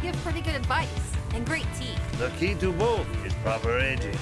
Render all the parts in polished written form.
give pretty good advice and great tea. The key to both is proper aging.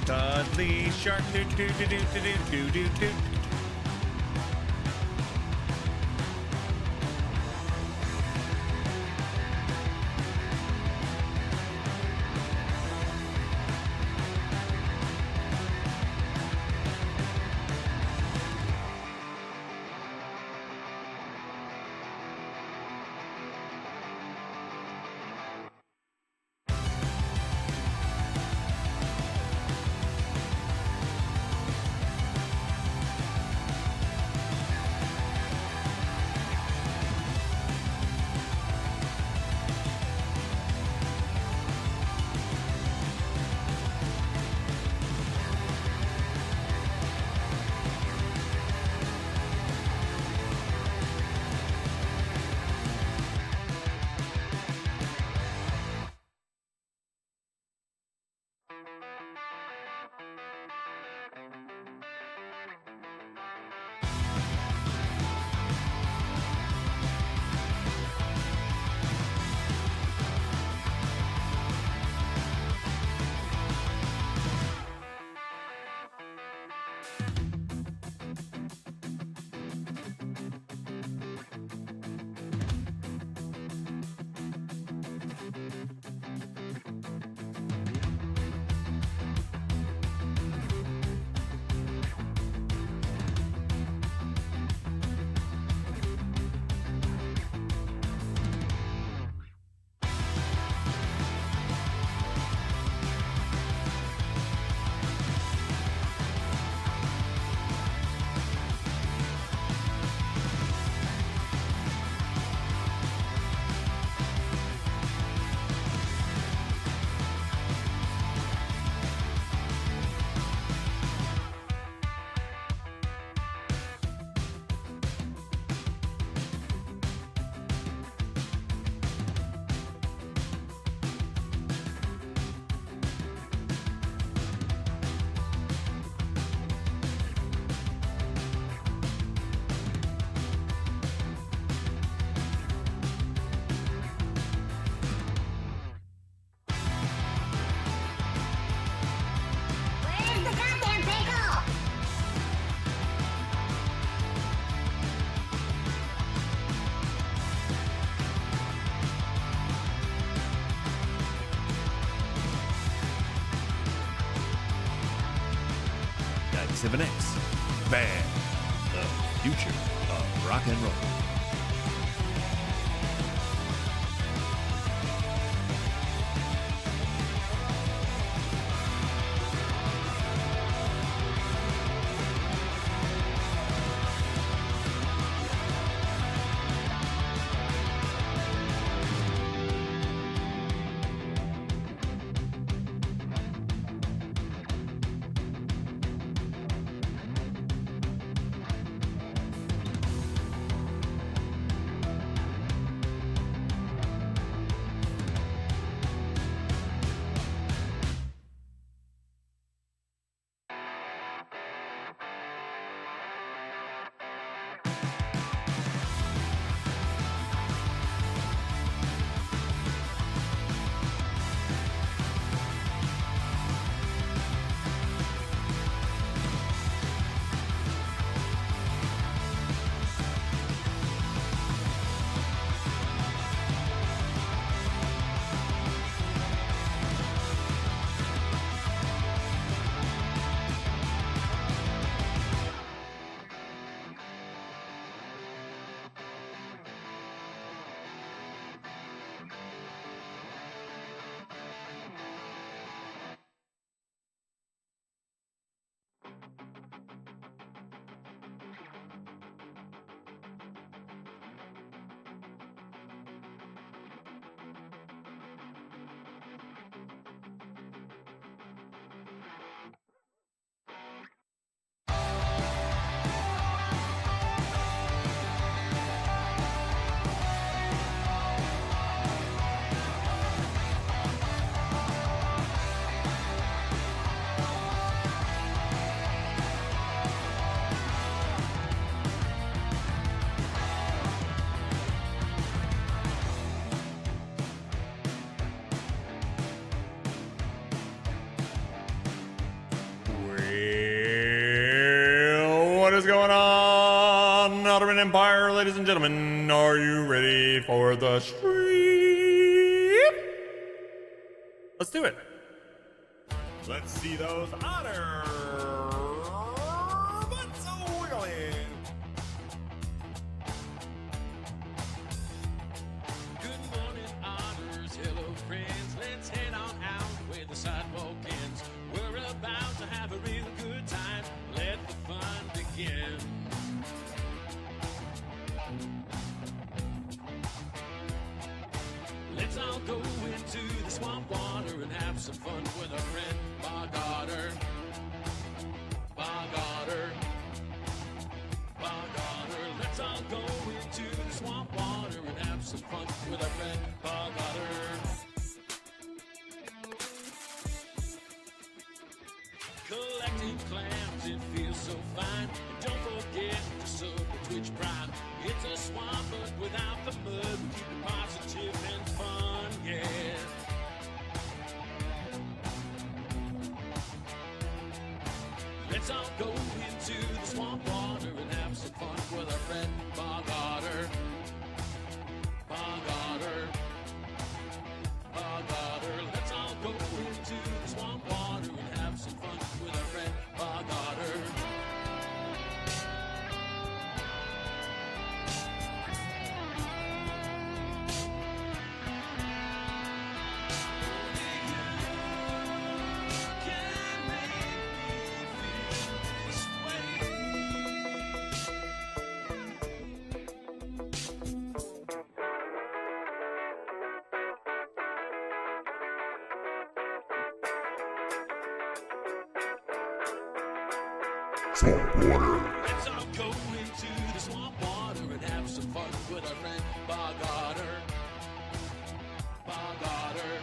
Dudley Shark, do do do do do do do do. X Band, the future of rock and roll. is going on, Otterman Empire, ladies and gentlemen? Are you ready for the stream? Let's do it. Let's see those otter butts wiggling. Good morning, otters. Hello, friends. Let's head on out where the sidewalk ends. We're about to have a real good time. Let the fun begin. Let's all go into the swamp water and have some fun with our friend Bog Otter. Bog Otter. Bog Otter. Let's all go into the swamp water and have some fun with our friend Bog Otter. Collecting clams, it feels so fine. And don't forget to sub the Twitch Prime. It's a swamp, but without the mud. We keep it positive and fun, yeah. Let's all go into the swamp water and have some fun with our friend Bog Otter. Bog Otter. Bog Otter. Let's all go into the swamp water and have some fun with our friend Bog Otter. Can make me feel this way. Swamp water. Let's all go into the swamp water and have some fun with our friend Bog Otter. Bog Otter.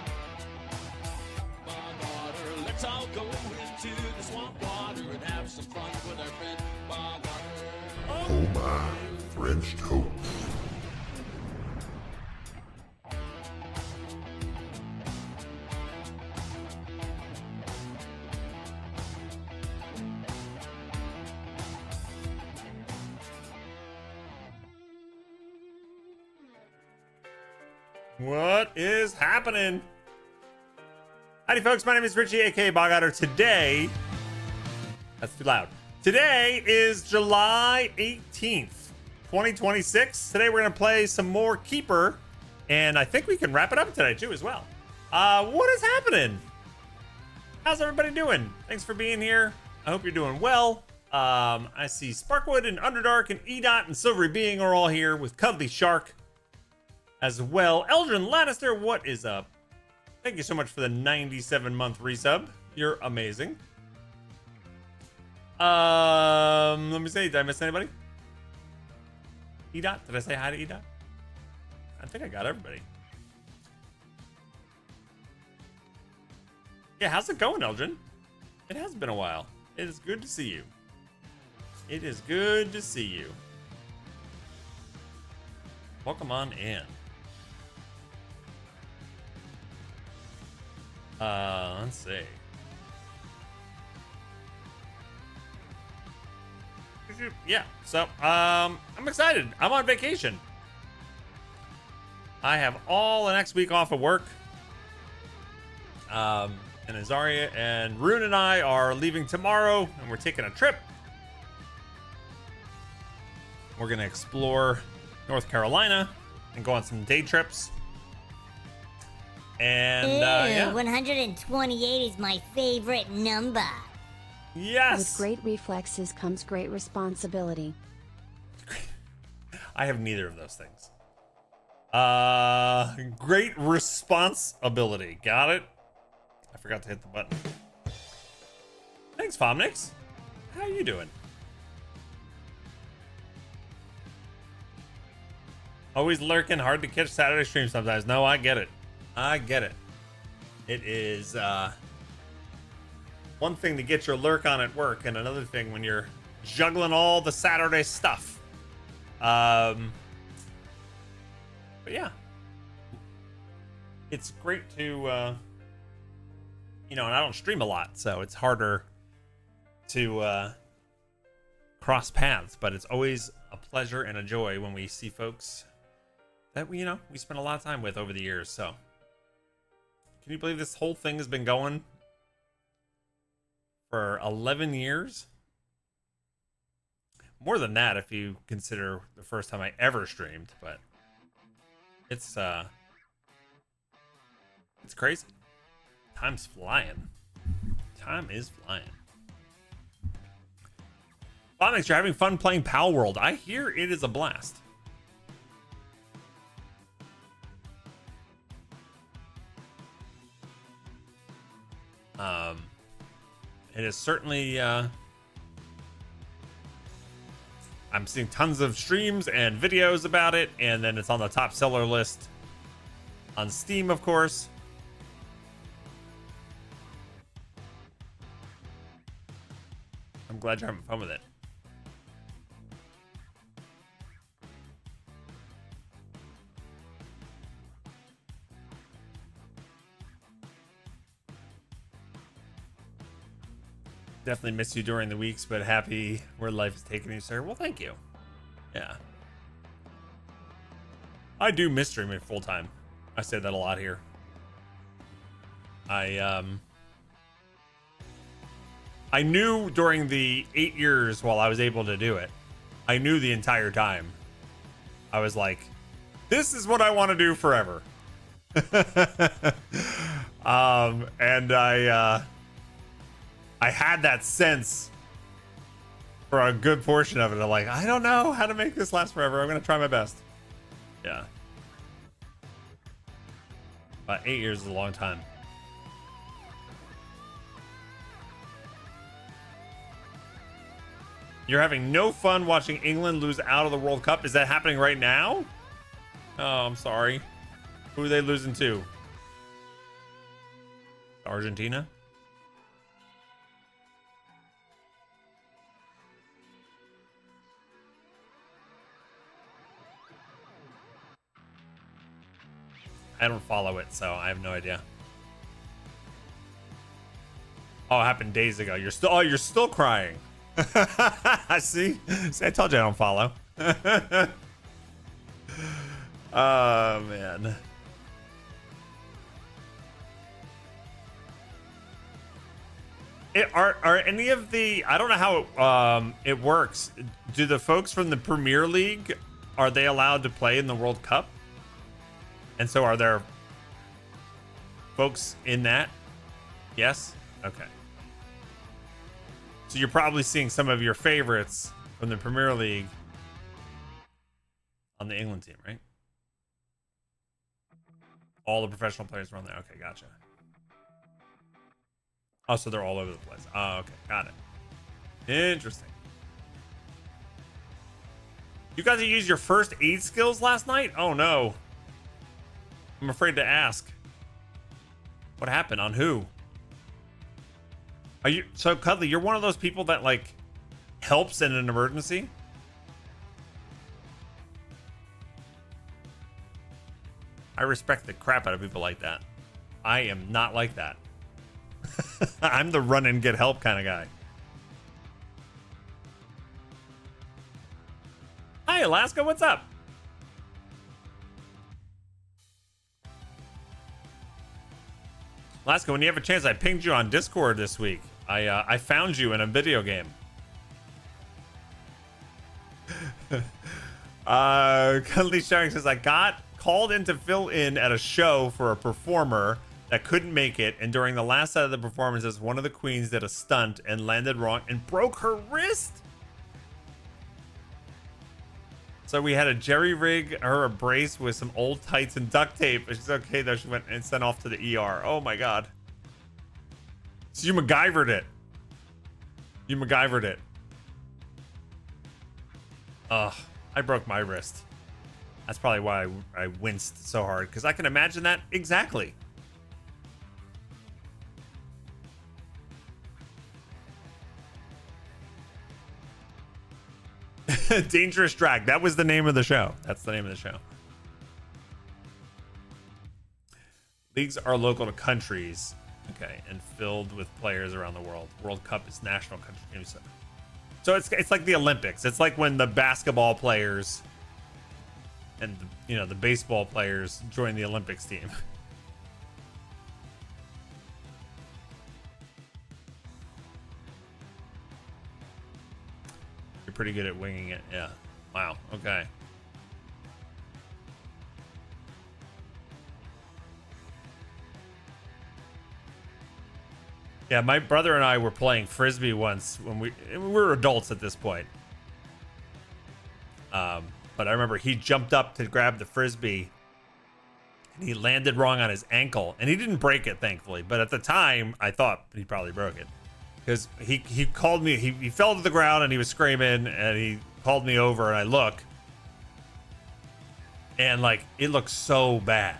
Bog Otter. Let's all go into the swamp water and have some fun with our friend Bog Otter. Oh my, French toast. What is happening? Howdy, folks. My name is Richie, aka Bog Otter. Today, that's too loud. Today is July 18th, 2026. Today, we're going to play some more Keeper, and I think we can wrap it up today, too, as well. What is happening? How's everybody doing? Thanks for being here. I hope you're doing well. I see Sparkwood and Underdark and Edot and Silvery Being are all here with Cuddly Shark as well. Eldrin Lannister, what is up? Thank you so much for the 97-month resub. You're amazing. Let me see. Did I miss anybody? Edot? Did I say hi to Edot? I think I got everybody. Yeah, how's it going, Eldrin? It has been a while. It is good to see you. It is good to see you. Welcome on in. Let's see. Yeah, so I'm excited. I'm on vacation. I have all the next week off of work. And Azaria and Rune and I are leaving tomorrow, and we're taking a trip. We're gonna explore North Carolina and go on some day trips. And yeah. 128 is my favorite number. Yes. With great reflexes comes great responsibility. I have neither of those things. Great responsibility. Got it. I forgot to hit the button. Thanks, Fomnix. How are you doing? Always lurking, hard to catch Saturday stream sometimes. No, I get it. I get it. It is one thing to get your lurk on at work, and another thing when you're juggling all the Saturday stuff. But yeah, it's great to you know, and I don't stream a lot, so it's harder to cross paths, but it's always a pleasure and a joy when we see folks that we spend a lot of time with over the years. So can you believe this whole thing has been going for 11 years? More than that if you consider the first time I ever streamed, but it's crazy. Time's flying. Time is flying. Phonics, you're having fun playing Pal World. I hear it is a blast. It is certainly I'm seeing tons of streams and videos about it, and then it's on the top seller list on Steam, of course. I'm glad you're having fun with it. Definitely miss you during the weeks, but happy where life is taking you, sir. Well, thank you. Yeah. I do miss streaming full time. I say that a lot here. I knew during the 8 years while I was able to do it, I knew the entire time. I was like, this is what I want to do forever. And I had that sense for a good portion of it. I'm like, I don't know how to make this last forever. I'm going to try my best. Yeah. But 8 years is a long time. You're having no fun watching England lose out of the World Cup. Is that happening right now? Oh, I'm sorry. Who are they losing to? Argentina? I don't follow it, so I have no idea. Oh, it happened days ago. You're still crying. I see. See, I told you I don't follow. Oh man. Are any of the, I don't know how it works. Do the folks from the Premier League, are they allowed to play in the World Cup? And so are there folks in that? Yes? Okay. So you're probably seeing some of your favorites from the Premier League on the England team, right? All the professional players are on there. Okay, gotcha. Oh, so they're all over the place. Oh, okay. Got it. Interesting. You guys used your first aid skills last night? Oh, no. I'm afraid to ask. What happened? On who? Are you so Cuddly? You're one of those people that like helps in an emergency. I respect the crap out of people like that. I am not like that. I'm the run and get help kind of guy. Hi, Alaska. What's up? Alaska, when you have a chance, I pinged you on Discord this week. I found you in a video game. Cuddly Sharing says, I got called in to fill in at a show for a performer that couldn't make it, and during the last set of the performances, one of the queens did a stunt and landed wrong and broke her wrist. So we had to jerry rig her a brace with some old tights and duct tape. She's okay though. She went and sent off to the ER. Oh my god. So you MacGyvered it. You MacGyvered it. Ugh. I broke my wrist. That's probably why I winced so hard, because I can imagine that exactly. Dangerous Drag. That was the name of the show. That's the name of the show. Leagues are local to countries. Okay. And filled with players around the world. World Cup is national country. So it's like the Olympics. It's like when the basketball players and the baseball players join the Olympics team. You're pretty good at winging it. Yeah. Wow. Okay. Yeah, my brother and I were playing frisbee once when we were adults at this point. But I remember he jumped up to grab the frisbee and he landed wrong on his ankle, and he didn't break it, thankfully. But at the time, I thought he probably broke it because he called me. He fell to the ground and he was screaming, and he called me over, and I look, and like it looked so bad.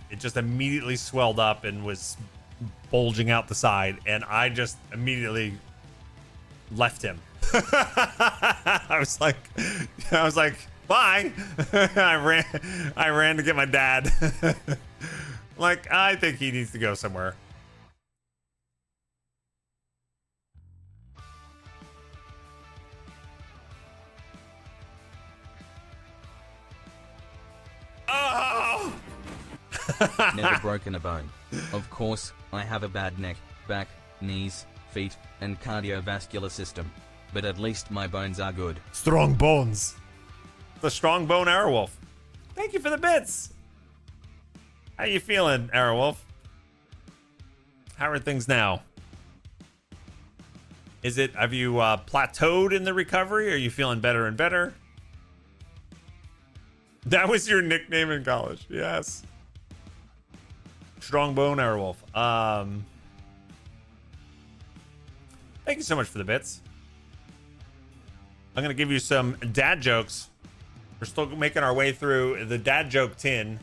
It just immediately swelled up and was bulging out the side, and I just immediately left him. I was like, bye. I ran to get my dad. Like, I think he needs to go somewhere. Oh! Never broken a bone. Of course, I have a bad neck, back, knees, feet, and cardiovascular system. But at least my bones are good. Strong bones. The strong bone Arrowwolf. Thank you for the bits. How you feeling, Arrowwolf? How are things now? Have you plateaued in the recovery? Are you feeling better and better? That was your nickname in college. Yes. Strong bone Arrowwolf. Thank you so much for the bits. I'm going to give you some dad jokes. We're still making our way through the dad joke tin.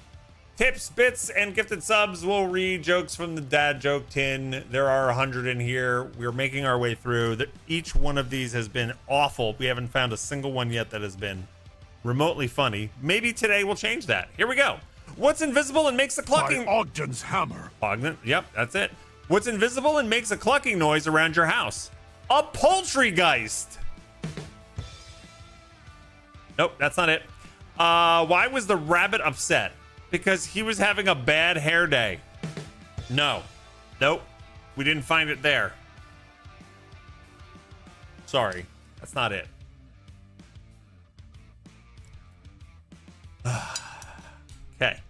Tips, bits, and gifted subs. We'll read jokes from the dad joke tin. There are 100 in here. We're making our way through. Each one of these has been awful. We haven't found a single one yet that has been remotely funny. Maybe today we'll change that. Here we go. What's invisible and makes a clucking... Ogden's hammer. Ogden, yep, that's it. What's invisible and makes a clucking noise around your house? A poultrygeist. Nope, that's not it. Why was the rabbit upset? Because he was having a bad hair day. No. Nope. We didn't find it there. Sorry. That's not it. Okay.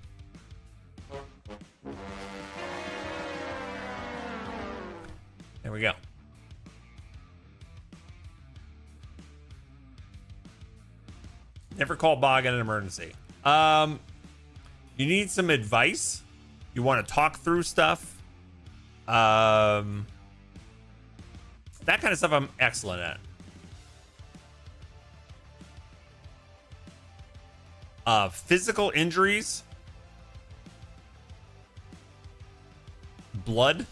There we go. Never call Bog in an emergency. You need some advice. You want to talk through stuff. That kind of stuff I'm excellent at. Physical injuries. Blood.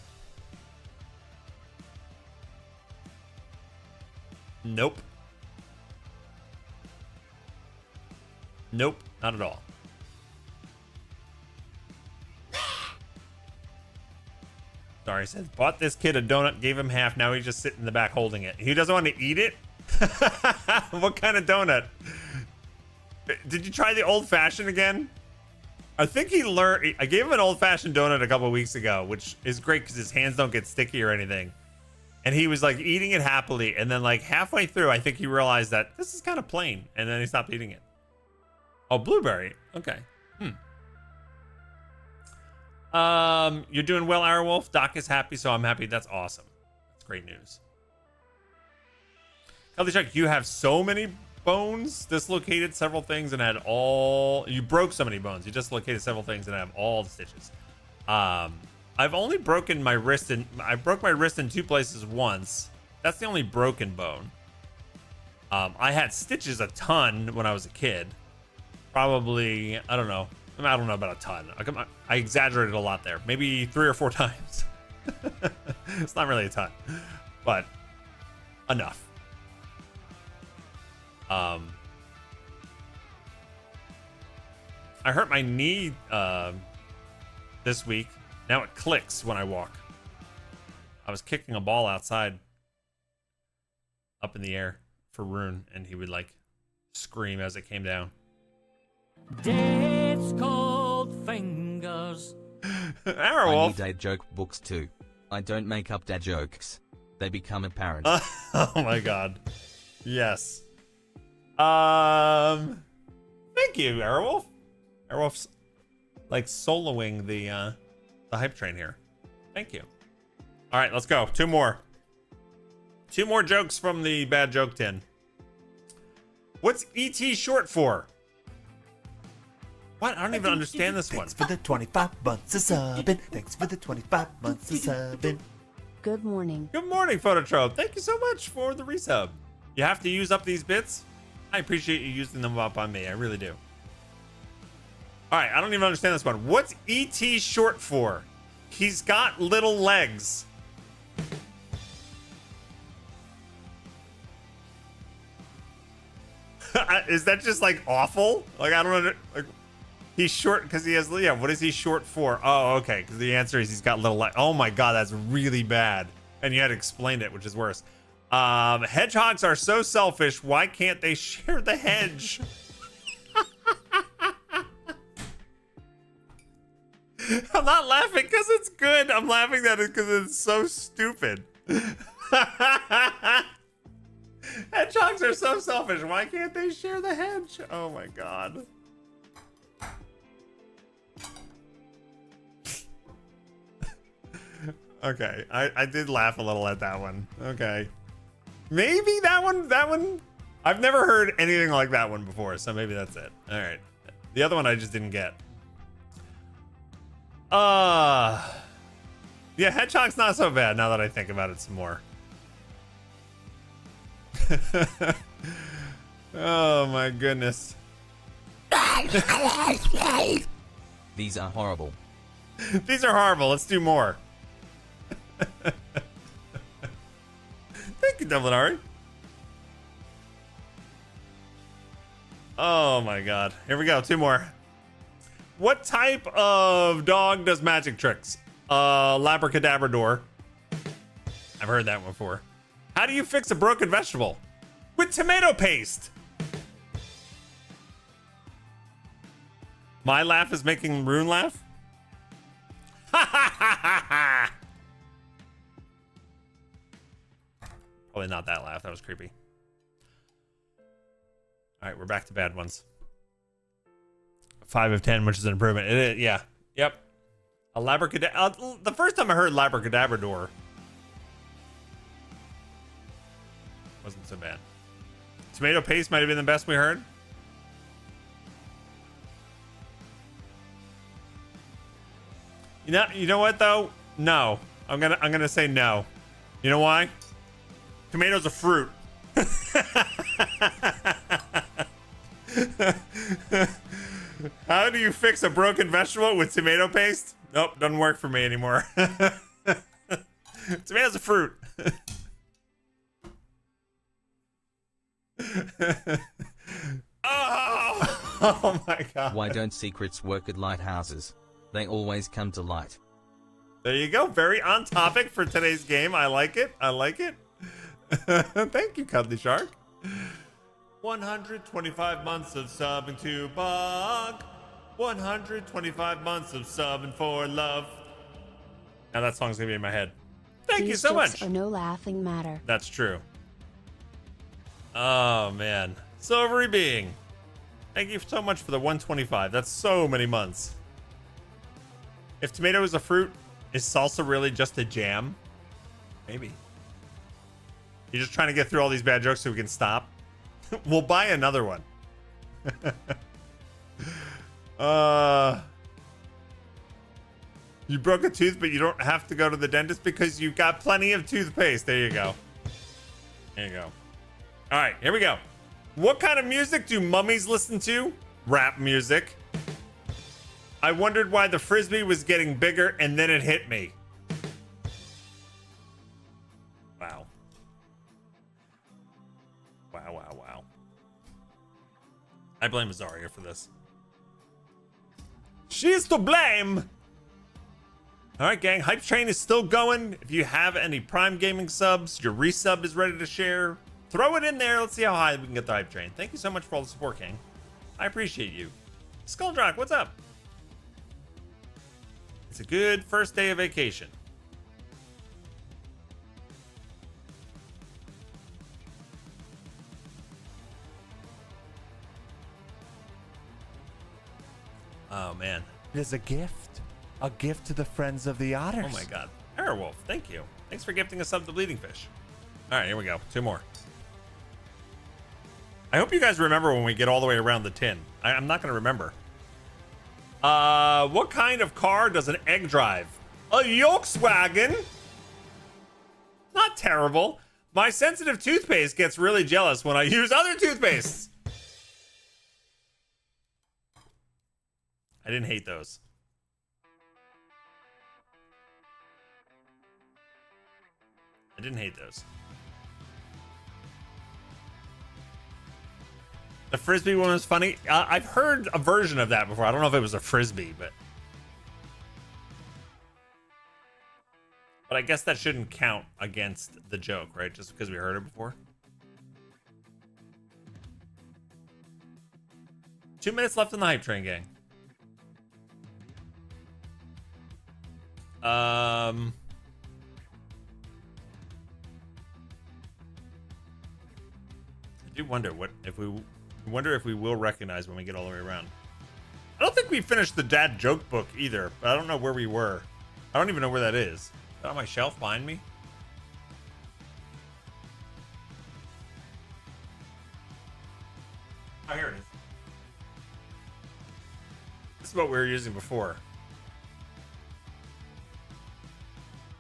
Nope. Nope, not at all. Sorry, I said, bought this kid a donut, gave him half. Now he's just sitting in the back holding it. He doesn't want to eat it? What kind of donut? Did you try the old fashioned again? I think he learned. I gave him an old fashioned donut a couple weeks ago, which is great because his hands don't get sticky or anything. And he was like eating it happily. And then like halfway through, I think he realized that this is kind of plain. And then he stopped eating it. Oh, blueberry. Okay. You're doing well, Arrowwolf. Doc is happy, so I'm happy. That's awesome. That's great news. Kelly Chuck, you have so many bones, dislocated several things, and had all... You broke so many bones. You dislocated several things and have all the stitches. I've only broken my wrist in... I broke my wrist in 2 places once. That's the only broken bone. I had stitches a ton when I was a kid. Probably, I don't know about a ton. I exaggerated a lot there. Maybe 3 or 4 times. It's not really a ton, but enough. I hurt my knee this week. Now it clicks when I walk. I was kicking a ball outside. up in the air for Rune, and he would like scream as it came down. Death's cold fingers. I Arrowwolf. need dad joke books too. I don't make up dad jokes. They become apparent. Oh my god. Yes. Thank you, Arrowwolf. Arrowwolf's like soloing the hype train here. Thank you. All right, let's go. Two more jokes from the bad joke tin. What's ET short for? What? I don't even understand this one. Thanks for the 25 months of subbing. Thanks for the 25 months of subbing. Good morning. Good morning, Phototrope. Thank you so much for the resub. You have to use up these bits? I appreciate you using them up on me. I really do. All right, I don't even understand this one. What's ET short for? He's got little legs. Is that just like awful? Like, I don't know. Like, he's short because he has, yeah, what is he short for? Oh, okay. Because the answer is he's got little legs. Oh my God, that's really bad. And you had to explain it, which is worse. Hedgehogs are so selfish. Why can't they share the hedge? I'm not laughing because it's good. I'm laughing at it because it's so stupid. Hedgehogs are so selfish. Why can't they share the hedge? Oh my God. Okay, I did laugh a little at that one. Okay. Maybe that one, I've never heard anything like that one before, so maybe that's it. All right. The other one I just didn't get. Yeah, Hedgehog's not so bad now that I think about it some more. Oh my goodness. These are horrible. These are horrible. Let's do more. Thank you, Devlinari. Oh my God. Here we go. Two more. What type of dog does magic tricks? Labracadabrador. I've heard that one before. How do you fix a broken vegetable? With tomato paste. My laugh is making Rune laugh. Ha ha ha ha ha. Probably not that laugh. That was creepy. All right, we're back to bad ones. 5 of 10, which is an improvement. It is, yeah. Yep. A labracadabra. The first time I heard labracadabrador wasn't so bad. Tomato paste might have been the best we heard. You know what though? No. I'm gonna say no. You know why? Tomatoes are fruit. How do you fix a broken vegetable with tomato paste? Nope, doesn't work for me anymore. Tomatoes are fruit. Oh my God. Why don't secrets work at lighthouses? They always come to light. There you go. Very on topic for today's game. I like it. I like it. Thank you, Cuddly Shark. 125 months of subbing to Bog. 125 months of subbing for love. Now that song's gonna be in my head. Thank you so much. Are no laughing matter. That's true. Oh man, Silvery Being. Thank you so much for the 125. That's so many months. If tomato is a fruit, is salsa really just a jam? Maybe. You're just trying to get through all these bad jokes so we can stop? We'll buy another one. You broke a tooth, but you don't have to go to the dentist because you've got plenty of toothpaste. There you go. There you go. All right, here we go. What kind of music do mummies listen to? Rap music. I wondered why the frisbee was getting bigger and then it hit me. Wow. Wow, wow, wow. I blame Azaria for this. She's to blame. All right, gang. Hype train is still going. If you have any Prime Gaming subs, your resub is ready to share. Throw it in there. Let's see how high we can get the hype train. Thank you so much for all the support, King. I appreciate you. Skulldrock, what's up? It's a good first day of vacation. Oh, man. It is a gift. A gift to the friends of the Otters. Oh, my God. Airwolf, thank you. Thanks for gifting us up the Bleeding Fish. All right, here we go. 2 more. I hope you guys remember when we get all the way around the tin. I'm not going to remember. What kind of car does an egg drive? A Volkswagen? Not terrible. My sensitive toothpaste gets really jealous when I use other toothpastes. I didn't hate those. I didn't hate those. The frisbee one was funny. I've heard a version of that before. I don't know if it was a frisbee, but I guess that shouldn't count against the joke, right? Just because we heard it before. 2 minutes left in the hype train, gang. I do wonder if we will recognize when we get all the way around. I don't think we finished the dad joke book either, but I don't know where we were. I don't even know where that is. Is that on my shelf behind me? Oh, here it is. This is what we were using before.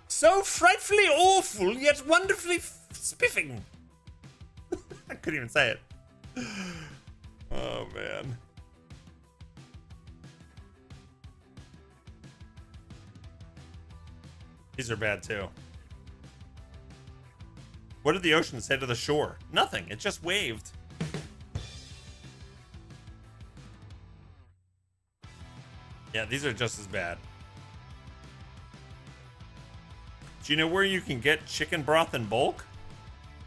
So frightfully awful, yet wonderfully spiffing. I couldn't even say it. Oh, man. These are bad, too. What did the ocean say to the shore? Nothing. It just waved. Yeah, these are just as bad. Do you know where you can get chicken broth in bulk?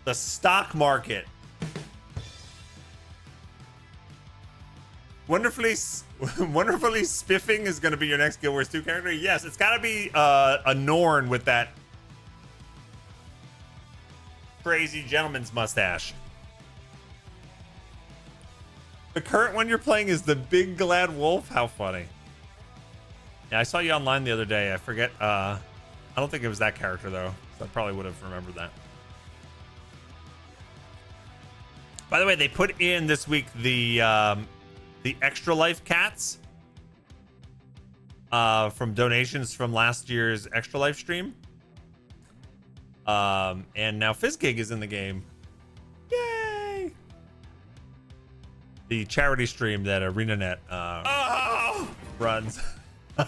The stock market. Wonderfully spiffing is going to be your next Guild Wars 2 character. Yes, it's got to be a Norn with that crazy gentleman's mustache. The current one you're playing is the Big Glad Wolf. How funny. Yeah, I saw you online the other day. I forget. I don't think it was that character though. So I probably would have remembered that. By the way, they put in this week the Extra Life cats from donations from last year's Extra Life stream. And now Fizzgig is in the game. Yay! The charity stream that ArenaNet runs.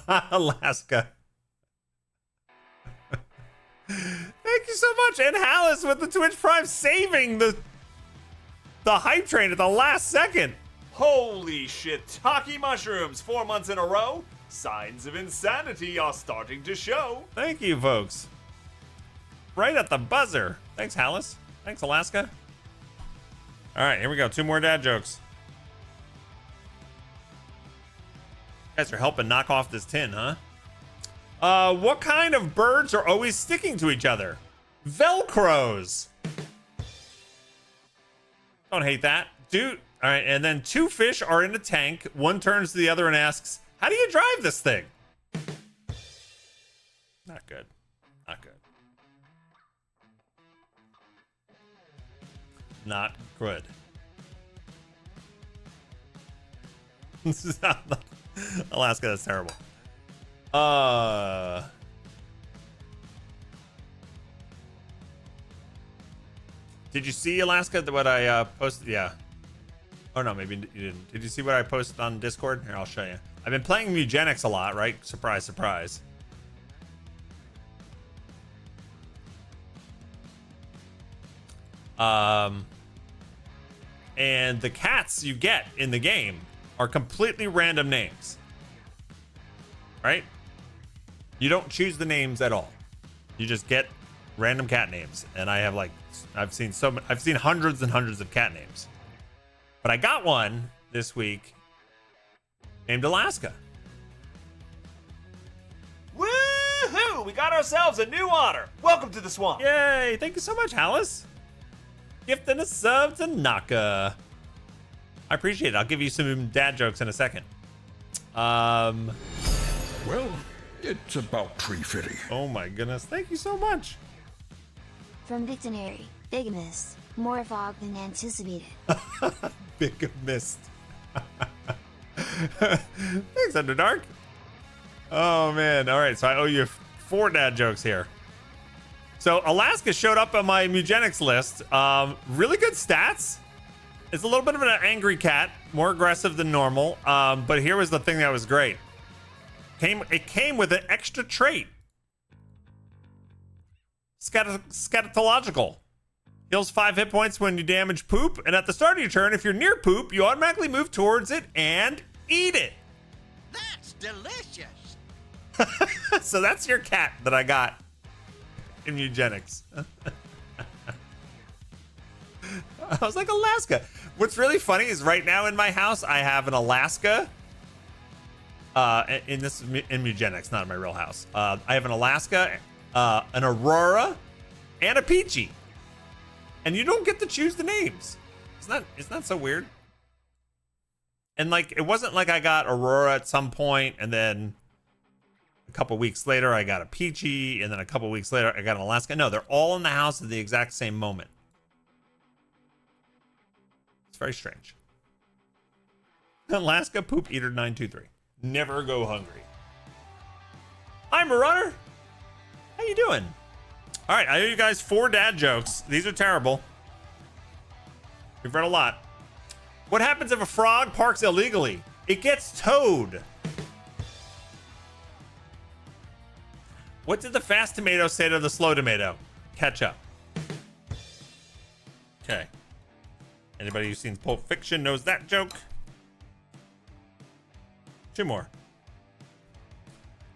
Alaska. Thank you so much. And Hallis with the Twitch Prime saving the hype train at the last second. Holy shit, Taki mushrooms 4 months in a row. Signs of insanity are starting to show. Thank you, folks. Right at the buzzer. Thanks, Hallis. Thanks, Alaska. All right, here we go. 2 more dad jokes. You guys are helping knock off this tin, huh? What kind of birds are always sticking to each other? Velcros. Don't hate that. Dude. All right, and then 2 fish are in a tank. One turns to the other and asks, how do you drive this thing? Not good. Not good. Not good. This is not Alaska, that's terrible. Did you see, Alaska, what I posted? Yeah. Oh, no, maybe you didn't. Did you see what I posted on Discord? Here, I'll show you. I've been playing Eugenics a lot, right? Surprise, surprise. And the cats you get in the game are completely random names. Right? You don't choose the names at all. You just get random cat names, and I have like I've seen hundreds and hundreds of cat names, but I got one this week named Alaska. Woohoo! We got ourselves a new otter. Welcome to the swamp. Yay! Thank you so much, Hallis. Gift and a sub to Naka. I appreciate it. I'll give you some dad jokes in a second. Well, it's about tree fitting. Oh my goodness. Thank you so much. From Dictionary, bigamous, more fog than anticipated. Big mist. Thanks, Underdark. Oh man. All right. So I owe you 4 dad jokes here. So Alaska showed up on my eugenics list. Really good stats. It's a little bit of an angry cat, more aggressive than normal. But here was the thing that was great. It came with an extra trait. Scatological. Heals 5 hit points when you damage poop, and at the start of your turn, if you're near poop, you automatically move towards it and eat it. That's delicious. So that's your cat that I got in eugenics. I was like, Alaska. What's really funny is right now in my house, I have an Alaska. In eugenics, not in my real house. I have an Alaska, an Aurora, and a Peachy. And you don't get to choose the names. It's not so weird. And like, it wasn't like I got Aurora at some point, and then a couple weeks later I got a Peachy, and then a couple weeks later I got an Alaska. No, they're all in the house at the exact same moment. It's very strange. Alaska Poop Eater 923. Never go hungry. Hi, Marauder. How you doing? All right, I owe you guys 4 dad jokes. These are terrible. We've read a lot. What happens if a frog parks illegally? It gets towed. What did the fast tomato say to the slow tomato? Catch up. Okay. Anybody who's seen Pulp Fiction knows that joke. 2 more.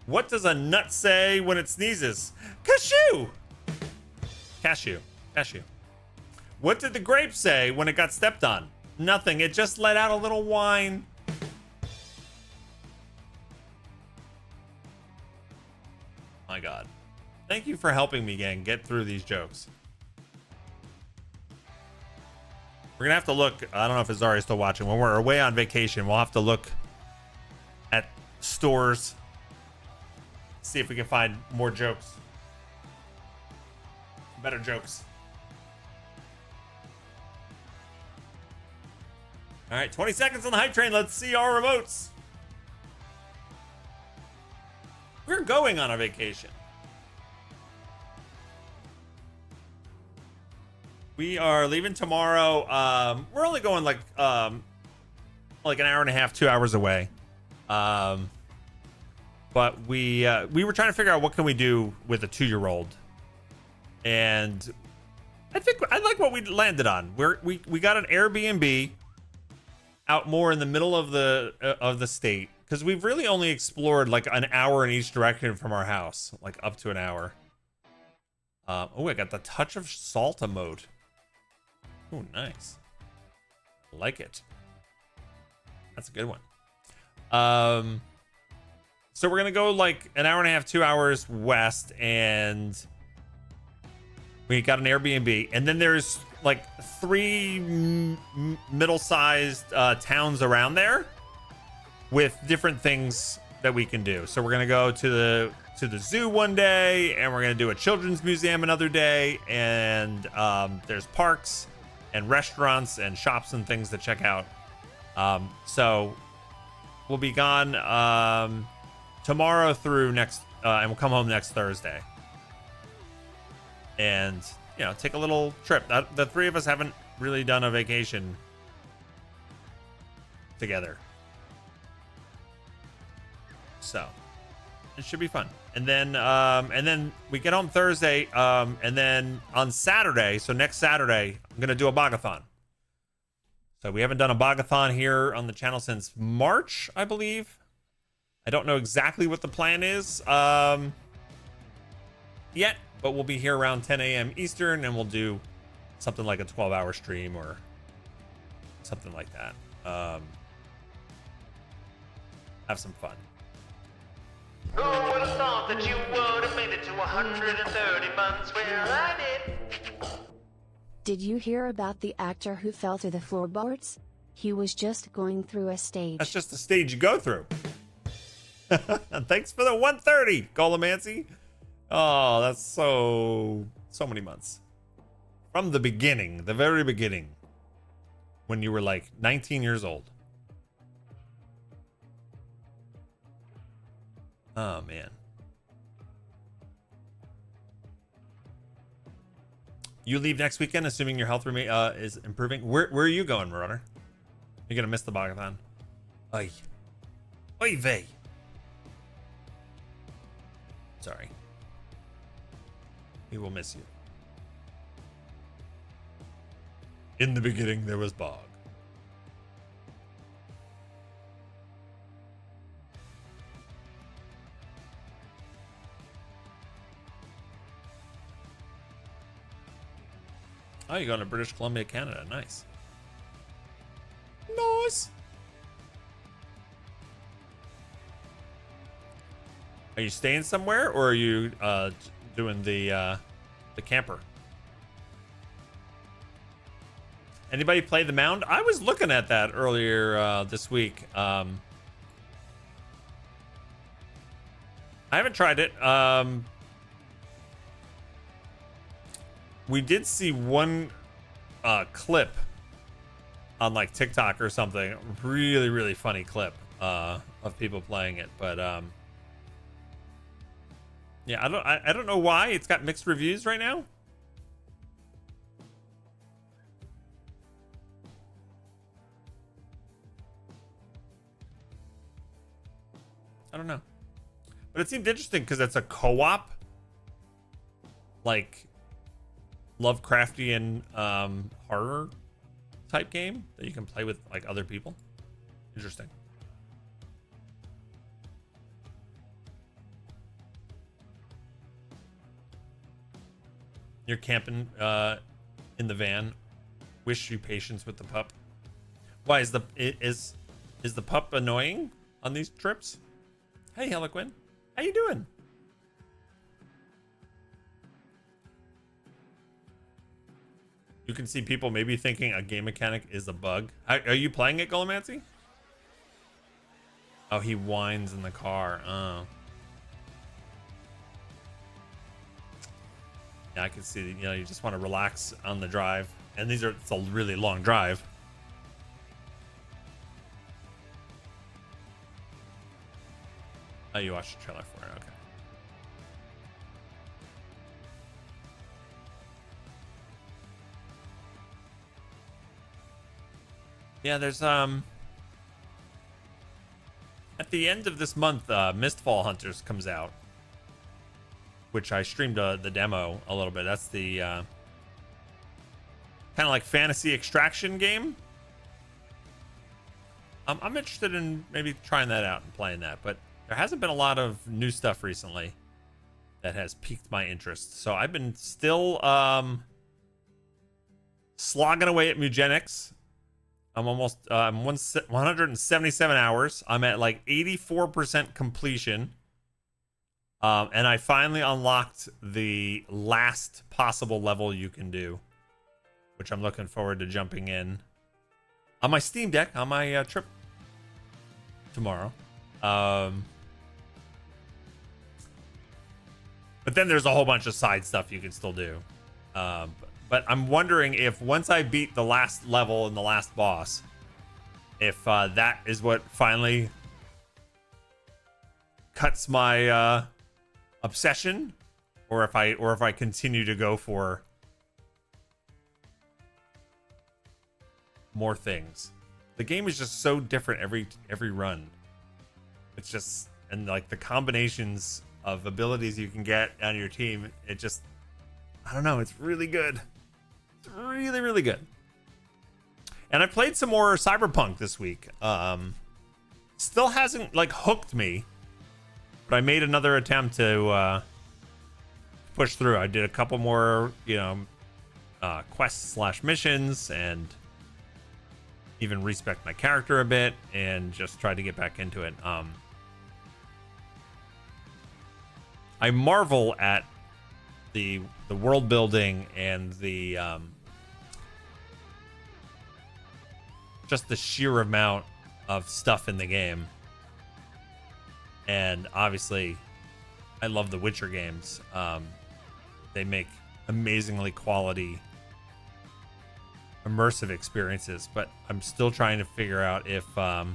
What does a nut say when it sneezes? Cashew! Cashew. Cashew. What did the grape say when it got stepped on? Nothing. It just let out a little whine. My God. Thank you for helping me, gang, get through these jokes. We're going to have to look. I don't know if Azari's still watching. When we're away on vacation, we'll have to look at stores, see if we can find more jokes, better jokes. All right, 20 seconds on the hype train. Let's see our remotes. We're going on a vacation. We are leaving tomorrow. We're only going like an hour and a half, 2 hours away. But we were trying to figure out what can we do with a 2-year-old, and I think I like what we landed on. We got an Airbnb out more in the middle of the state, because we've really only explored like an hour in each direction from our house, like up to an hour. Oh, I got the touch of salt emote. Oh, nice. Like it. That's a good one. So we're gonna go like an hour and a half, 2 hours west, and we got an Airbnb, and then there's like 3 middle-sized towns around there with different things that we can do. So we're gonna go to the zoo one day, and we're gonna do a children's museum another day, and there's parks and restaurants and shops and things to check out. So we'll be gone tomorrow through next, and we'll come home next Thursday. And, you know, take a little trip. The 3 of us haven't really done a vacation together. So it should be fun. And then we get home Thursday, and then on Saturday, so next Saturday, I'm gonna do a bogathon. So we haven't done a bogathon here on the channel since March, I believe. I don't know exactly what the plan is yet, but we'll be here around 10 a.m. Eastern, and we'll do something like a 12-hour stream or something like that. Have some fun. Who would have thought that you would have made it to 130 months where I did? Did you hear about the actor who fell through the floorboards? He was just going through a stage. That's just the stage you go through. Thanks for the 130, Golomancy. Oh, that's so many months. From the beginning, the very beginning, when you were like 19 years old. Oh, man. You leave next weekend, assuming your health is improving. Where are you going, Marauder? You're going to miss the Bogathon. Oy. Oy vey. Sorry. We will miss you. In the beginning, there was Bog. Oh, you're going to British Columbia, Canada. Nice. Nice. Are you staying somewhere, or are you doing the camper? Anybody play the Mound? I was looking at that earlier this week. I haven't tried it. We did see one clip on like TikTok or something. Really, really funny clip of people playing it. But yeah, I don't know why it's got mixed reviews right now. I don't know. But it seemed interesting because it's a co-op, like Lovecraftian horror type game that you can play with like other people. Interesting. You're camping in the van. Wish you patience with the pup. Why is the pup annoying on these trips? Hey, Heliquin. How you doing? You can see people maybe thinking a game mechanic is a bug. Are you playing it, Golomancy? Oh, he whines in the car. Oh. Yeah, I can see, you know, you just want to relax on the drive. And it's a really long drive. Oh, you watched the trailer for it. Okay. Yeah, there's at the end of this month, Mistfall Hunters comes out, which I streamed the demo a little bit. That's the kind of like fantasy extraction game. I'm interested in maybe trying that out and playing that, but there hasn't been a lot of new stuff recently that has piqued my interest. So I've been still slogging away at Mugenics. I'm almost 177 hours. I'm at like 84% completion. And I finally unlocked the last possible level you can do, which I'm looking forward to jumping in on my Steam Deck on my trip tomorrow. But then there's a whole bunch of side stuff you can still do. But I'm wondering if once I beat the last level and the last boss, if that is what finally cuts my obsession, or if I continue to go for more things. The game is just so different every run. It's just, and like the combinations of abilities you can get on your team, it just, I don't know, it's really good. It's really, really good. And I played some more Cyberpunk this week. Still hasn't like hooked me, but I made another attempt to push through. I did a couple more, you know, quests / missions, and even respec my character a bit, and just tried to get back into it. I marvel at the world building and the just the sheer amount of stuff in the game. And obviously, I love the Witcher games. They make amazingly quality, immersive experiences, but I'm still trying to figure out if like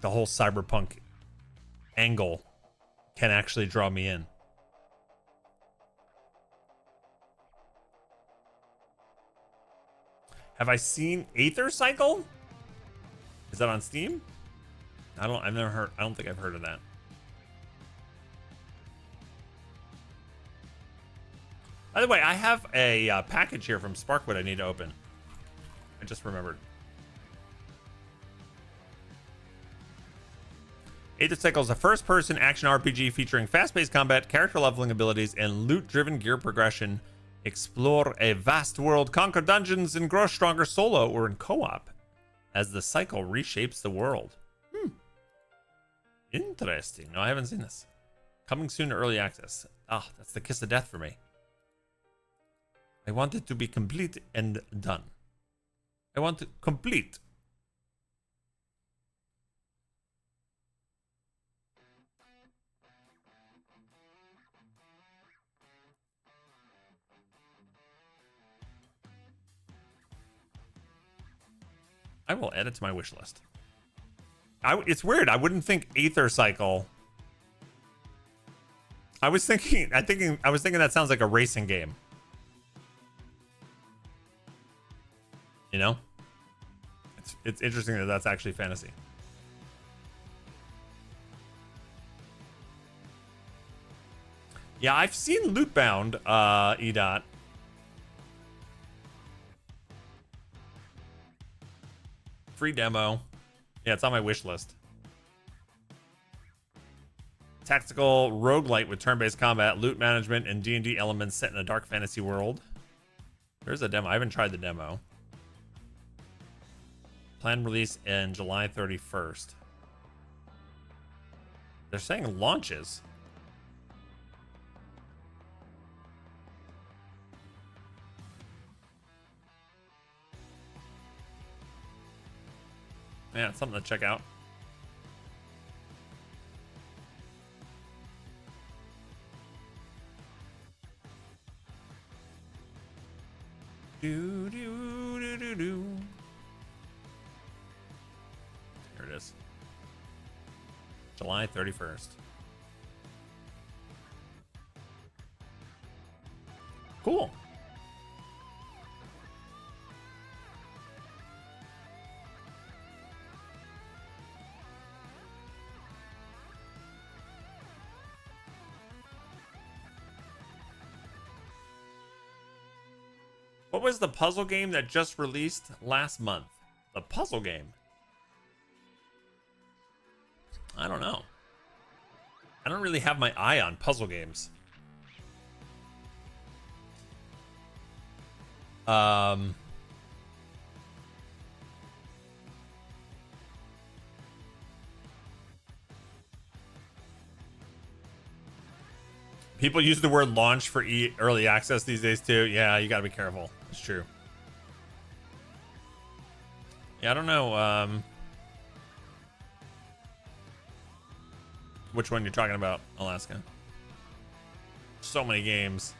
the whole cyberpunk angle can actually draw me in. Have I seen Aether Cycle? Is that on Steam? I don't think I've heard of that. By the way, I have a package here from Sparkwood I need to open. I just remembered. Aether Cycle is a first-person action RPG featuring fast-paced combat, character leveling abilities, and loot-driven gear progression. Explore a vast world, conquer dungeons, and grow stronger solo or in co-op as the cycle reshapes the world. Interesting. No, I haven't seen this. Coming soon to early access. Ah, that's the kiss of death for me. I want it to be complete and done. I want it complete. I will add it to my wish list. It's weird. I wouldn't think Aether Cycle. I was thinking that sounds like a racing game. You know? It's interesting that that's actually fantasy. Yeah, I've seen Lootbound, EDOT. Free demo. Yeah, it's on my wish list. Tactical roguelite with turn-based combat, loot management, and D&D elements set in a dark fantasy world. There's a demo. I haven't tried the demo. Planned release in July 31st. They're saying launches. Yeah, it's something to check out. Do do do do do. Here it is. July 31st. Cool. What was the puzzle game that just released last month? The puzzle game? I don't know. I don't really have my eye on puzzle games. People use the word launch for early access these days too. Yeah, you gotta be careful. It's true. Yeah, I don't know which one you're talking about, Alaska. So many games.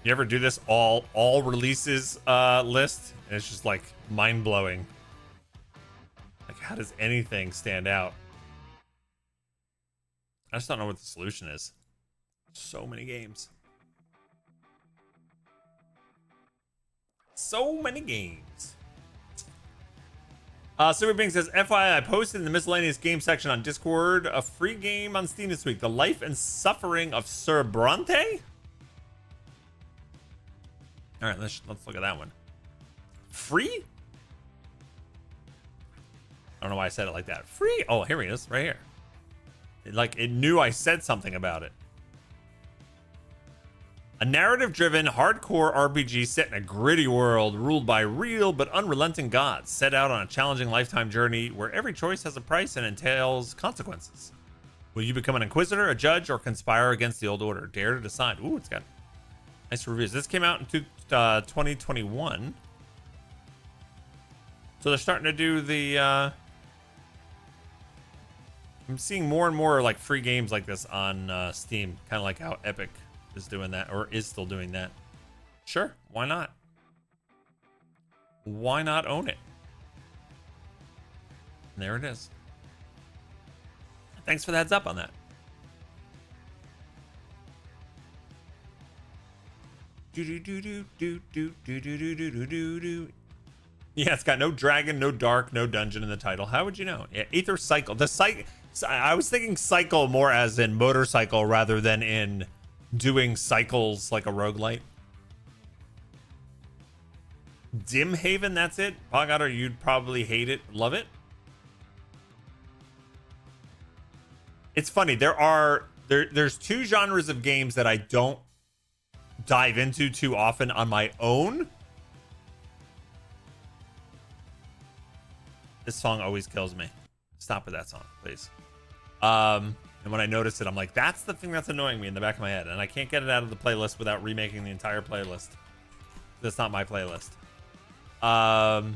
You ever do this all releases list? And it's just like mind-blowing. Like, how does anything stand out? I just don't know what the solution is. So many games. So many games. Super Bing says, FYI, I posted in the miscellaneous game section on Discord a free game on Steam this week. The Life and Suffering of Sir Bronte? All right, let's look at that one. Free? I don't know why I said it like that. Free? Oh, here he is, right here. Like it knew I said something about it. A narrative-driven, hardcore RPG set in a gritty world ruled by real but unrelenting gods, set out on a challenging lifetime journey where every choice has a price and entails consequences. Will you become an inquisitor, a judge, or conspire against the old order? Dare to decide. Ooh, it's got nice reviews. This came out in 2021. So they're starting to do the... I'm seeing more and more like free games like this on Steam. Kind of like how Epic is doing that, or is still doing that. Sure, why not? Why not own it? And there it is. Thanks for the heads up on that. Yeah, it's got no dragon, no dark, no dungeon in the title. How would you know? Yeah, Aether Cycle. I was thinking cycle more as in motorcycle rather than in doing cycles like a roguelite. Dim Haven, that's it. Otter, you'd probably hate it. Love it. It's funny. There's two genres of games that I don't dive into too often on my own. This song always kills me. Stop with that song, please. And when I notice it, I'm like, that's the thing that's annoying me in the back of my head. And I can't get it out of the playlist without remaking the entire playlist. That's not my playlist. The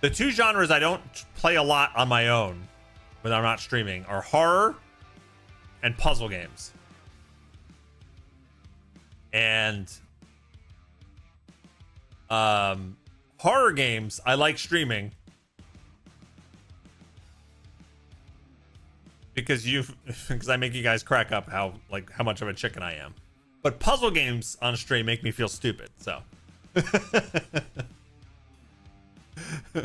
two genres I don't play a lot on my own when I'm not streaming are horror and puzzle games. And horror games I like streaming because I make you guys crack up how much of a chicken I am. But puzzle games on stream make me feel stupid, so. All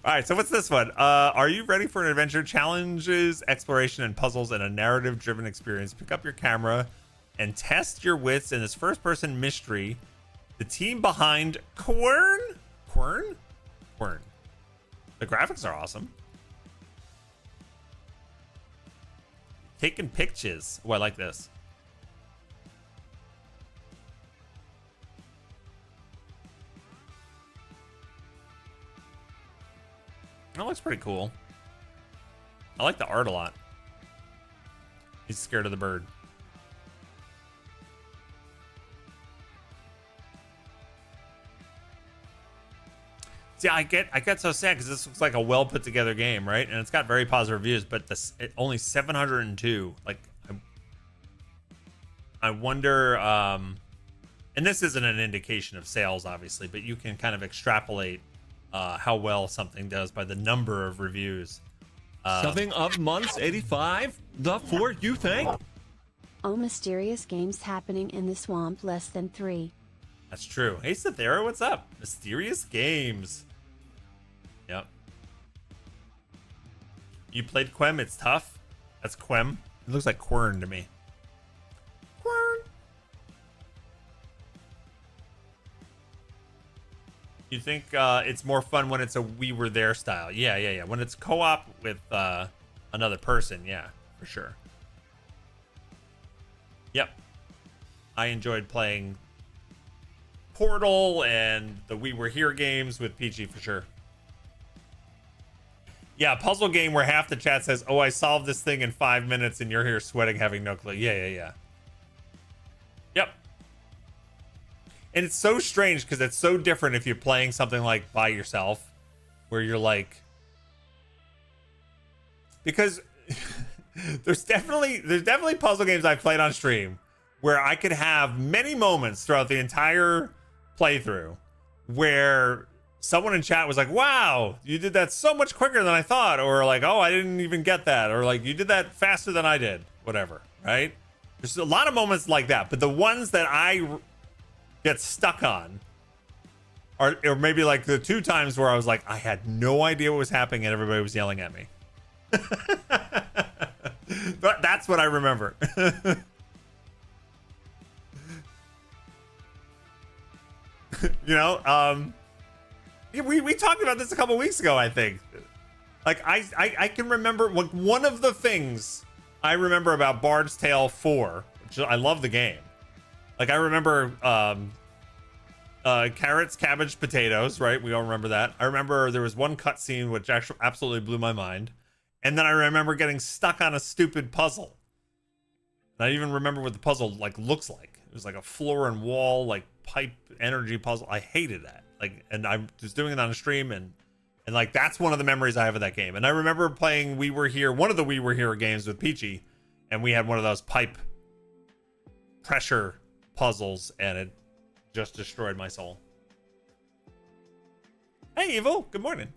right, so what's this one? Are you ready for an adventure? Challenges, exploration, and puzzles in a narrative-driven experience. Pick up your camera and test your wits in this first-person mystery. The team behind Quern. The graphics are awesome. Taking pictures. Oh, I like this. That looks pretty cool. I like the art a lot. He's scared of the bird. See, I get so sad because this looks like a well put together game, right? And it's got very positive reviews, but only 702. Like, I wonder. And this isn't an indication of sales, obviously, but you can kind of extrapolate how well something does by the number of reviews. Something of months 85. The for you think? Oh, mysterious games happening in the swamp. Less than 3. That's true. Hey, Cythera, what's up? Mysterious games. Yep. You played Quem? It's tough. That's Quem. It looks like Quern to me. Quern. You think it's more fun when it's a We Were There style? Yeah. When it's co-op with another person, yeah, for sure. Yep. I enjoyed playing Portal and the We Were Here games with Peachy for sure. Yeah, puzzle game where half the chat says, "Oh, I solved this thing in 5 minutes," and you're here sweating, having no clue. Yeah. Yep. And it's so strange because it's so different if you're playing something like by yourself, where you're like, because there's definitely puzzle games I've played on stream where I could have many moments throughout the entire playthrough where someone in chat was like, "Wow, you did that so much quicker than I thought," or like, "Oh, I didn't even get that," or like, "You did that faster than I did," whatever, right? There's a lot of moments like that, but the ones that I get stuck on are, or maybe like the 2 times where I was like, I had no idea what was happening and everybody was yelling at me. But that's what I remember. You know, we talked about this a couple weeks ago, I think. Like I can remember one of the things I remember about Bard's Tale 4, which I love the game. Like I remember carrots, cabbage, potatoes, right? We all remember that. I remember there was one cutscene which actually absolutely blew my mind. And then I remember getting stuck on a stupid puzzle. And I even remember what the puzzle like looks like. It was like a floor and wall, like pipe energy puzzle. I hated that. Like, and I was doing it on a stream and like that's one of the memories I have of that game. And I remember playing We Were Here, one of the We Were Here games with Peachy, and we had one of those pipe pressure puzzles, and it just destroyed my soul. Hey, Evil. Good morning.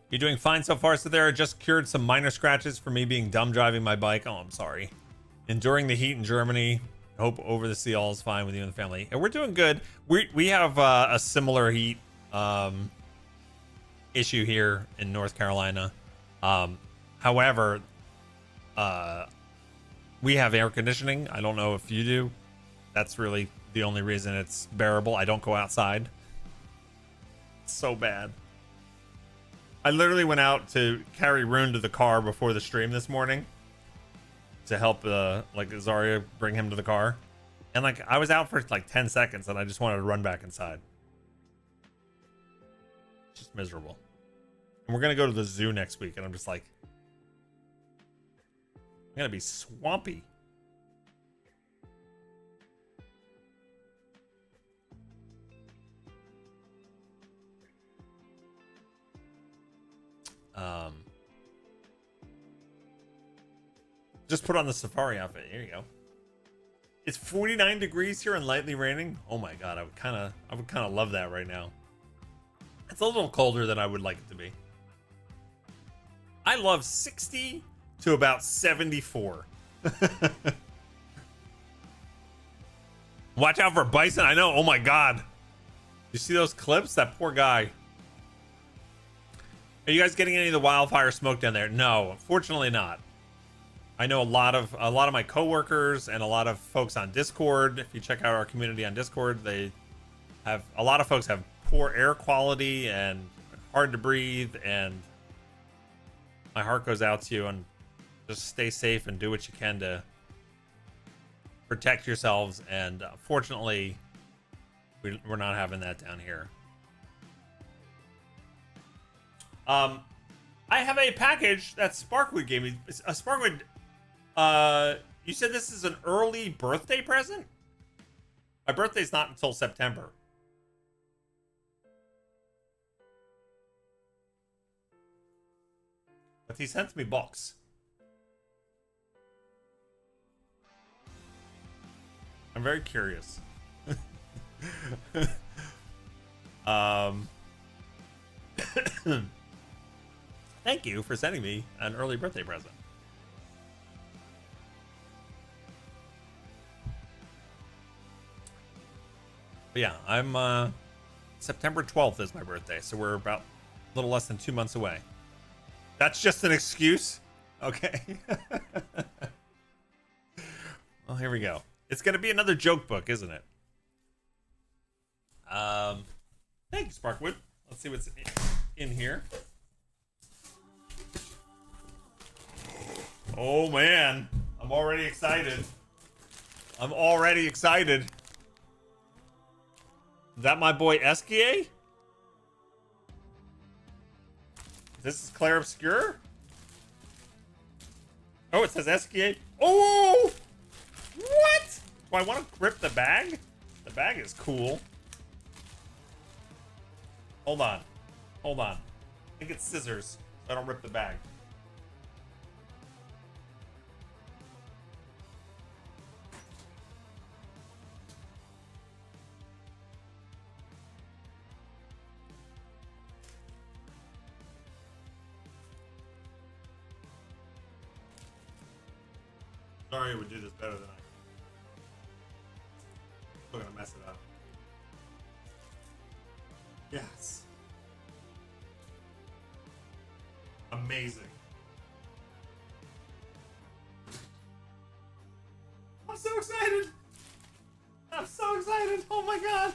You're doing fine so far, so there. I just cured some minor scratches for me being dumb driving my bike. Oh, I'm sorry. Enduring the heat in Germany. Hope over the sea all is fine with you and the family. And we're doing good. We have a similar heat issue here in North Carolina. However, we have air conditioning. I don't know if you do. That's really the only reason it's bearable. I don't go outside. It's so bad. I literally went out to carry Rune to the car before the stream this morning to help like Zarya bring him to the car, and like I was out for like 10 seconds and I just wanted to run back inside. Just miserable. And we're gonna go to the zoo next week and I'm just like, I'm gonna be swampy. Just put on the safari outfit. Here you go. It's 49 degrees here and lightly raining. Oh my god, I would kind of love that right now. It's a little colder than I would like it to be. I love 60 to about 74. Watch out for bison. I know. Oh my god. You see those clips? That poor guy. Are you guys getting any of the wildfire smoke down there? No, fortunately not. I know a lot of my coworkers and a lot of folks on Discord. If you check out our community on Discord, they have a lot of folks have poor air quality and hard to breathe, and my heart goes out to you, and just stay safe and do what you can to protect yourselves. And fortunately, we're not having that down here. I have a package that Sparkwood gave me. A Sparkwood. You said this is an early birthday present? My birthday's not until September. But he sent me books. I'm very curious. Thank you for sending me an early birthday present. But yeah, I'm September 12th is my birthday, so we're about a little less than 2 months away. That's just an excuse? Okay. Well, here we go. It's gonna be another joke book, isn't it? Thank you, Sparkwood. Let's see what's in here. Oh man, I'm already excited. I'm already excited. Is that my boy Esquier? This is Claire Obscure? Oh, it says Esquier. Oh! What? Do I want to rip the bag? The bag is cool. Hold on. Hold on. I think it's scissors, so I don't rip the bag. Sorry, I would do this better than I could. Still gonna mess it up. Yes. Amazing. I'm so excited. I'm so excited. Oh my god.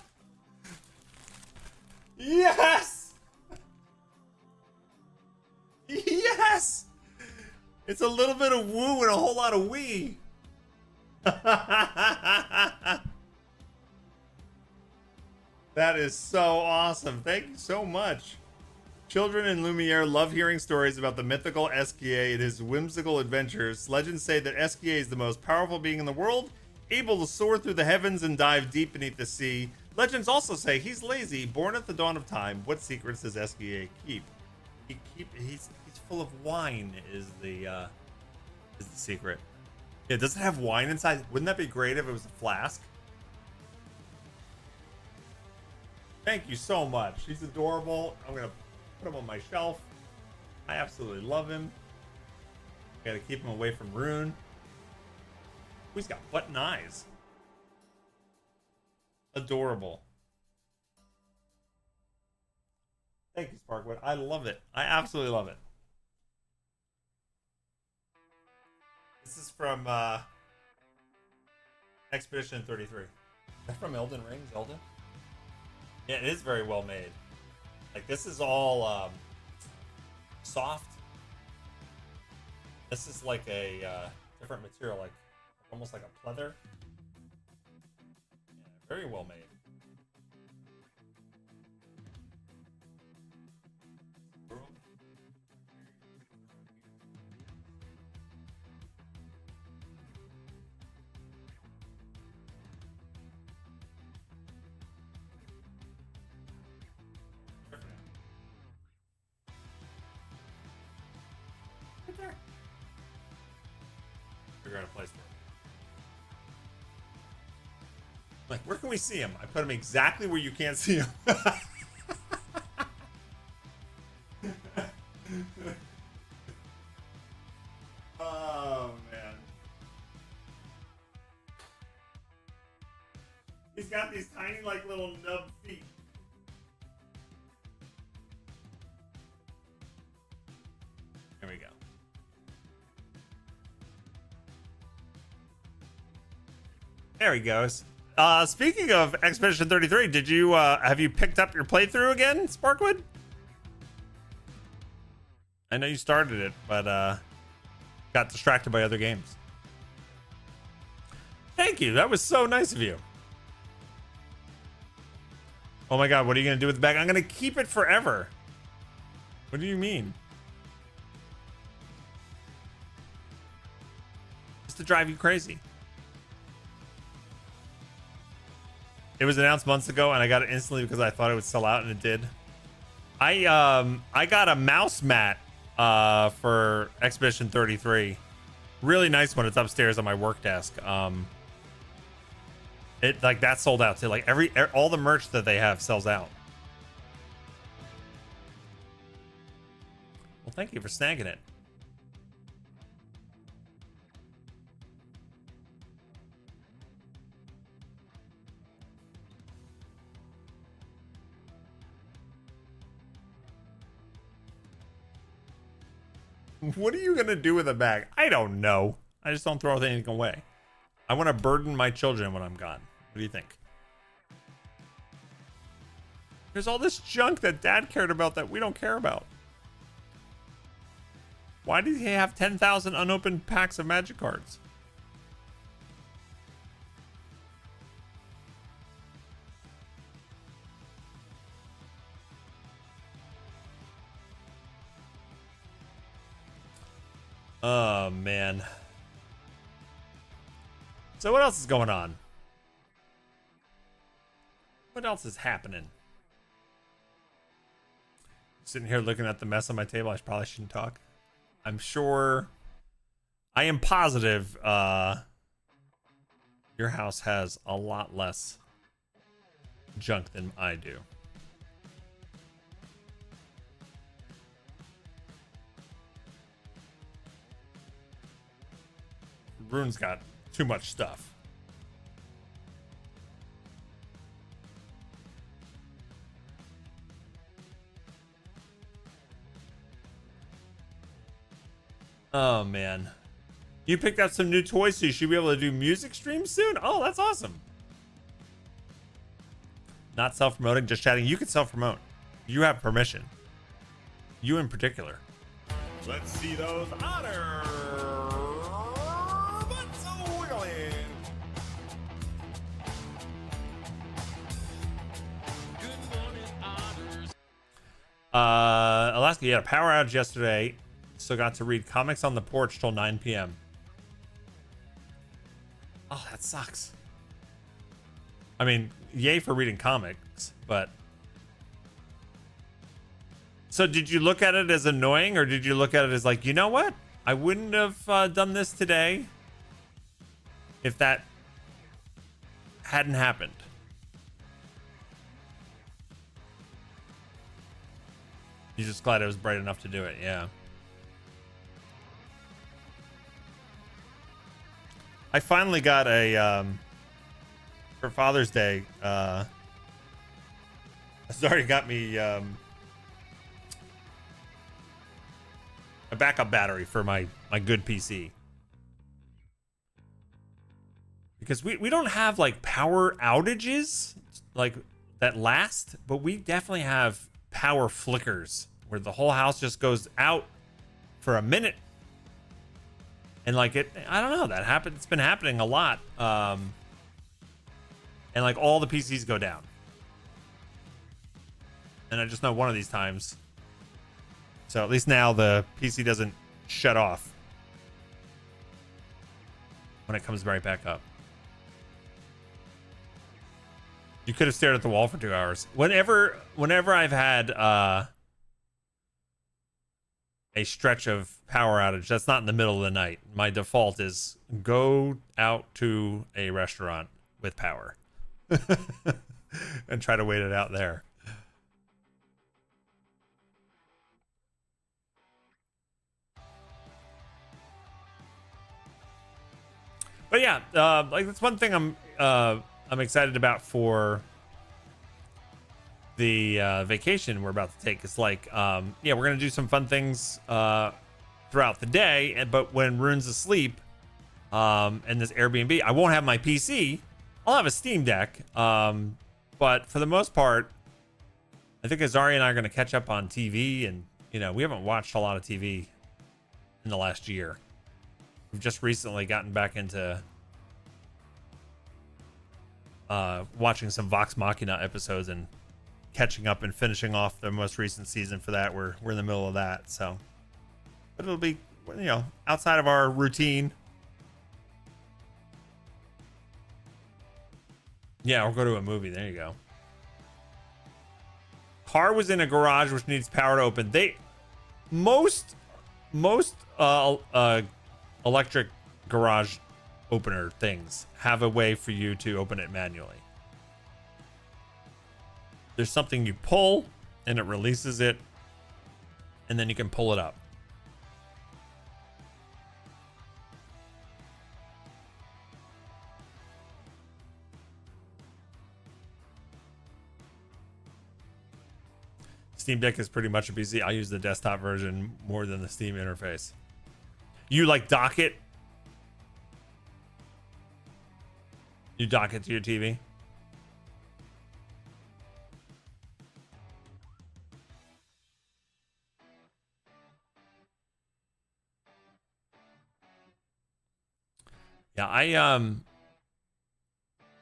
Yes. Yes. It's a little bit of woo and a whole lot of wee. That is so awesome. Thank you so much. Children in Lumiere love hearing stories about the mythical Esquier and his whimsical adventures. Legends say that Esquier is the most powerful being in the world, able to soar through the heavens and dive deep beneath the sea. Legends also say he's lazy, born at the dawn of time. What secrets does Esquier keep? He's full of wine is the secret. Yeah, does it have wine inside? Wouldn't that be great if it was a flask? Thank you so much. He's adorable. I'm gonna put him on my shelf. I absolutely love him. Gotta keep him away from Rune. Ooh, he's got button eyes. Adorable. Thank you, Sparkwood. I love it. I absolutely love it. This is from Expedition 33. Is that from Elden Ring? Zelda? Yeah, it is very well made. Like, this is all soft. This is like a different material, like almost like a pleather. Yeah, very well made. Figure out a place for him. Like, where can we see him? I put him exactly where you can't see him. Oh, man. He's got these tiny, like, little nub feet. There we go. There he goes. Speaking of Expedition 33, did you have you picked up your playthrough again, Sparkwood? I know you started it, but got distracted by other games. Thank you. That was so nice of you. Oh my god, what are you gonna do with the bag? I'm gonna keep it forever. What do you mean? Just to drive you crazy. It was announced months ago, and I got it instantly because I thought it would sell out, and it did. I got a mouse mat for Expedition 33. Really nice one. It's upstairs on my work desk. It like that sold out too. Like all the merch that they have sells out. Well, thank you for snagging it. What are you gonna do with a bag? I don't know. I just don't throw anything away. I want to burden my children when I'm gone. What do you think? There's all this junk that Dad cared about that we don't care about. Why did he have 10,000 unopened packs of magic cards? Oh, man. So what else is going on? What else is happening? Sitting here looking at the mess on my table. I probably shouldn't talk. I'm sure. I am positive your house has a lot less junk than I do. Rune's got too much stuff. Oh, man. You picked up some new toys, so you should be able to do music streams soon? Oh, that's awesome. Not self-promoting, just chatting. You can self-promote. You have permission. You in particular. Let's see those Otter butts wiggling. Good morning, Otters. Alaska, you had a power outage yesterday, so got to read comics on the porch till 9 p.m. Oh, that sucks. I mean, yay for reading comics, but... So did you look at it as annoying, or did you look at it as like, you know what? I wouldn't have done this today if that hadn't happened. You're just glad it was bright enough to do it, yeah. I finally got a, for Father's Day, Zari got me, a backup battery for my good PC. Because we don't have like power outages like that last, but we definitely have power flickers where the whole house just goes out for a minute. And like I don't know, that happened. It's been happening a lot. And like all the PCs go down. And I just know one of these times. So at least now the PC doesn't shut off when it comes right back up. You could have stared at the wall for 2 hours. Whenever I've had a stretch of power outage that's not in the middle of the night, my default is go out to a restaurant with power and try to wait it out there. But yeah, like that's one thing I'm excited about for the vacation we're about to take. It's like, yeah, we're gonna do some fun things throughout the day, but when Rune's asleep, in this Airbnb, I won't have my PC. I'll have a Steam Deck, but for the most part, I think Azari and I are gonna catch up on TV, and you know, we haven't watched a lot of TV in the last year. We've just recently gotten back into watching some Vox Machina episodes and catching up and finishing off the most recent season for that. We're in the middle of that, so but it'll be, you know, outside of our routine. Yeah, or go to a movie. There you go. Car was in a garage which needs power to open. Most electric garage opener things have a way for you to open it manually. There's something you pull and it releases it, and then you can pull it up. Steam Deck is pretty much a PC. I use the desktop version more than the Steam interface. You like dock it? You dock it to your TV? Yeah,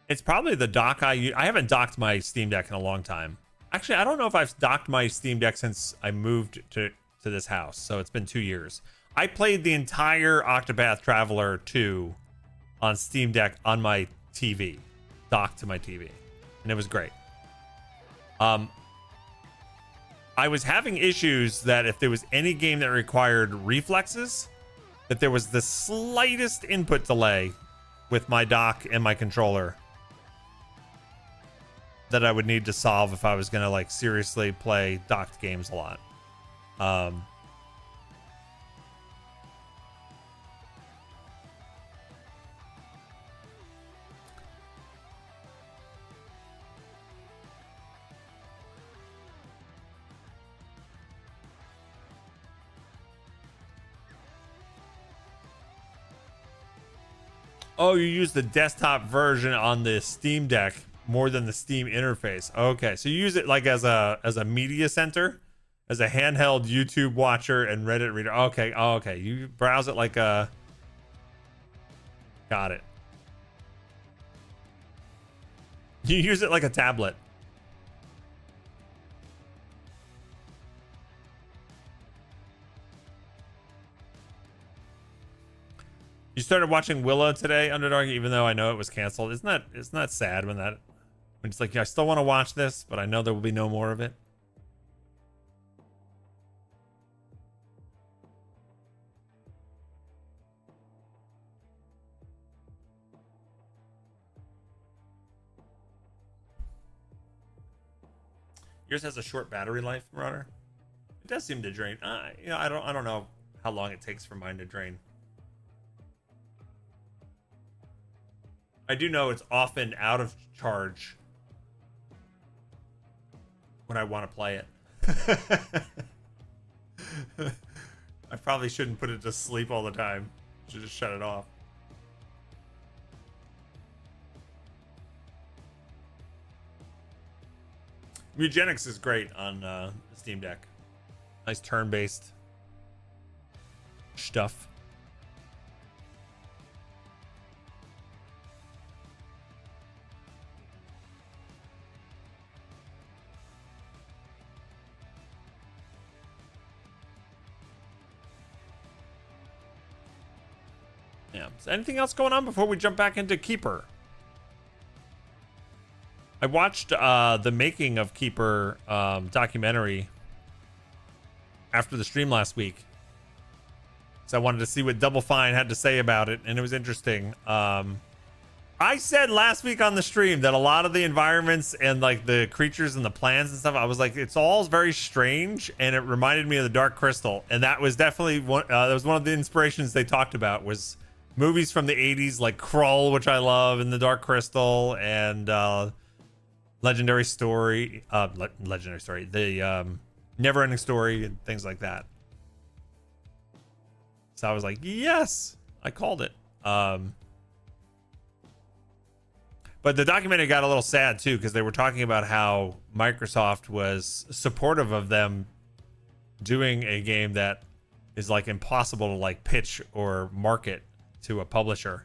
it's probably the dock I use. I haven't docked my Steam Deck in a long time. Actually, I don't know if I've docked my Steam Deck since I moved to this house. So it's been 2 years. I played the entire Octopath Traveler 2 on Steam Deck on my TV, docked to my TV, and it was great. I was having issues that if there was any game that required reflexes, that there was the slightest input delay with my dock and my controller that I would need to solve if I was gonna like seriously play docked games a lot. Oh, you use the desktop version on the Steam Deck. more than the Steam interface. Okay, so you use it like as a media center, as a handheld YouTube watcher and Reddit reader. Okay, oh, okay. You browse it like a. Got it. You use it like a tablet. You started watching Willow today, Underdog, even though I know it was canceled. Isn't that sad when it's like, yeah, I still want to watch this, but I know there will be no more of it. Yours has a short battery life, Runner. It does seem to drain. You know, I don't know how long it takes for mine to drain. I do know it's often out of charge when I want to play it. I probably shouldn't put it to sleep all the time. Should just shut it off. Mugenics is great on the Steam Deck. Nice turn-based stuff. Yeah. Is anything else going on before we jump back into Keeper? I watched the making of Keeper documentary after the stream last week. So I wanted to see what Double Fine had to say about it, and it was interesting. I said last week on the stream that a lot of the environments and like the creatures and the plants and stuff, I was like, it's all very strange, and it reminded me of the Dark Crystal. And that was definitely one. That was one of the inspirations they talked about, was movies from the 80s like Krull, which I love, and the Dark Crystal, and Legendary Story, the Never-Ending Story, and things like that. So I was like, yes, I called it. But the documentary got a little sad too, because they were talking about how Microsoft was supportive of them doing a game that is like impossible to like pitch or market to a publisher.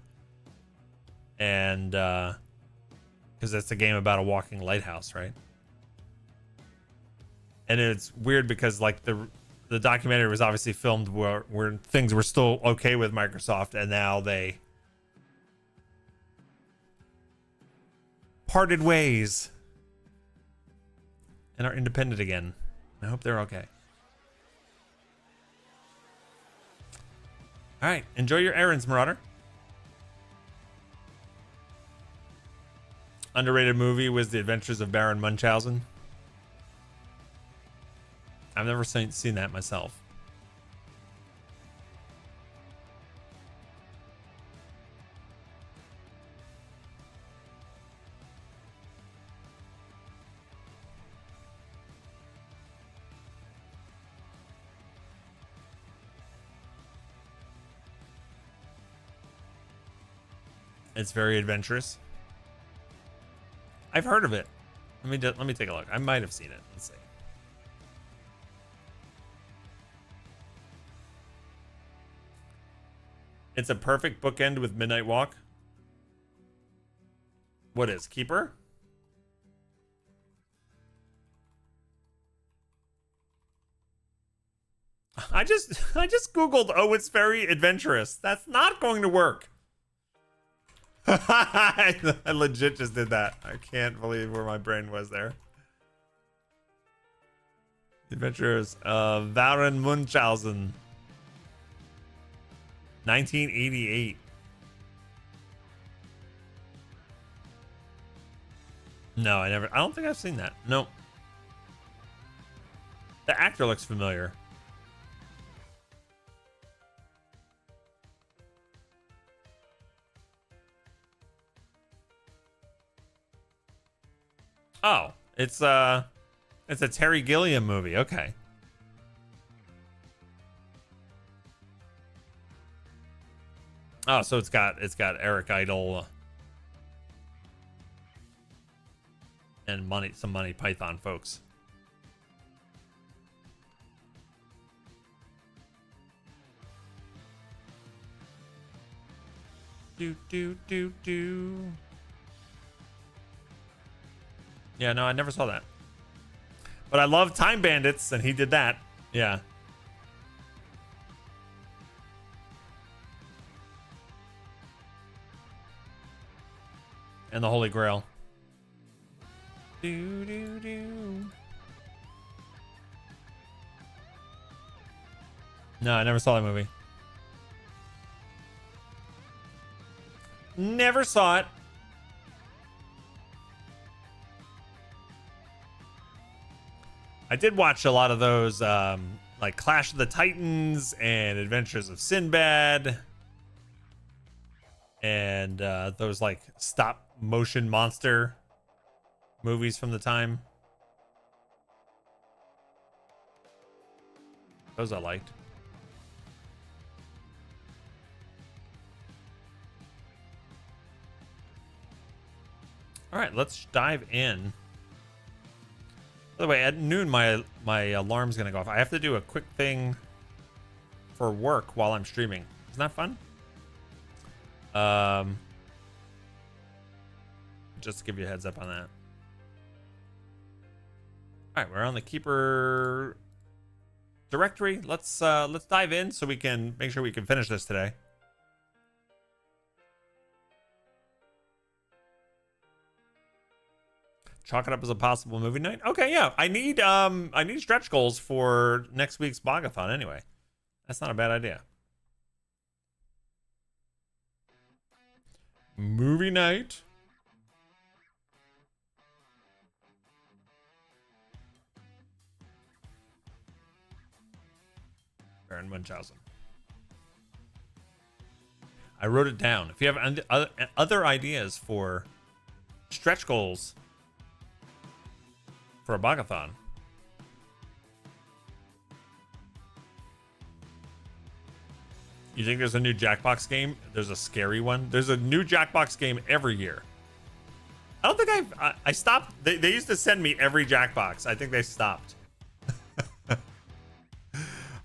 And because it's a game about a walking lighthouse, right? And it's weird because like the documentary was obviously filmed where things were still okay with Microsoft, and now they parted ways and are independent again. I hope they're okay. All right, enjoy your errands, Marauder. Underrated movie was The Adventures of Baron Munchausen. I've never seen that myself. It's very adventurous. I've heard of it. Let me take a look. I might have seen it. Let's see. It's a perfect bookend with Midnight Walk. What is Keeper? I just googled, oh, it's very adventurous. That's not going to work. I legit just did that. I can't believe where my brain was there. Adventures of Baron Munchausen, 1988. No, I don't think I've seen that. Nope. The actor looks familiar. Oh, it's a Terry Gilliam movie. Okay. Oh, so it's got Eric Idle. some Monty Python folks. Do do do do. Yeah, no, I never saw that. But I love Time Bandits, and he did that. Yeah. And the Holy Grail. Do do do. No, I never saw that movie. Never saw it. I did watch a lot of those, like Clash of the Titans and Adventures of Sinbad, and those like stop motion monster movies from the time. Those I liked. All right, let's dive in. By the way, at noon, my alarm's gonna go off. I have to do a quick thing for work while I'm streaming. Isn't that fun? Just to give you a heads up on that. All right, we're on the Keeper directory. Let's dive in so we can make sure we can finish this today. Chalk it up as a possible movie night. Okay, yeah. I need stretch goals for next week's Bogathon anyway. That's not a bad idea. Movie night. Baron Munchausen. I wrote it down. If you have other ideas for stretch goals for a Bogathon, you think there's a new Jackbox game? There's a scary one. There's a new Jackbox game every year. I don't think I stopped. They used to send me every Jackbox. I think they stopped.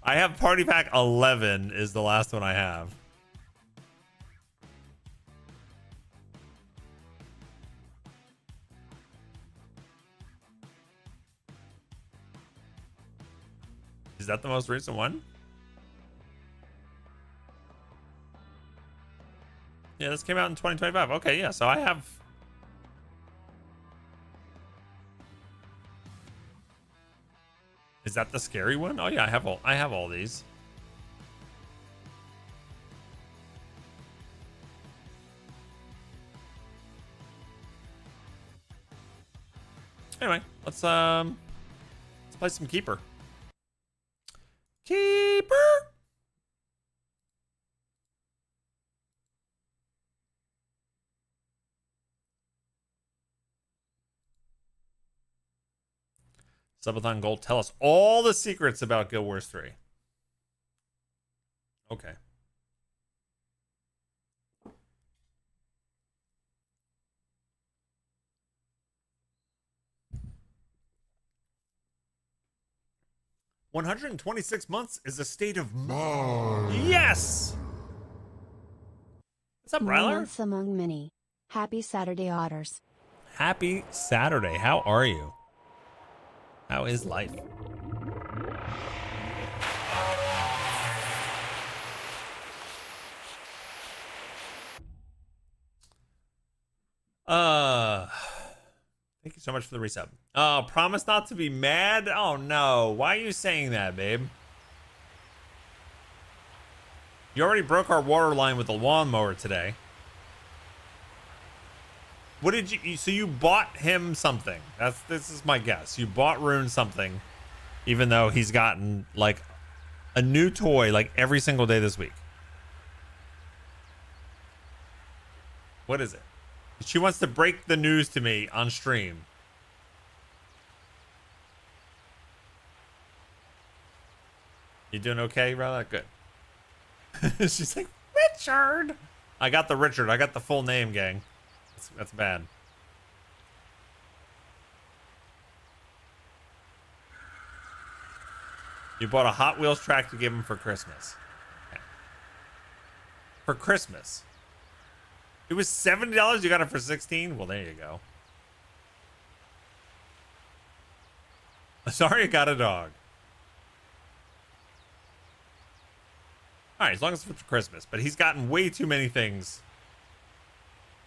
I have Party Pack 11 is the last one I have. Is that the most recent one? Yeah, this came out in 2025. Okay, yeah, so I have... Is that the scary one? Oh yeah, I have all these. Anyway, let's play some Keeper. Keeper. Subathon Gold, tell us all the secrets about Guild Wars 3. Okay. "126 months is a state of Mars." Yes! What's up, Ryler? Months among many. Happy Saturday, Otters. Happy Saturday. How are you? How is life? Thank you so much for the resub. Oh, promise not to be mad? Oh no. Why are you saying that, babe? You already broke our water line with the lawnmower today. What did you... So you bought him something. This is my guess. You bought Rune something, even though he's gotten, like, a new toy, like, every single day this week. What is it? She wants to break the news to me on stream. You doing okay, brother? Good. She's like, Richard! I got the Richard. I got the full name, gang. That's bad. You bought a Hot Wheels track to give him for Christmas. Okay. For Christmas. It was $70. You got it for $16. Well, there you go. Sorry, I got a dog. All right, as long as it's for Christmas. But he's gotten way too many things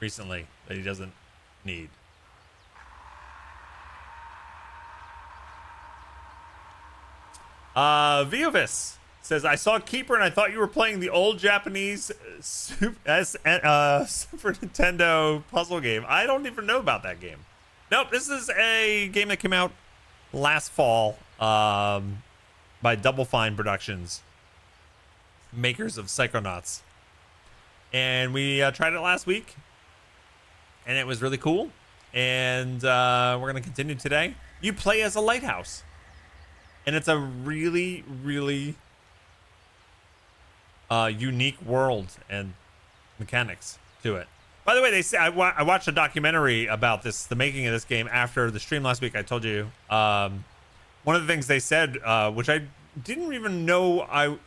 recently that he doesn't need. Viovis says, I saw Keeper and I thought you were playing the old Japanese Super Nintendo puzzle game. I don't even know about that game. Nope, this is a game that came out last fall by Double Fine Productions, makers of Psychonauts. And we tried it last week, and it was really cool. And we're going to continue today. You play as a lighthouse. And it's a really, really unique world and mechanics to it. By the way, they say I watched a documentary about this, the making of this game after the stream last week. I told you one of the things they said, which I didn't even know, I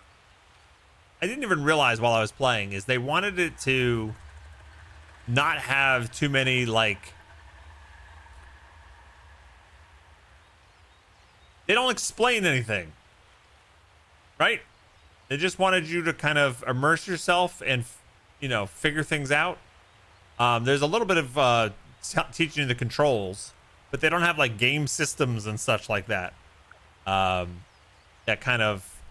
didn't even realize while I was playing, is they wanted it to not have too many like. They don't explain anything, right? They just wanted you to kind of immerse yourself and, you know, figure things out. There's a little bit of teaching you the controls, but they don't have like game systems and such like that. That kind of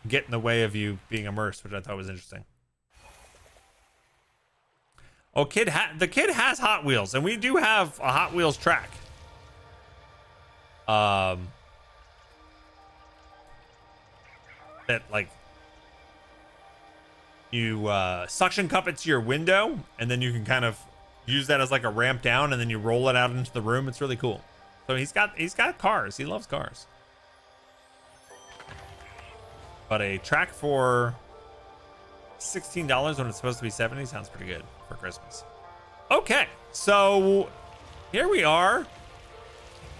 get in the way of you being immersed, which I thought was interesting. Oh, the kid has Hot Wheels, and we do have a Hot Wheels track. That like you suction cup it to your window, and then you can kind of use that as like a ramp down, and then you roll it out into the room. It's really cool. So he's got cars. He loves cars. But a track for $16 when it's supposed to be $70 sounds pretty good for Christmas. Okay, so here we are.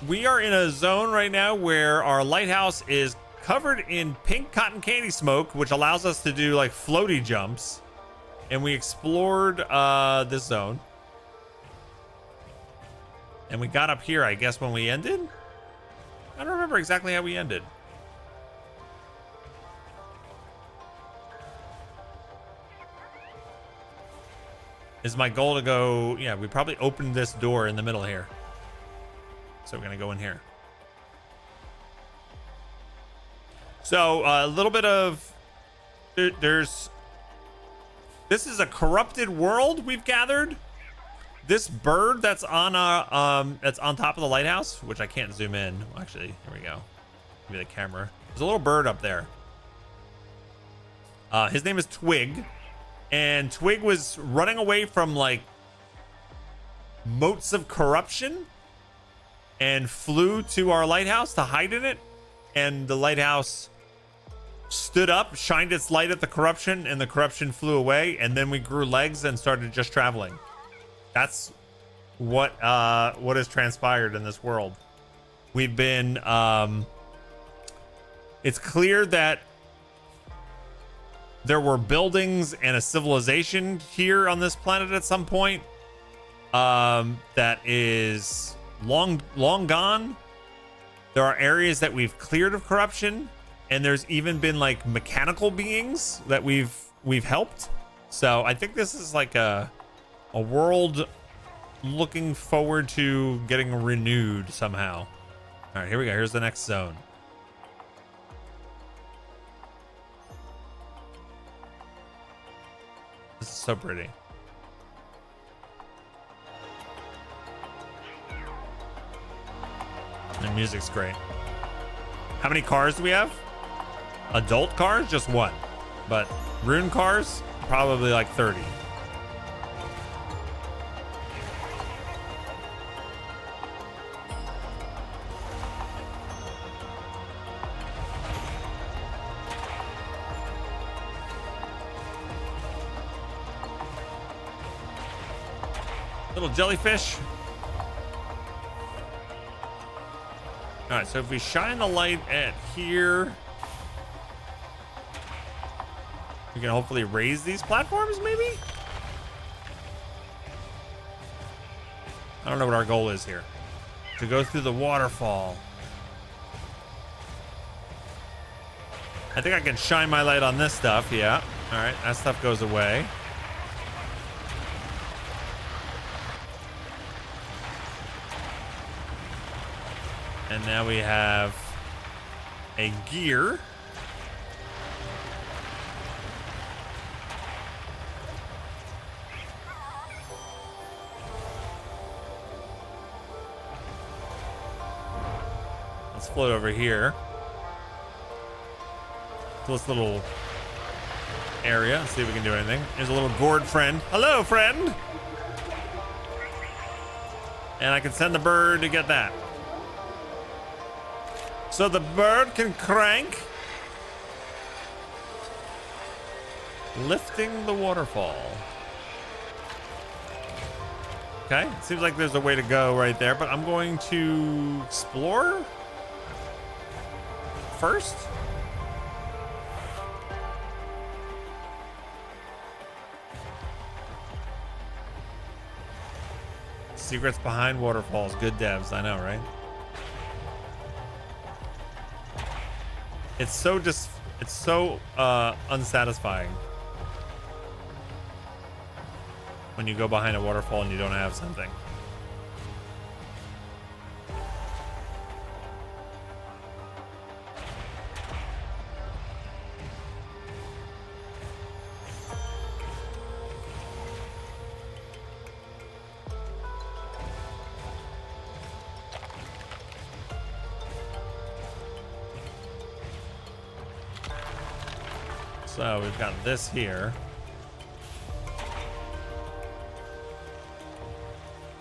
We are in a zone right now where our lighthouse is covered in pink cotton candy smoke, which allows us to do like floaty jumps. And we explored this zone. And we got up here, I guess, when we ended. I don't remember exactly how we ended. Is my goal to go, yeah, we probably opened this door in the middle here. So we're gonna go in here. So a little bit of, this is a corrupted world we've gathered. This bird that's on top of the lighthouse, which I can't zoom in. Actually, here we go. Maybe the camera. There's a little bird up there. His name is Twig, and Twig was running away from like moats of corruption and flew to our lighthouse to hide in it. And the lighthouse stood up, shined its light at the corruption, and the corruption flew away. And then we grew legs and started just traveling. That's what has transpired in this world. We've been, it's clear that there were buildings and a civilization here on this planet at some point, that is long gone. There are areas that we've cleared of corruption, and there's even been like mechanical beings that we've helped. So I think this is like a world looking forward to getting renewed somehow. All right, here we go. Here's the next zone. This is so pretty. The music's great. How many cars do we have? Adult cars? Just one. But rune cars? Probably like 30. Little jellyfish. All right, so if we shine the light at here, We can hopefully raise these platforms, maybe? I don't know what our goal is here. To go through the waterfall. I think I can shine my light on this stuff, yeah. All right, that stuff goes away. And now we have a gear. Let's float over here to this little area and see if we can do anything. There's a little gourd friend. Hello, friend. And I can send the bird to get that. So the bird can crank. Lifting the waterfall. Okay, seems like there's a way to go right there, but I'm going to explore first. Secrets behind waterfalls. Good devs, I know, right? It's so unsatisfying when you go behind a waterfall and you don't have something. So we've got this here.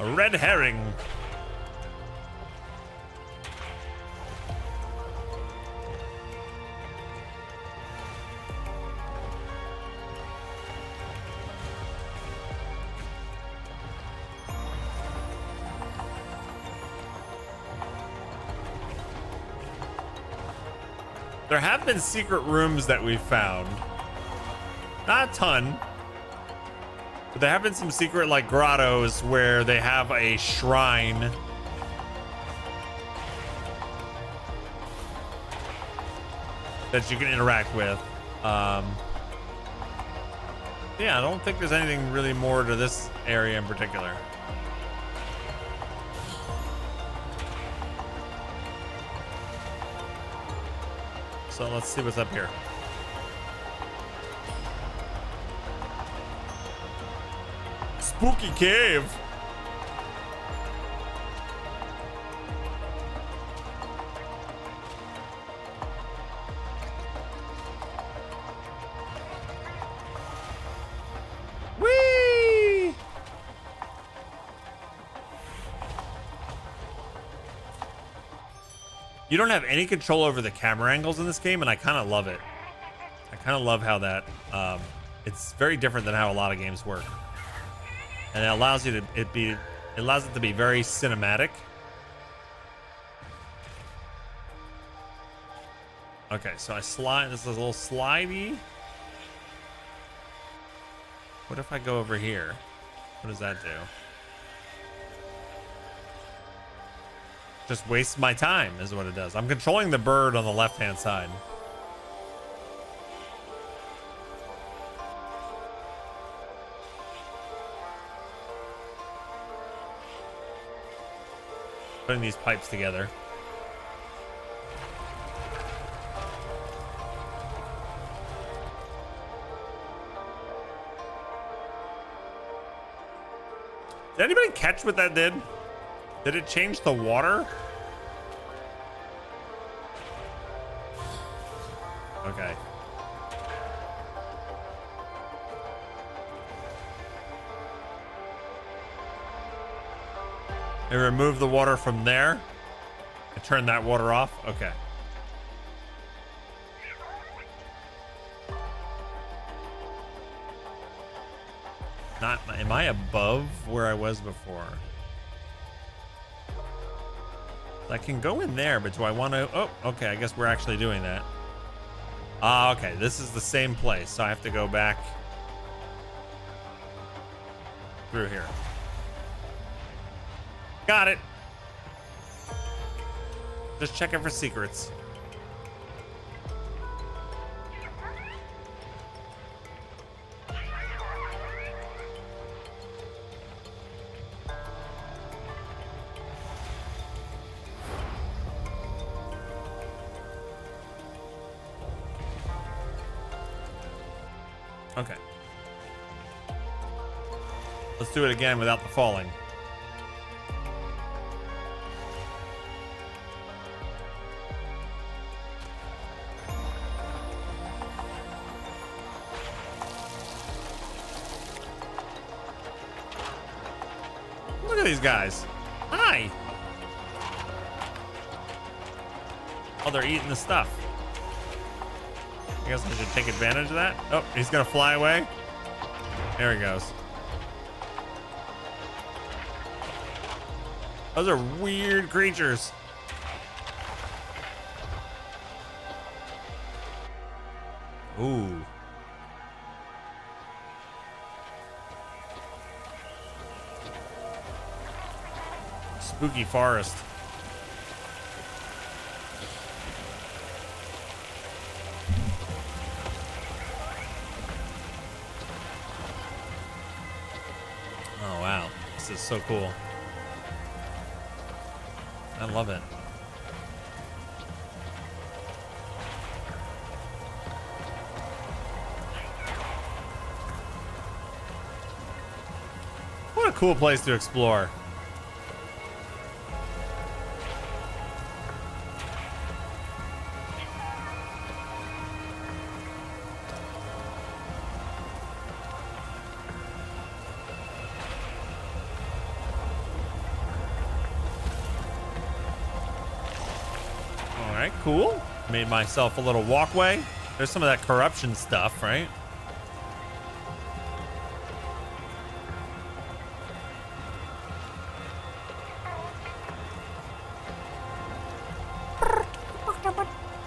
A red herring. There have been secret rooms that we've found. Not a ton. But there have been some secret like grottos where they have a shrine. That you can interact with. Yeah, I don't think there's anything really more to this area in particular. So let's see what's up here. Spooky cave. Whee! You don't have any control over the camera angles in this game, and I kind of love it. I kind of love how that it's very different than how a lot of games work. And it allows you to it allows it to be very cinematic. Okay, so I slide. This is a little slidey. What if I go over here? What does that do? Just wastes my time is what it does. I'm controlling the bird on the left-hand side. Putting these pipes together. Did anybody catch what that did? Did it change the water? Okay. I remove the water from there. I turn that water off. Okay. Am I above where I was before? I can go in there, but do I want to? Oh, okay. I guess we're actually doing that. Okay, this is the same place, so I have to go back through here. Got it. Just checking for secrets. Okay. Let's do it again without the falling. Look at these guys. Hi. Oh, they're eating the stuff. I guess I should take advantage of that. Oh, he's gonna fly away. There he goes. Those are weird creatures. Ooh. Spooky forest. Oh wow, this is so cool. I love it. What a cool place to explore. Cool. Made myself a little walkway. There's some of that corruption stuff, right?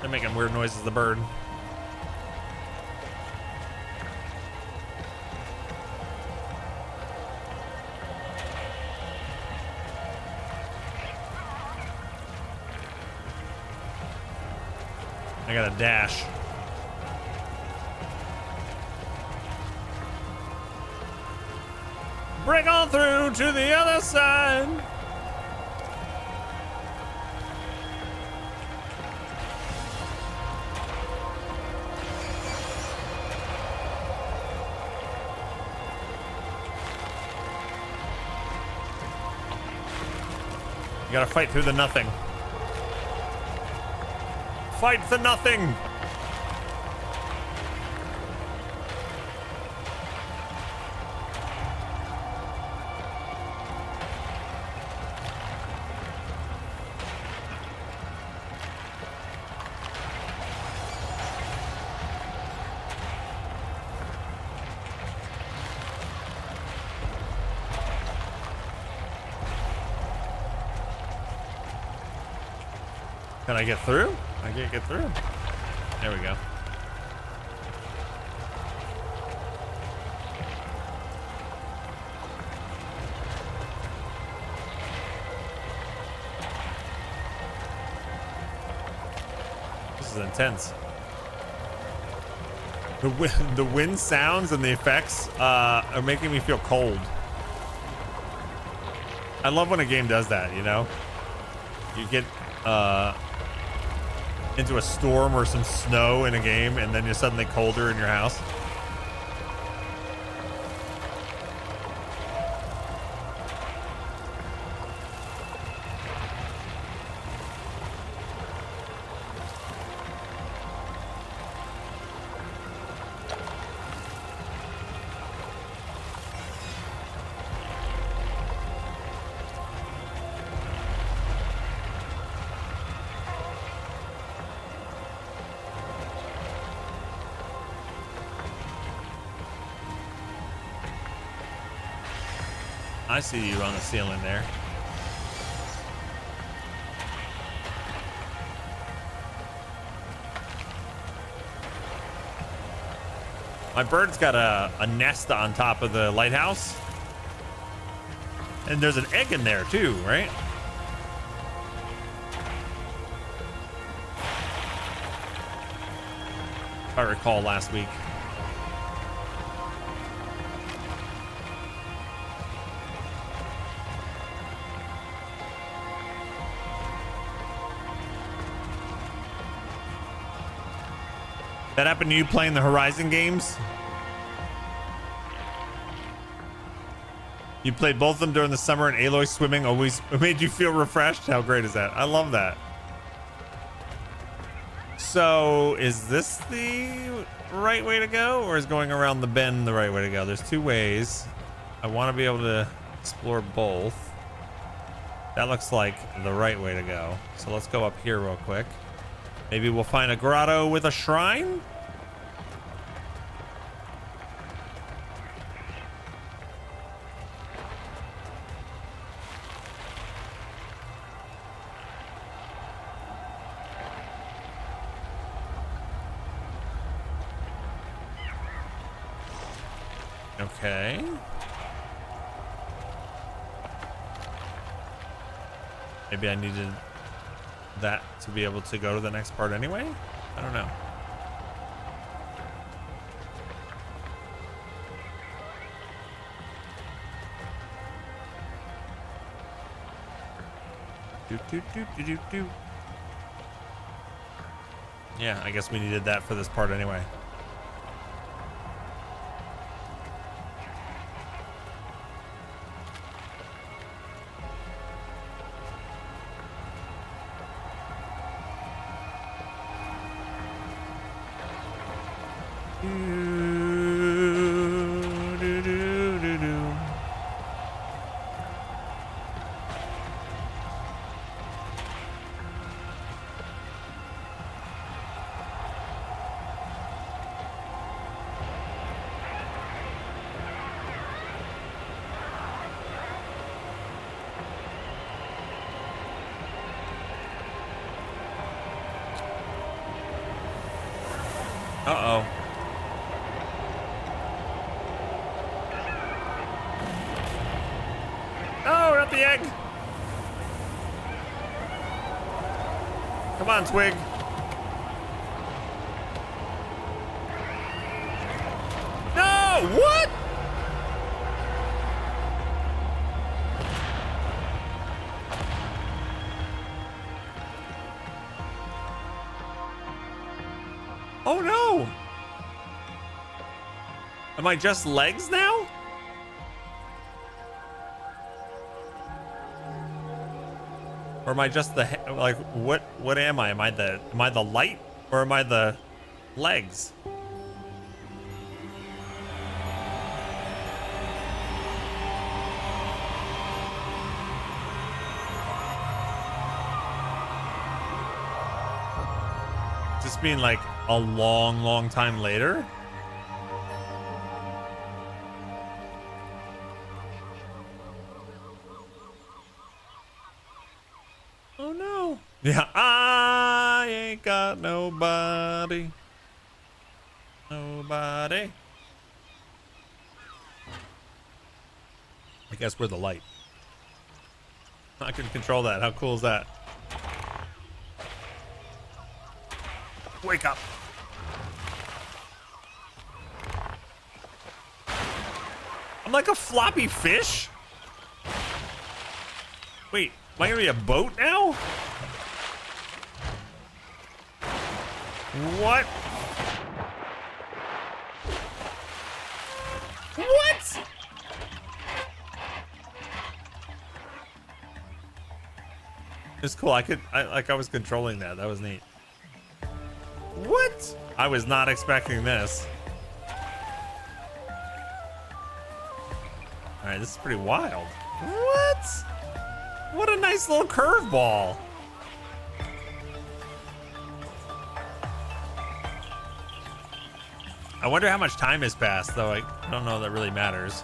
They're making weird noises, the bird. I got a dash. Break on through to the other side. You gotta fight through the nothing. Fight for nothing. Can I get through? I can't get through. There we go. This is intense. The wind sounds and the effects are making me feel cold. I love when a game does that, you know? You get into a storm or some snow in a game and then you're suddenly colder in your house. I see you on the ceiling there. My bird's got a nest on top of the lighthouse. And there's an egg in there too, right? If I recall last week. That happened to you playing the Horizon games? You played both of them during the summer, and Aloy swimming always made you feel refreshed. How great is that? I love that. So, is this the right way to go, or is going around the bend the right way to go? There's two ways. I want to be able to explore both. That looks like the right way to go. So let's go up here real quick. Maybe we'll find a grotto with a shrine? Okay. Maybe I needed that to be able to go to the next part anyway? I don't know. Do. Yeah, I guess we needed that for this part anyway. Uh-oh. No, not the egg. Come on, Twig. No, what? Oh no! Am I just legs now? Or am I just the like what am I? Am I the light or am I the legs? Does this mean like a long time later? Oh no. Yeah, I ain't got nobody. Nobody. I guess we're the light. I can control that. How cool is that? Wake up. I'm like a floppy fish? Wait, am I gonna be a boat now? What? What? It's cool. I was controlling that. That was neat. What? I was not expecting this. All right, this is pretty wild. What? What a nice little curveball. I wonder how much time has passed, though. I don't know if that really matters.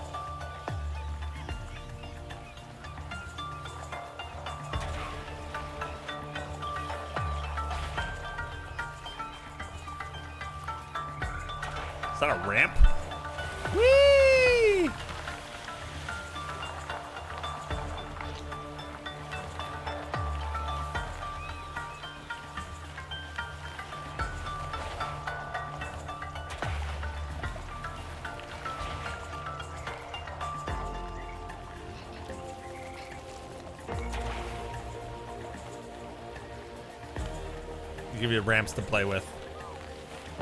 that a ramp? Whee! Give you ramps to play with.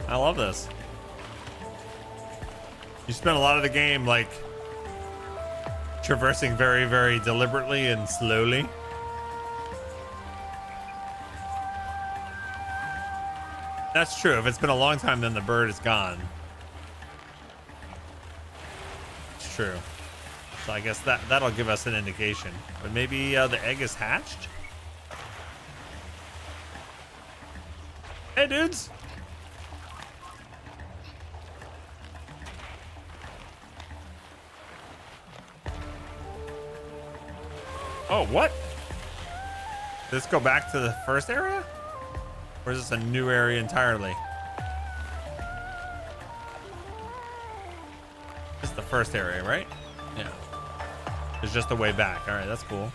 I love this. You spend a lot of the game like traversing very, very deliberately and slowly. That's true. If it's been a long time, then the bird is gone. It's true. So I guess that'll give us an indication. But maybe the egg is hatched? Hey, dudes. Oh, what? Did this go back to the first area? Or is this a new area entirely? This is the first area, right? Yeah. There's just a way back. All right, that's cool.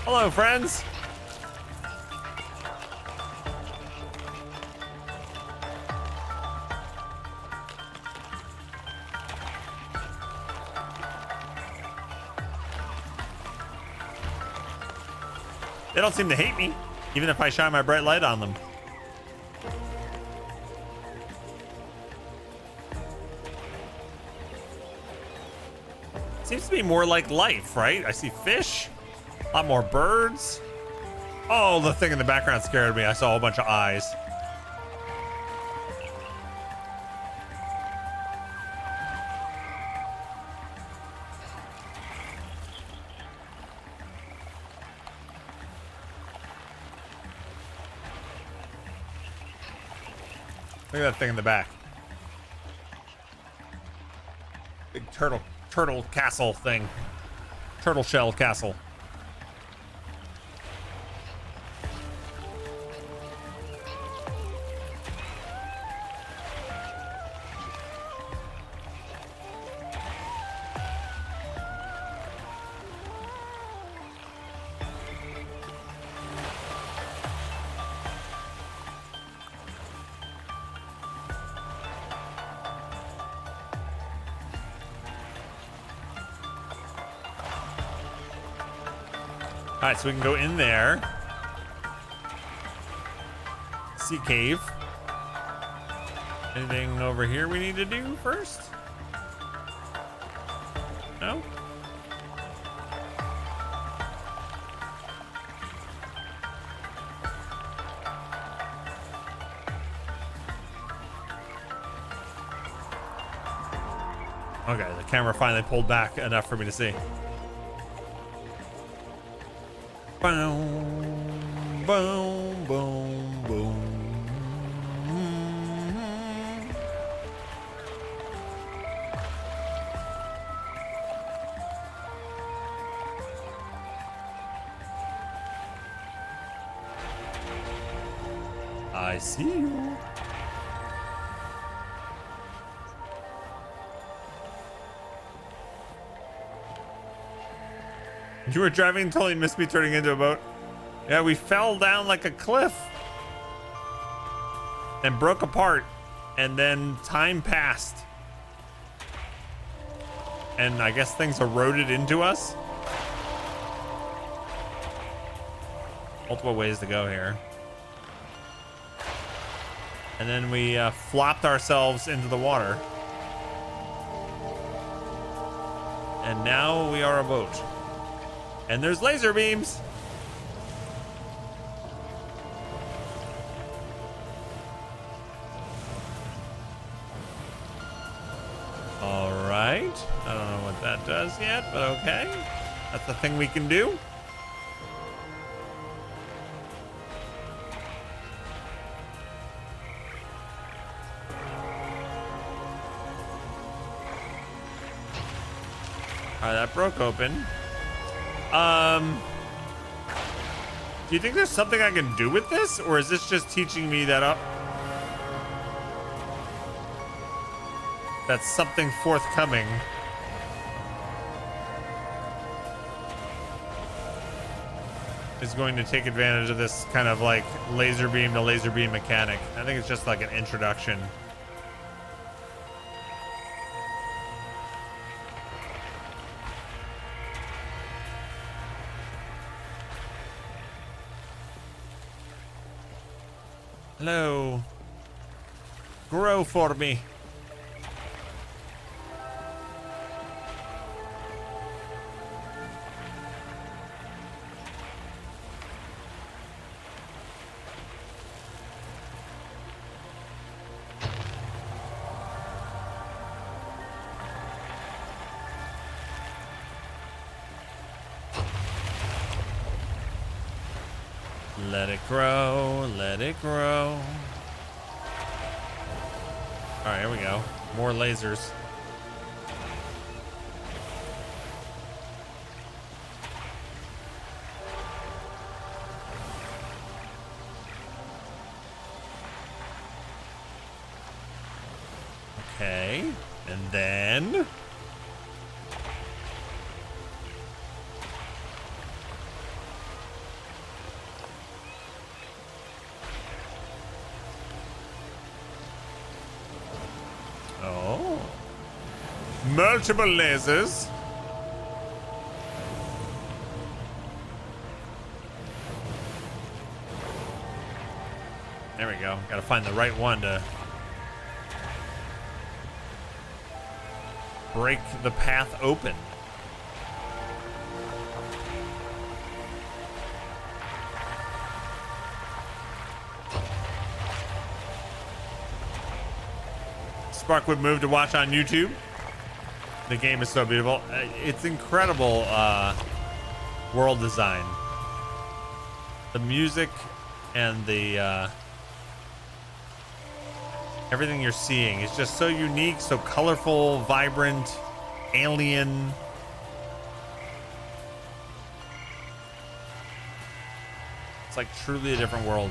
Hello, friends. They don't seem to hate me, even if I shine my bright light on them. Seems to be more like life, right? I see fish. A lot more birds. Oh, the thing in the background scared me. I saw a whole bunch of eyes. Look at that thing in the back. Big turtle castle thing. Turtle shell castle. All right, so we can go in there. Sea cave. Anything over here we need to do first? No? Okay, the camera finally pulled back enough for me to see. Boom, boom, boom, boom. I see you. You were driving until you missed me turning into a boat. Yeah, we fell down like a cliff and broke apart, and then time passed. And I guess things eroded into us. Multiple ways to go here. And then we flopped ourselves into the water. And now we are a boat. And there's laser beams. All right. I don't know what that does yet, but okay. That's the thing we can do. All right, that broke open. Do you think there's something I can do with this, or is this just teaching me that that's something forthcoming? Is going to take advantage of this kind of like laser beam to laser beam mechanic. I think it's just like an introduction. Hello. Grow for me. Let it grow, let it grow. All right, here we go. More lasers. Okay, and then... Oh. Multiple lasers. There we go. Gotta find the right one to break the path open. Sparkwood move to watch on YouTube. The game is so beautiful. It's incredible world design. The music and the everything you're seeing is just so unique, so colorful, vibrant, alien. It's like truly a different world.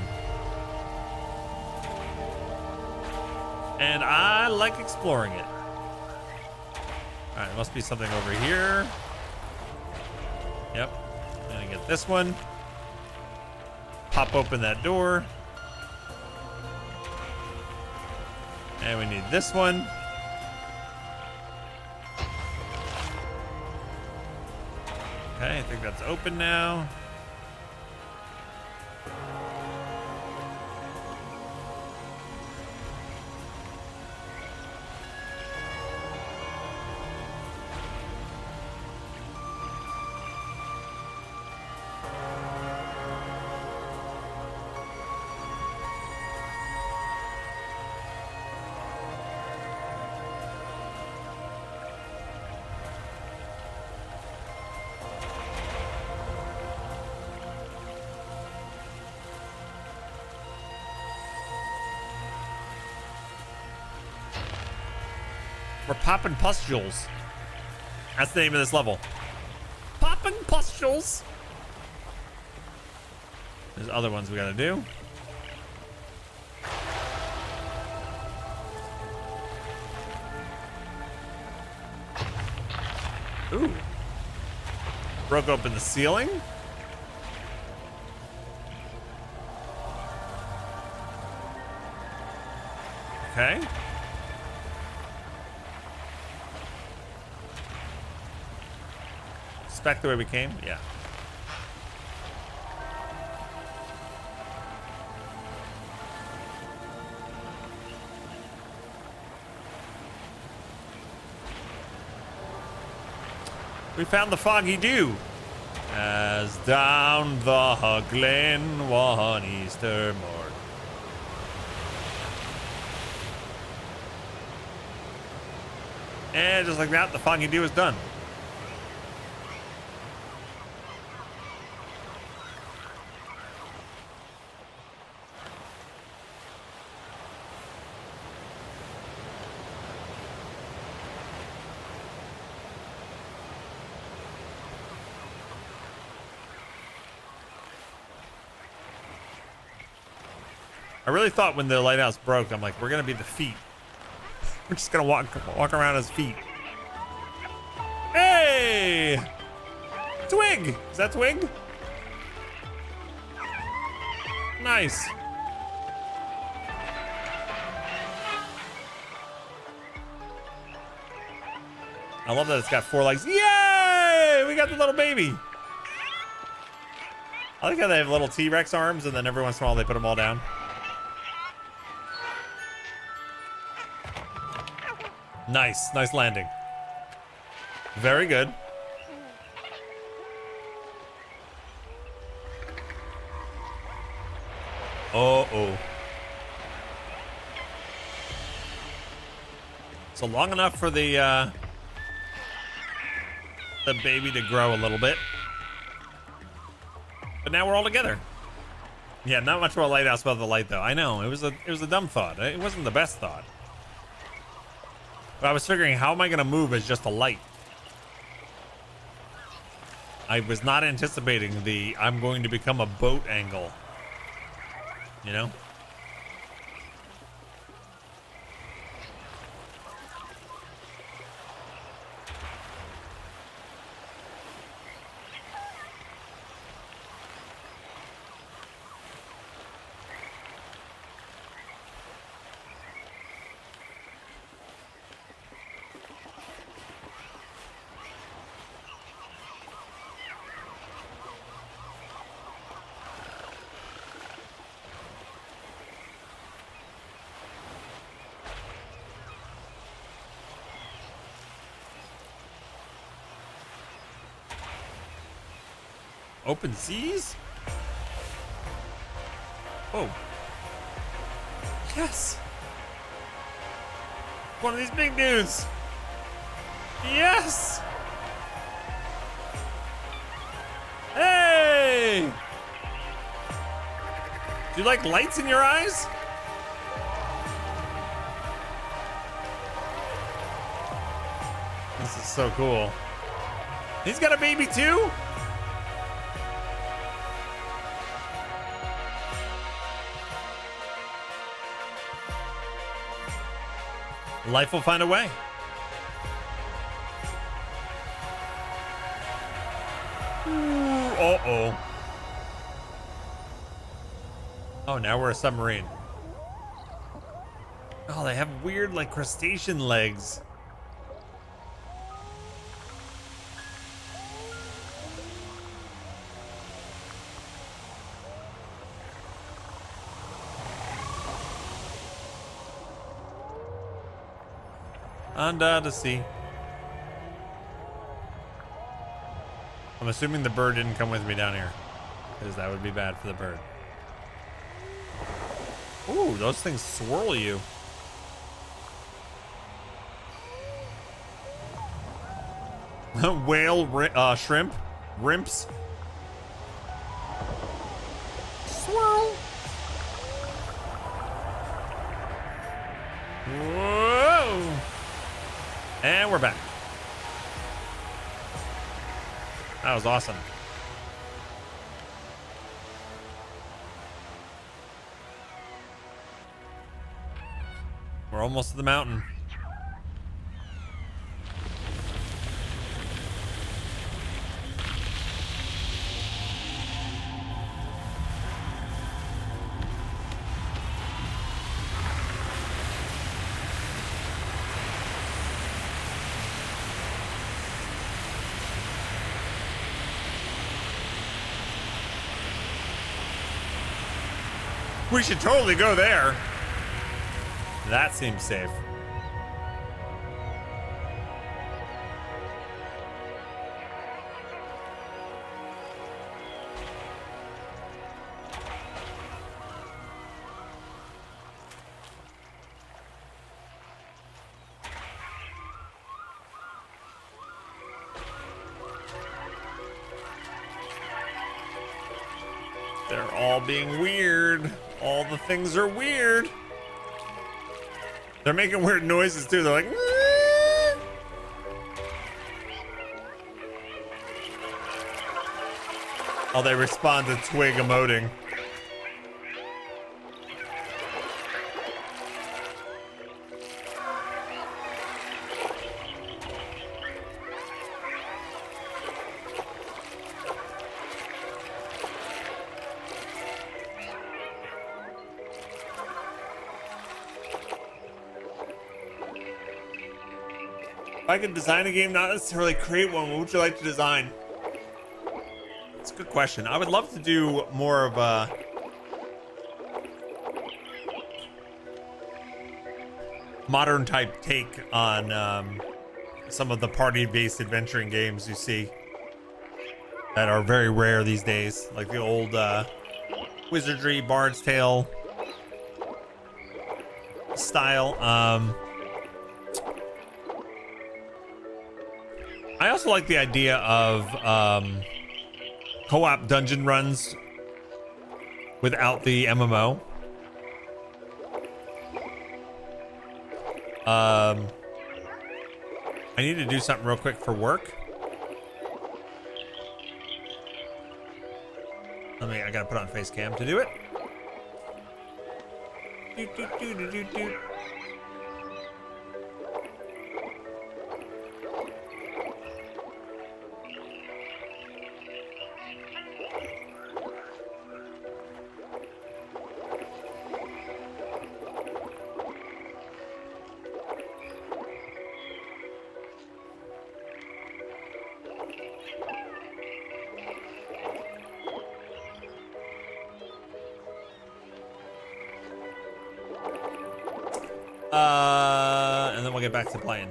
And I like exploring it. All right, must be something over here. Yep, I'm gonna get this one. Pop open that door. And we need this one. Okay, I think that's open now. We're popping pustules. That's the name of this level. Popping pustules. There's other ones we gotta do. Ooh. Broke open the ceiling. Okay. Back the way we came? Yeah. We found the foggy dew. As down the glen one Easter morn. And just like that, the foggy dew is done. I really thought when the lighthouse broke, I'm like, we're gonna be the feet. We're just gonna walk around as feet. Hey! Twig! Is that Twig? Nice. I love that it's got 4 legs. Yay! We got the little baby. I like how they have little T-Rex arms and then every once in a while they put them all down. Nice. Nice landing. Very good. Uh-oh. So long enough for the baby to grow a little bit. But now we're all together. Yeah, not much of a lighthouse without the light though. I know, it was a dumb thought. It wasn't the best thought. But I was figuring, how am I gonna move as just a light? I was not anticipating the I'm going to become a boat angle. You know? Open seas? Oh. Yes. One of these big dudes. Yes. Hey. Do you like lights in your eyes? This is so cool. He's got a baby too? Life will find a way. Uh-oh. Oh, now we're a submarine. Oh, they have weird, like, crustacean legs. Under the sea. I'm assuming the bird didn't come with me down here, because that would be bad for the bird. Ooh, those things swirl you. Whale, shrimp, rimps. Swirl. Whoa. And we're back. That was awesome. We're almost to the mountain. We should totally go there. That seems safe. They're all being weird. All the things are weird. They're making weird noises too. They're like, "Wee!" Oh, they respond to Twig emoting. If I could design a game, not necessarily create one, what would you like to design? It's a good question. I would love to do more of a modern type take on some of the party-based adventuring games you see that are very rare these days, like the old Wizardry, Bard's Tale style. I also like the idea of co-op dungeon runs without the MMO. I need to do something real quick for work. I gotta put on face cam to do it. Doot, doot, doot, doot, doot, doot. And then we'll get back to playing.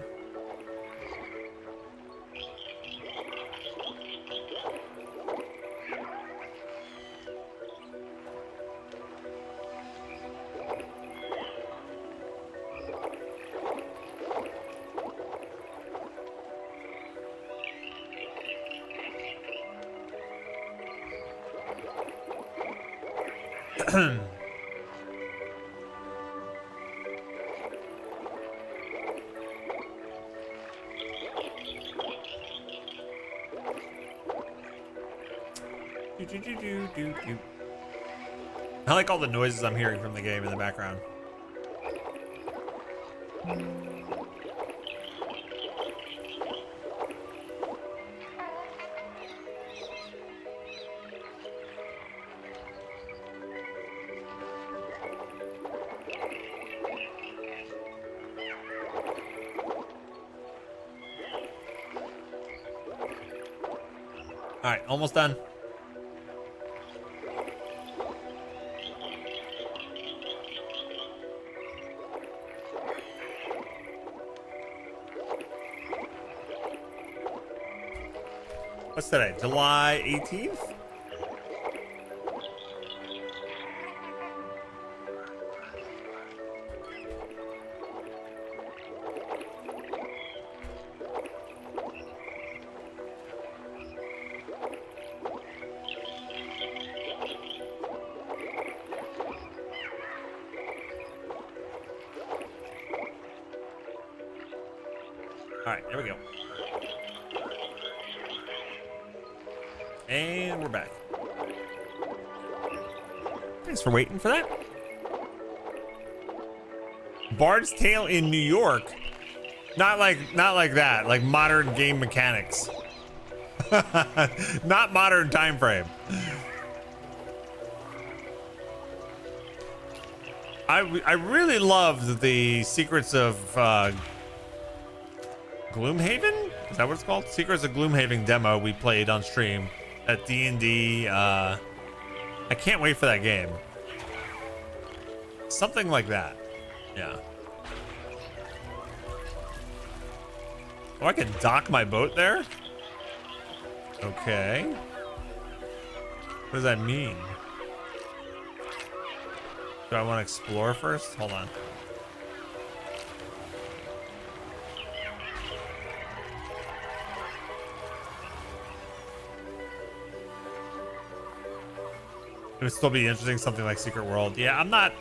I like all the noises I'm hearing from the game in the background. All right, almost done. What's today? July 18th? All right, there we go. And we're back. Thanks for waiting for that. Bard's Tale in New York. Not like that, like modern game mechanics. Not modern time frame. I really loved the Secrets of Gloomhaven? Is that what it's called? Secrets of Gloomhaven demo we played on stream at D&D. I can't wait for that game. Something like that. Yeah. Oh, I can dock my boat there? Okay. What does that mean? Do I want to explore first? Hold on. It would still be interesting, something like Secret World. Yeah, I'm not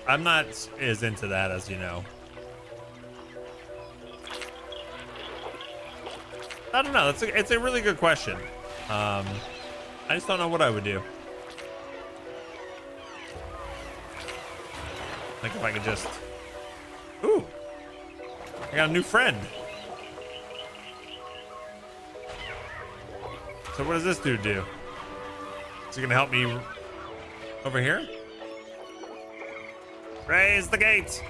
as into that, as you know. I don't know. It's a really good question. I just don't know what I would do. Like if I could just... Ooh! I got a new friend. So what does this dude do? Is he gonna help me over here? Raise the gate!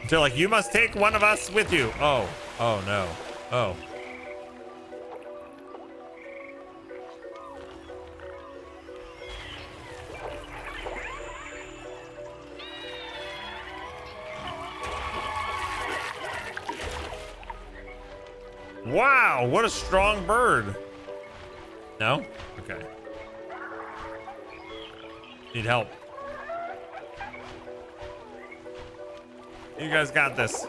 They're like, you must take one of us with you. Oh, oh no. Oh. Wow, what a strong bird. No? Okay. Need help. You guys got this.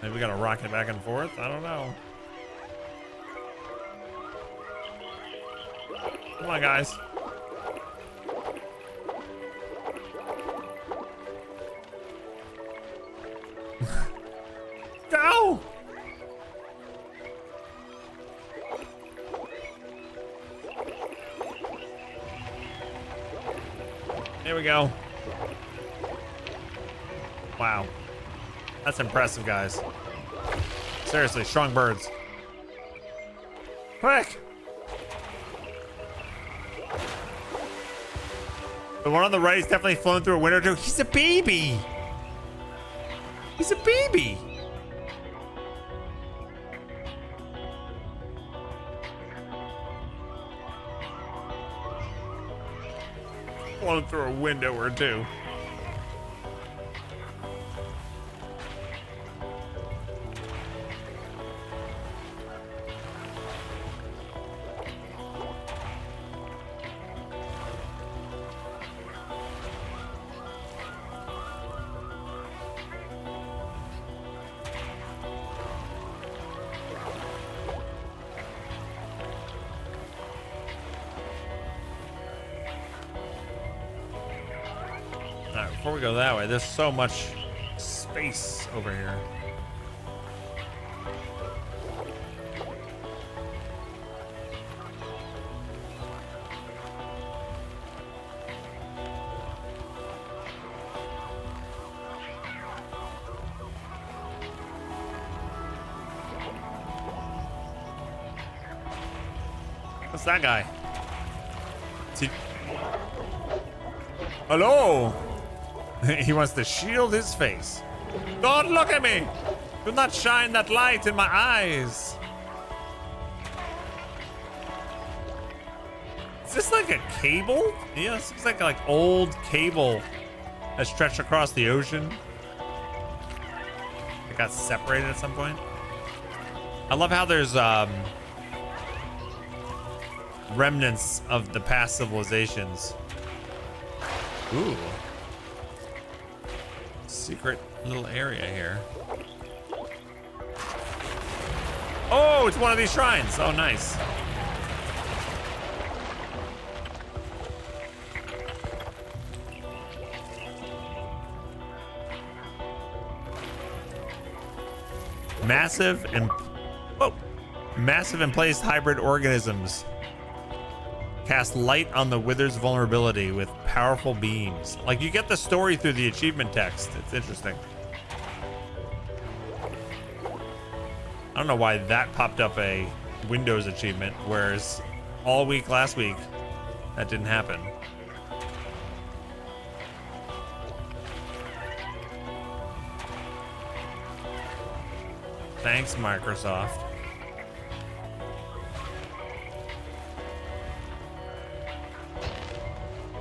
Maybe we gotta rock it back and forth? I don't know. Come on, guys. Go! Here we go. Wow. That's impressive, guys. Seriously, strong birds. Quick! The one on the right is definitely flown through a window too. He's a baby! He's a baby! Flown through a window or two. Before we go that way, there's so much space over here. What's that guy? Is he... Hello? He wants to shield his face. Don't look at me! Do not shine that light in my eyes. Is this like a cable? Yeah, this looks like old cable that stretched across the ocean. It got separated at some point. I love how there's remnants of the past civilizations. Ooh. Secret little area here. Oh, it's one of these shrines. Oh, nice. Massive and massive and placed hybrid organisms cast light on the Wither's vulnerability with powerful beams. Like, you get the story through the achievement text. It's interesting. I don't know why that popped up a Windows achievement, whereas all week last week that didn't happen. Thanks, Microsoft.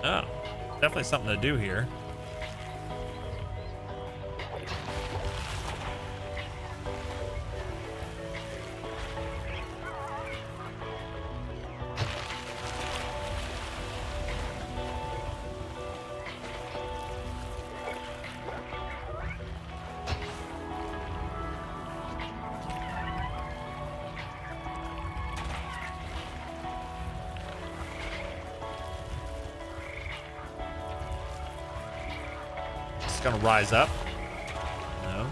Oh, definitely something to do here. Gonna rise up. No.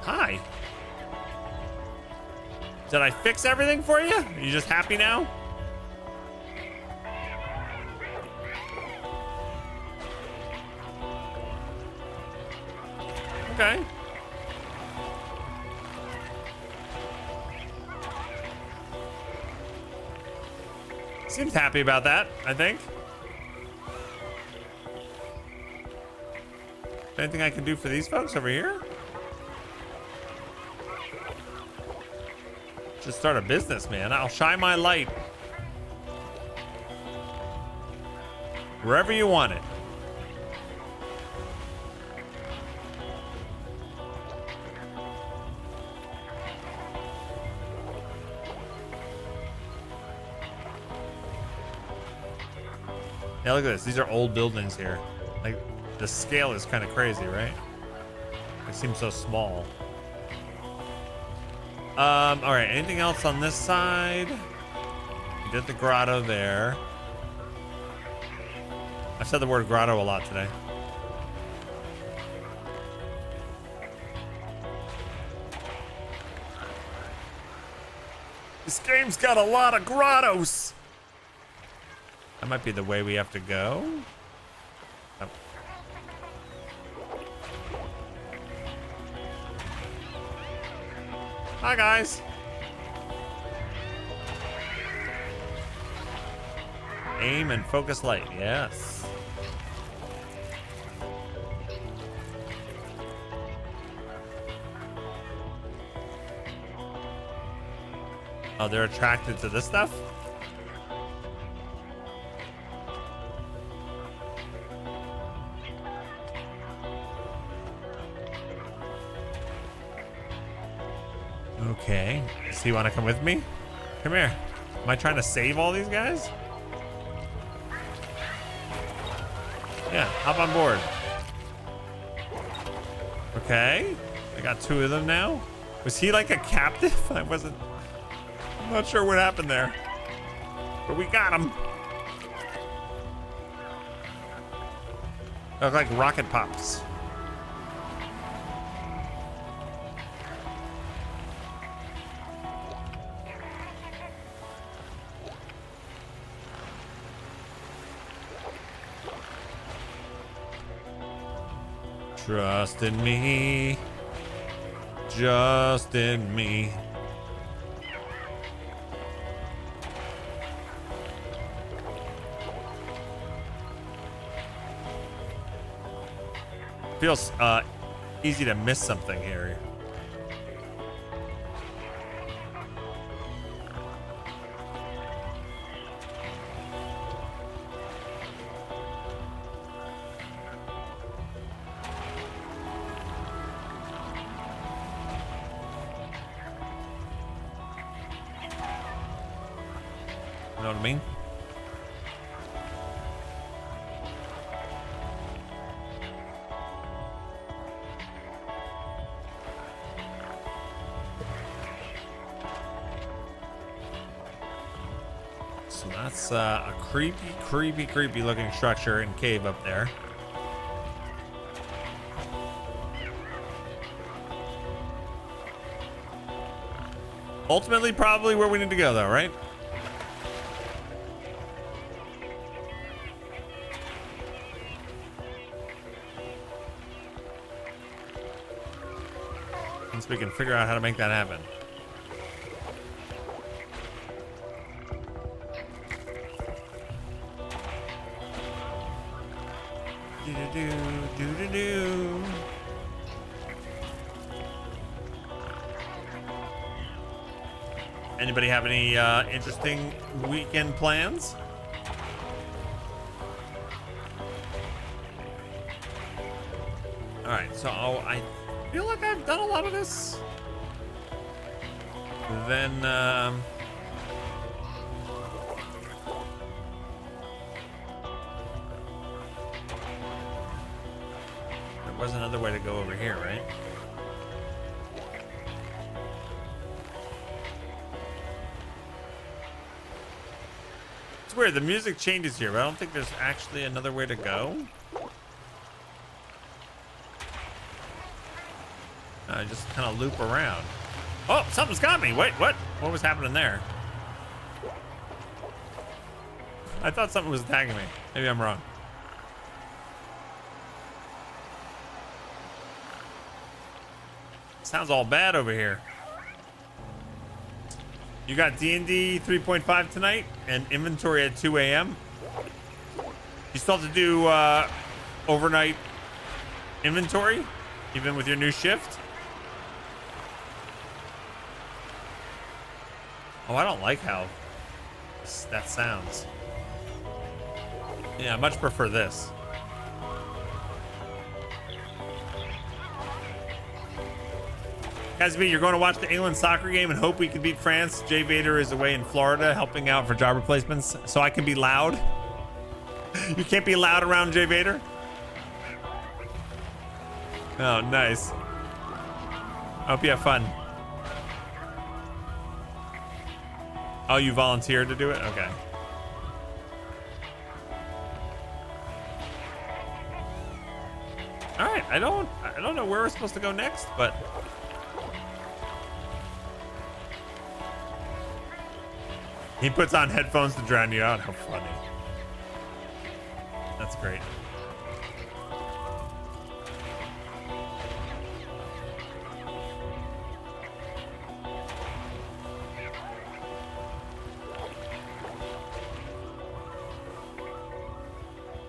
Hi. Did I fix everything for you? Are you just happy now? Okay. Seems happy about that, I think. Anything I can do for these folks over here? Just start a business, man. I'll shine my light wherever you want it. Yeah, look at this. These are old buildings here. Like, the scale is kind of crazy, right? It seems so small. All right. Anything else on this side? We did the grotto there. I've said the word grotto a lot today. This game's got a lot of grottos. That might be the way we have to go. Oh. Hi, guys. Aim and focus light. Yes. Oh, they're attracted to this stuff? Okay. So you want to come with me? Come here. Am I trying to save all these guys? Yeah, hop on board. Okay. I got 2 of them now. Was he like a captive? I'm not sure what happened there. But we got him. They look like rocket pops. Trust in me. Just in me. Feels easy to miss something here. You know what I mean? So that's a creepy looking structure and cave up there. Ultimately, probably where we need to go, though, right? Once we can figure out how to make that happen. Do-do-do. Anybody have any interesting weekend plans? All right, so I feel like I've done a lot of this. Then there was another way to go over here, right? It's weird, the music changes here, but I don't think there's actually another way to go. I just kind of loop around. Oh, something's got me. Wait, what? What was happening there? I thought something was attacking me. Maybe I'm wrong. Sounds all bad over here. You got D&D 3.5 tonight and inventory at 2 a.m. You still have to do overnight inventory, even with your new shift. Oh, I don't like how that sounds. Yeah, I much prefer this. Guys, you're going to watch the England soccer game and hope we can beat France. Jay Vader is away in Florida helping out for job replacements, so I can be loud. You can't be loud around Jay Vader? Oh, nice. Hope you have fun. Oh, you volunteered to do it? Okay. All right, I don't know where we're supposed to go next, but he puts on headphones to drown you out. How funny. That's great.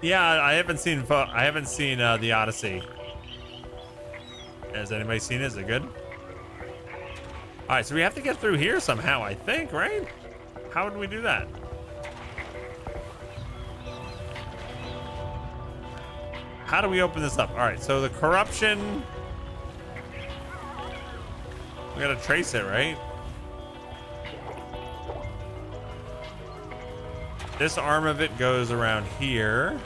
Yeah, I haven't seen the Odyssey. Has anybody seen it? Is it good? All right, so we have to get through here somehow, I think, right? How would we do that? How do we open this up? All right, so the corruption, we gotta trace it, right? This arm of it goes around here.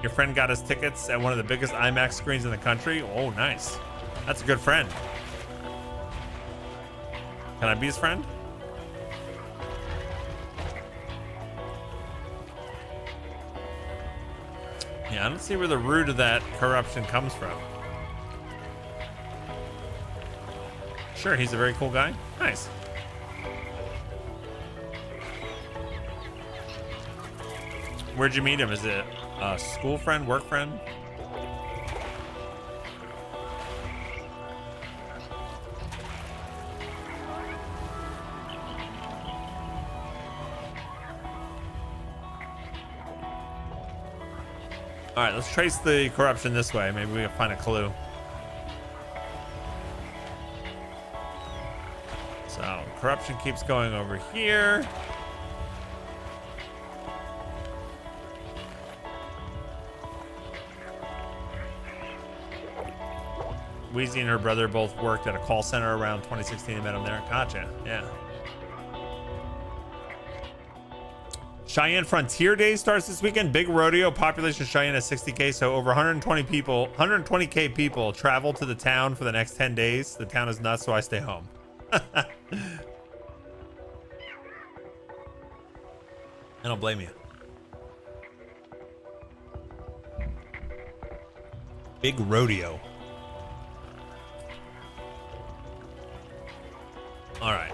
Your friend got us tickets at one of the biggest IMAX screens in the country. Oh, nice. That's a good friend. Can I be his friend? Yeah, I don't see where the root of that corruption comes from. Sure, he's a very cool guy. Nice. Where'd you meet him? Is it a school friend, work friend? All right, let's trace the corruption this way. Maybe we can find a clue. So, corruption keeps going over here. Wheezy and her brother both worked at a call center around 2016 and met him there. Gotcha. Yeah. Cheyenne Frontier Day starts this weekend. Big rodeo. Population of Cheyenne is 60K, so over 120K people travel to the town for the next 10 days. The town is nuts, so I stay home. I don't blame you. Big rodeo. All right.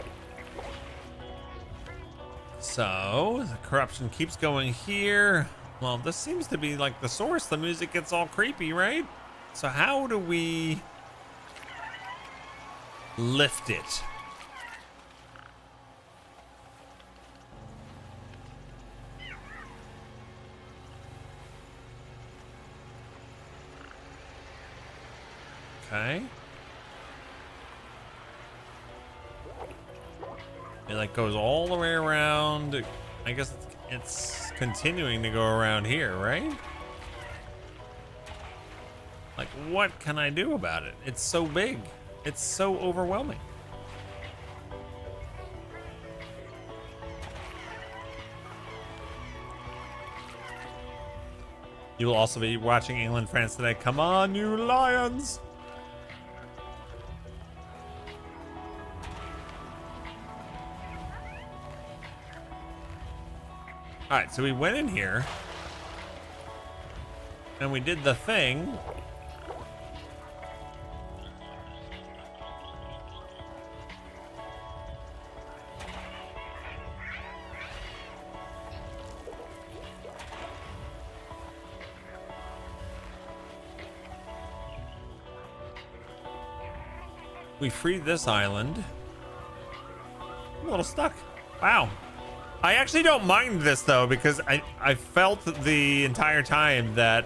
So the corruption keeps going here. Well, this seems to be like the source. The music gets all creepy, right? So how do we lift it? Okay. It like goes all the way around. I guess it's continuing to go around here, right? Like, what can I do about it? It's so big. It's so overwhelming. You will also be watching England, France today. Come on, you Lions! All right, so we went in here and we did the thing. We freed this island. I'm a little stuck. Wow. I actually don't mind this though, because I felt the entire time that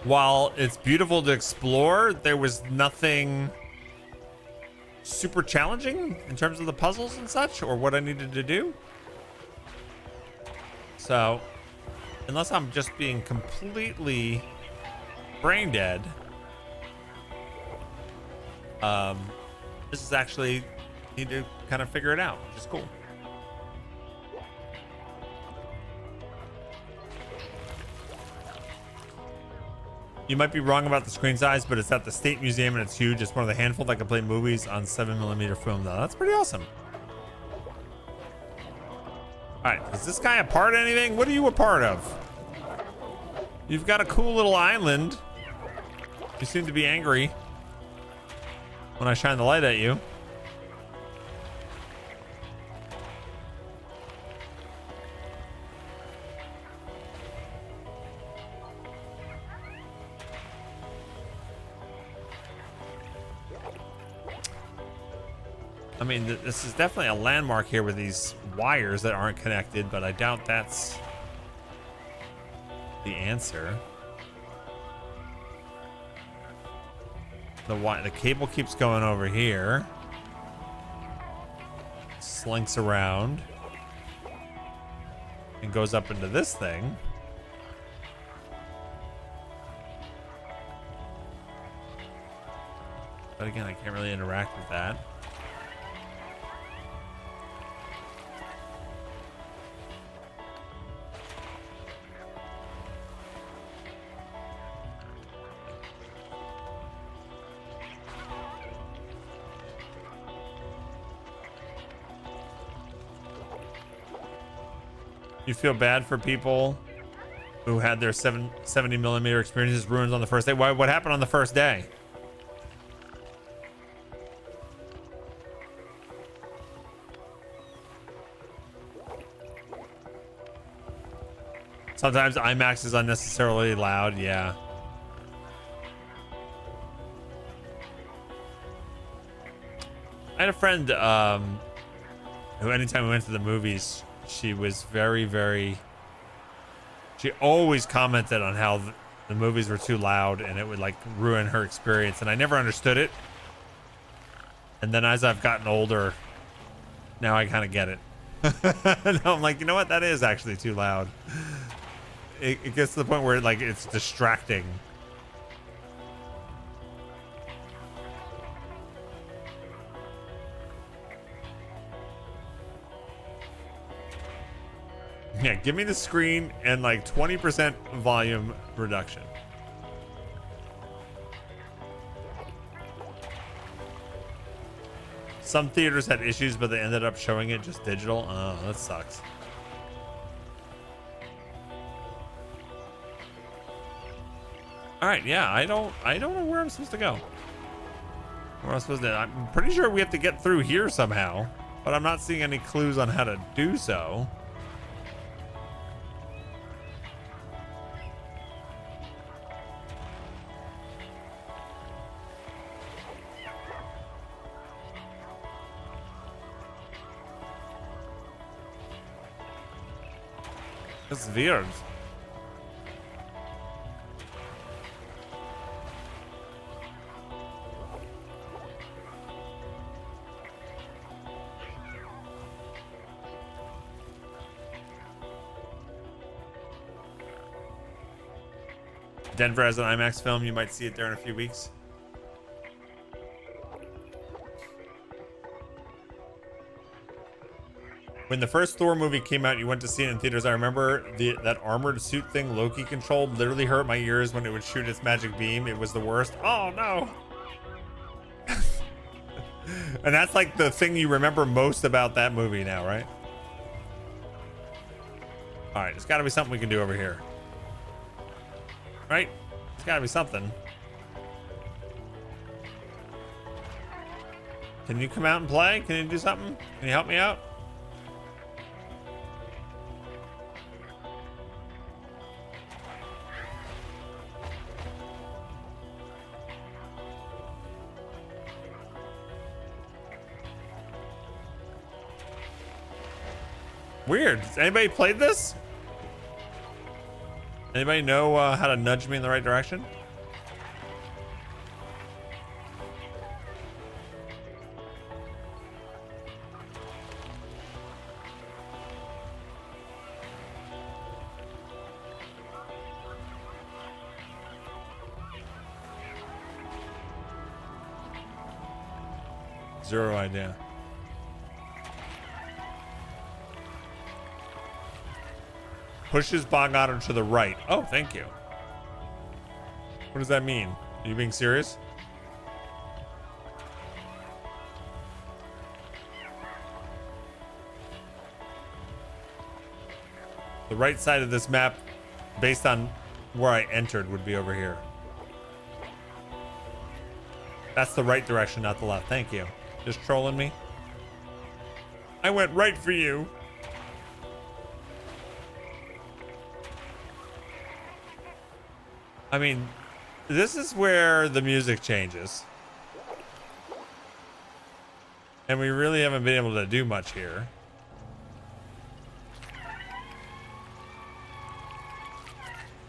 while it's beautiful to explore, there was nothing super challenging in terms of the puzzles and such, or what I needed to do. So, unless I'm just being completely brain dead, this is actually need to kind of figure it out, which is cool. You might be wrong about the screen size, but it's at the State Museum and it's huge. It's one of the handful that can play movies on 7mm film, though. That's pretty awesome. All right, is this guy a part of anything? What are you a part of? You've got a cool little island. You seem to be angry when I shine the light at you. I mean, this is definitely a landmark here with these wires that aren't connected, but I doubt that's the answer. The cable keeps going over here. Slinks around. And goes up into this thing. But again, I can't really interact with that. You feel bad for people who had their 70mm experiences ruined on the first day? Why? What happened on the first day? Sometimes IMAX is unnecessarily loud. Yeah. I had a friend who anytime we went to the movies, she was she always commented on how the movies were too loud and it would like ruin her experience, and I never understood it. And then as I've gotten older, now I kind of get it. Now I'm like, you know what, that is actually too loud. It gets to the point where like it's distracting. Yeah, give me the screen and like 20% volume reduction. Some theaters had issues, but they ended up showing it just digital. Oh, that sucks. All right, yeah, I don't know where I'm supposed to go. Where I'm supposed to. I'm pretty sure we have to get through here somehow, but I'm not seeing any clues on how to do so. It's weird. Denver has an IMAX film. You might see it there in a few weeks. When the first Thor movie came out, you went to see it in theaters. I remember that armored suit thing Loki controlled literally hurt my ears when it would shoot its magic beam. It was the worst. Oh no. And that's like the thing you remember most about that movie now, right? All right, there's got to be something we can do over here. Right? There's got to be something. Can you come out and play? Can you do something? Can you help me out? Weird. Has anybody played this? Anybody know how to nudge me in the right direction? Zero idea. Pushes Bog Otter to the right. Oh, thank you. What does that mean? Are you being serious? The right side of this map, based on where I entered, would be over here. That's the right direction, not the left. Thank you. Just trolling me. I went right for you. I mean, this is where the music changes. And we really haven't been able to do much here.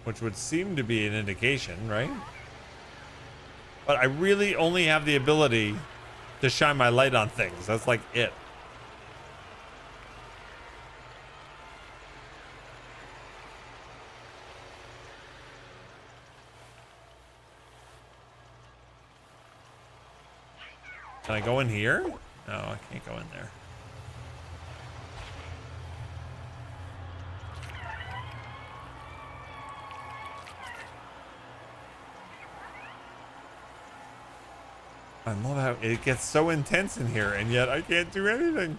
Which would seem to be an indication, right? But I really only have the ability to shine my light on things. That's like it. Can I go in here? No, I can't go in there. I love how it gets so intense in here, and yet I can't do anything.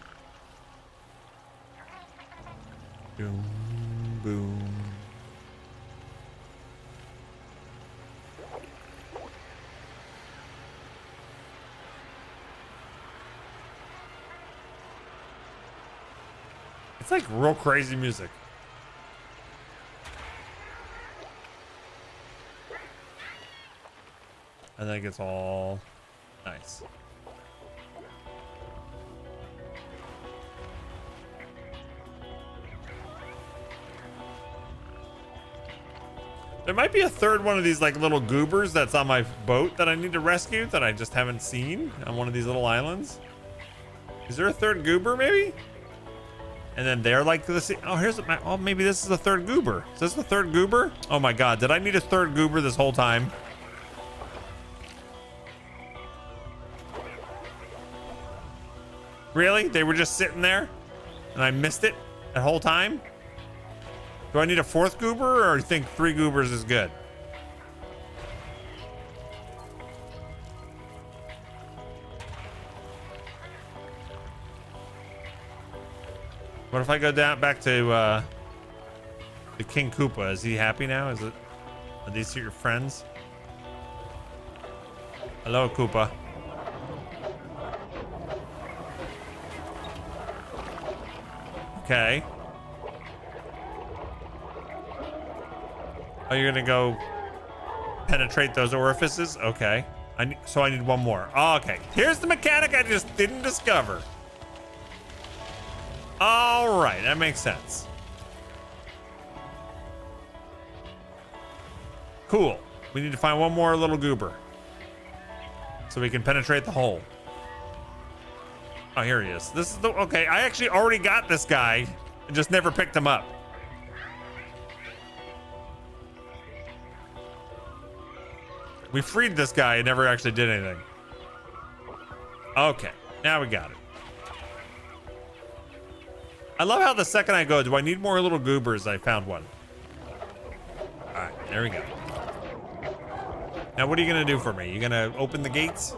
Boom, boom. It's like real crazy music. And then it gets all nice. There might be a third one of these like little goobers that's on my boat that I need to rescue that I just haven't seen on one of these little islands. Is there a third goober maybe? And then they're like this. Oh, here's my. Oh, maybe this is the third goober. Is this the third goober? Oh my God! Did I need a third goober this whole time? Really? They were just sitting there, and I missed it the whole time. Do I need a fourth goober, or you think 3 goobers is good? What if I go down back to the King Koopa? Is he happy now? Are these your friends? Hello, Koopa. Okay. Oh, you're gonna go penetrate those orifices? Okay. So I need one more. Oh, okay. Here's the mechanic I just didn't discover. All right, that makes sense. Cool. We need to find one more little goober so we can penetrate the hole. Oh, here he is. This is the okay. I actually already got this guy and just never picked him up. We freed this guy and never actually did anything. Okay, now we got it. I love how the second I go, do I need more little goobers? I found one. All right, there we go. Now, what are you gonna do for me? You gonna open the gates?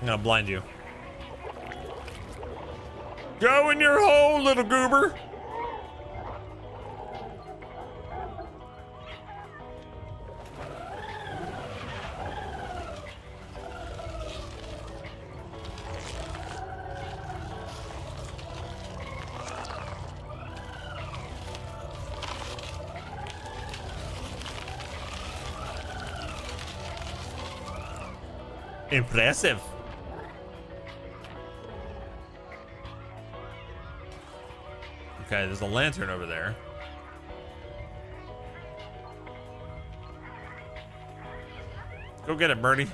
I'm gonna blind you. Go in your hole, little goober. Impressive. Okay, there's a lantern over there. Go get it, Birdie.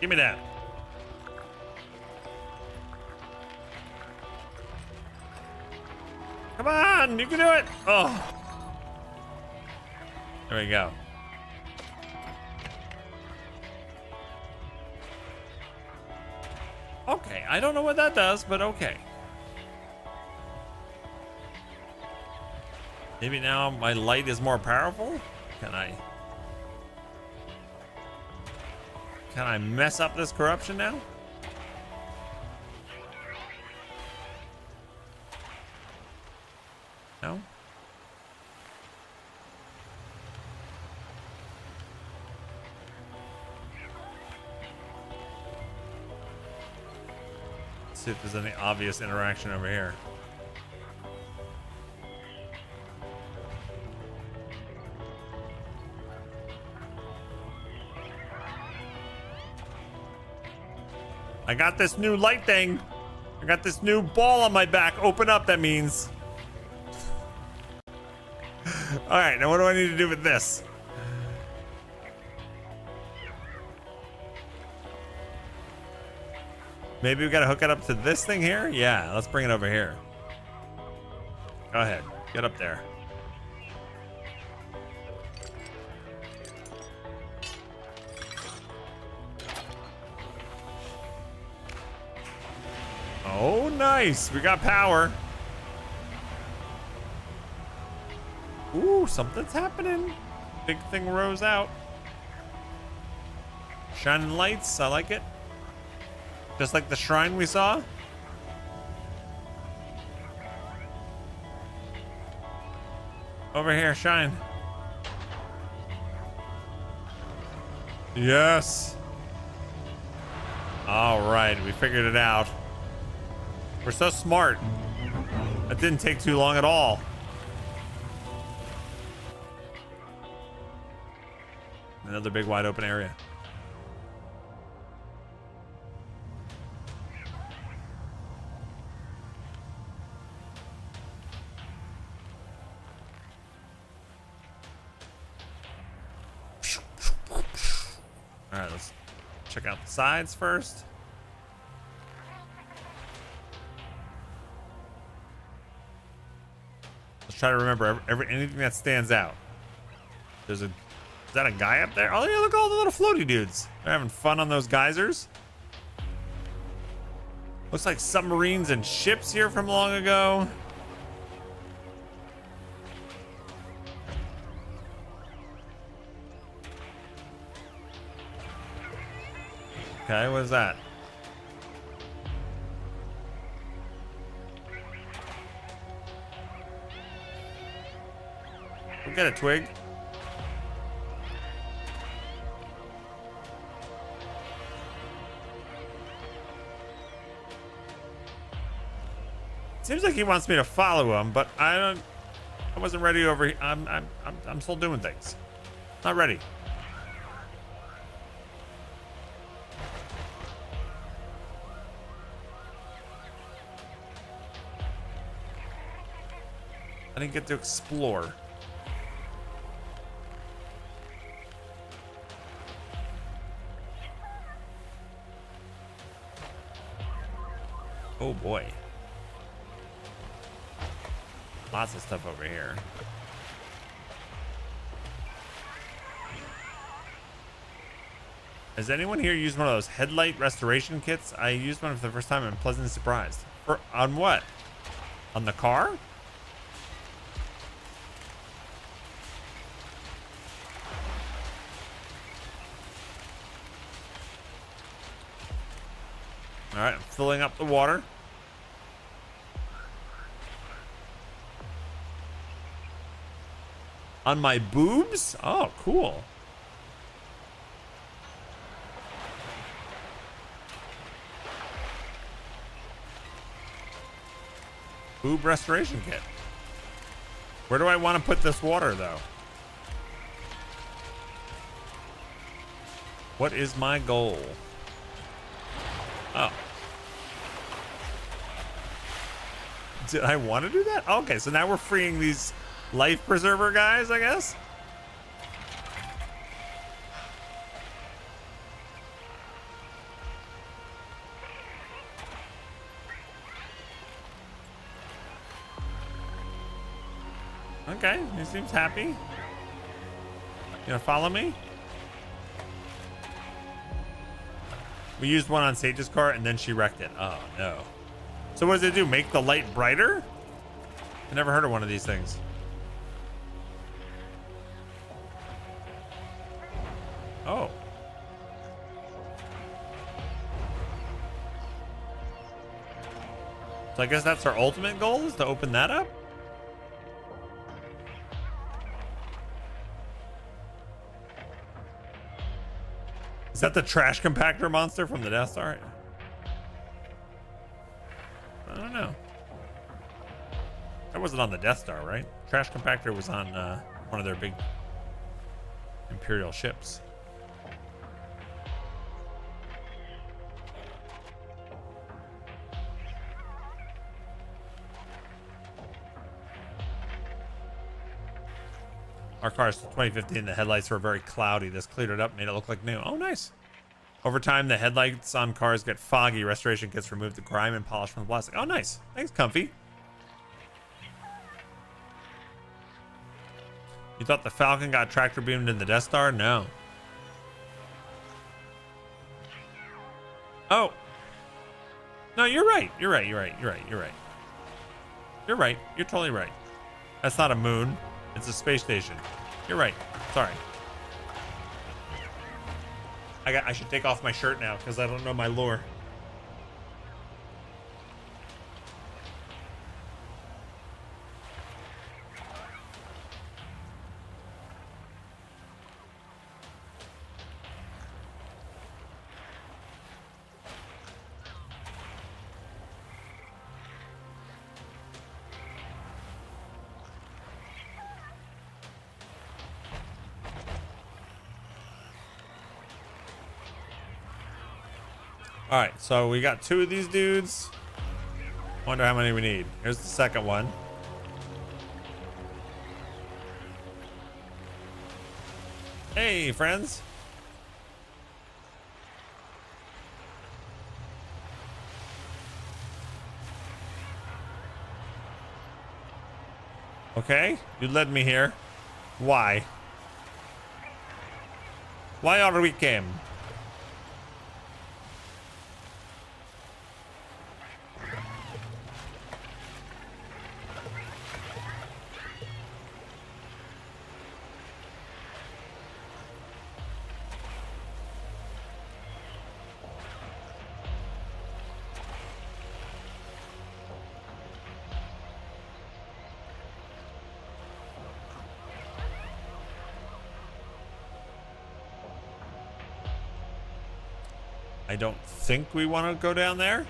Give me that. Come on, you can do it. Oh. There we go. Okay, I don't know what that does, but okay. Maybe now my light is more powerful? Can I mess up this corruption now? No? Let's see if there's any obvious interaction over here. I got this new light thing. I got this new ball on my back. Open up, that means. All right, now what do I need to do with this? Maybe we gotta hook it up to this thing here? Yeah, let's bring it over here. Go ahead, get up there. Oh, nice. We got power. Ooh, something's happening. Big thing rose out. Shining lights. I like it. Just like the shrine we saw. Over here, shine. Yes. All right, we figured it out. We're so smart. That didn't take too long at all. Another big wide open area. All right, let's check out the sides first. Let's try to remember anything that stands out. Is that a guy up there? Oh yeah, look at all the little floaty dudes. They're having fun on those geysers. Looks like submarines and ships here from long ago. Okay, what is that? Go get it, Twig. Seems like he wants me to follow him, but I wasn't ready over here. I'm still doing things. Not ready. I didn't get to explore. Oh boy. Lots of stuff over here. Has anyone here used one of those headlight restoration kits? I used one for the first time and I'm pleasantly surprised. On what? On the car? All right, I'm filling up the water. On my boobs? Oh, cool. Boob restoration kit. Where do I want to put this water, though? What is my goal? Oh. Did I want to do that? Okay, so now we're freeing these life preserver guys, I guess. Okay, he seems happy. You gonna follow me? We used one on Sage's car and then she wrecked it. Oh no. So what does it do? Make the light brighter? I never heard of one of these things. Oh. So I guess that's our ultimate goal, is to open that up? Is that the trash compactor monster from the Death Star? I don't know. That wasn't on the Death Star, right? Trash compactor was on one of their big Imperial ships. Our car's 2015. The headlights were very cloudy. This cleared it up, made it look like new. Oh, nice. Over time, the headlights on cars get foggy. Restoration kits remove the grime and polish from the plastic. Oh, nice. Thanks, Comfy. You thought the Falcon got tractor beamed in the Death Star? No. Oh. No, you're right. You're right. You're right. You're right. You're right. You're right. You're totally right. That's not a moon. It's a space station. You're right. Sorry. I should take off my shirt now because I don't know my lore. All right, so we got 2 of these dudes. Wonder how many we need. Here's the second one. Hey, friends. Okay, you led me here. Why? Why are we came? I don't think we want to go down there.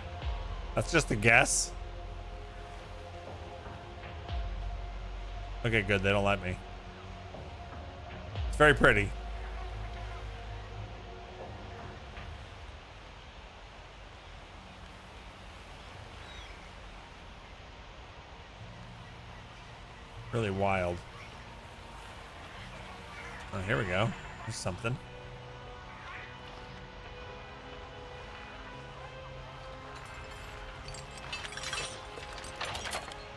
That's just a guess. Okay, good. They don't let me. It's very pretty. Really wild. Oh, here we go. There's something.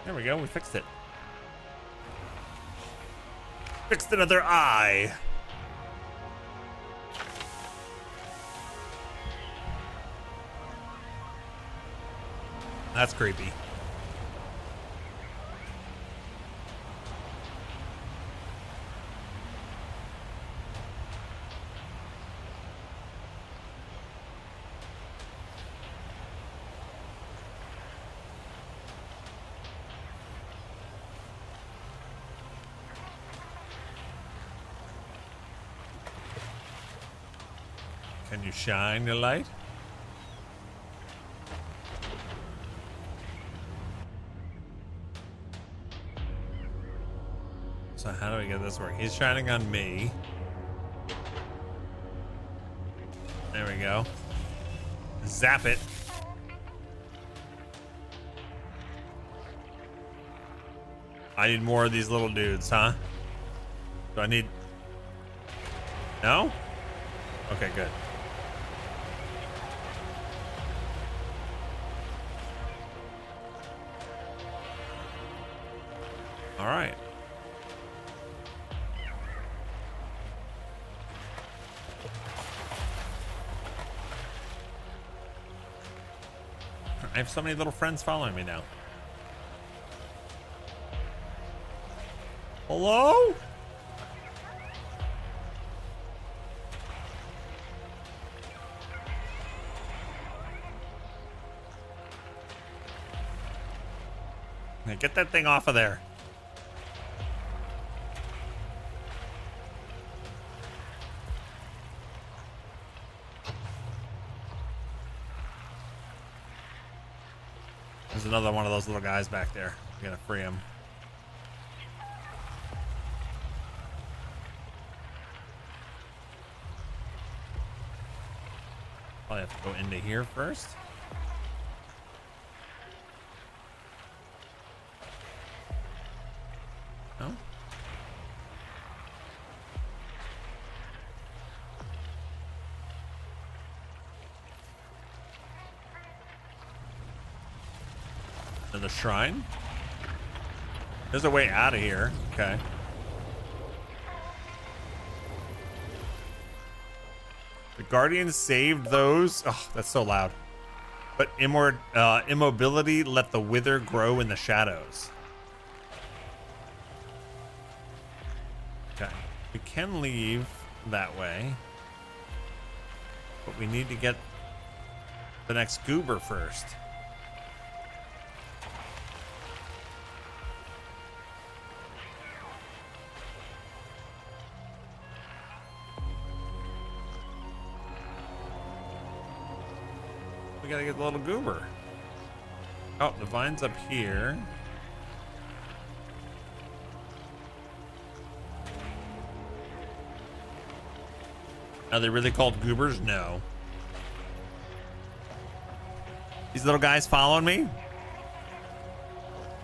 There we go, we fixed it. Fixed another eye. That's creepy. Can you shine the light? So how do we get this work? He's shining on me. There we go. Zap it. I need more of these little dudes, huh? Do I need... No? Okay, good. All right. I have so many little friends following me now. Hello? Now get that thing off of there. There's another one of those little guys back there. We gotta free him. Probably have to go into here first. No? Another shrine? There's a way out of here. Okay. The Guardians saved those. Oh, that's so loud. But immobility let the wither grow in the shadows. Okay. We can leave that way. But we need to get the next goober first. We gotta get the little goober. Oh, the vine's up here. Are they really called goobers? No. These little guys following me?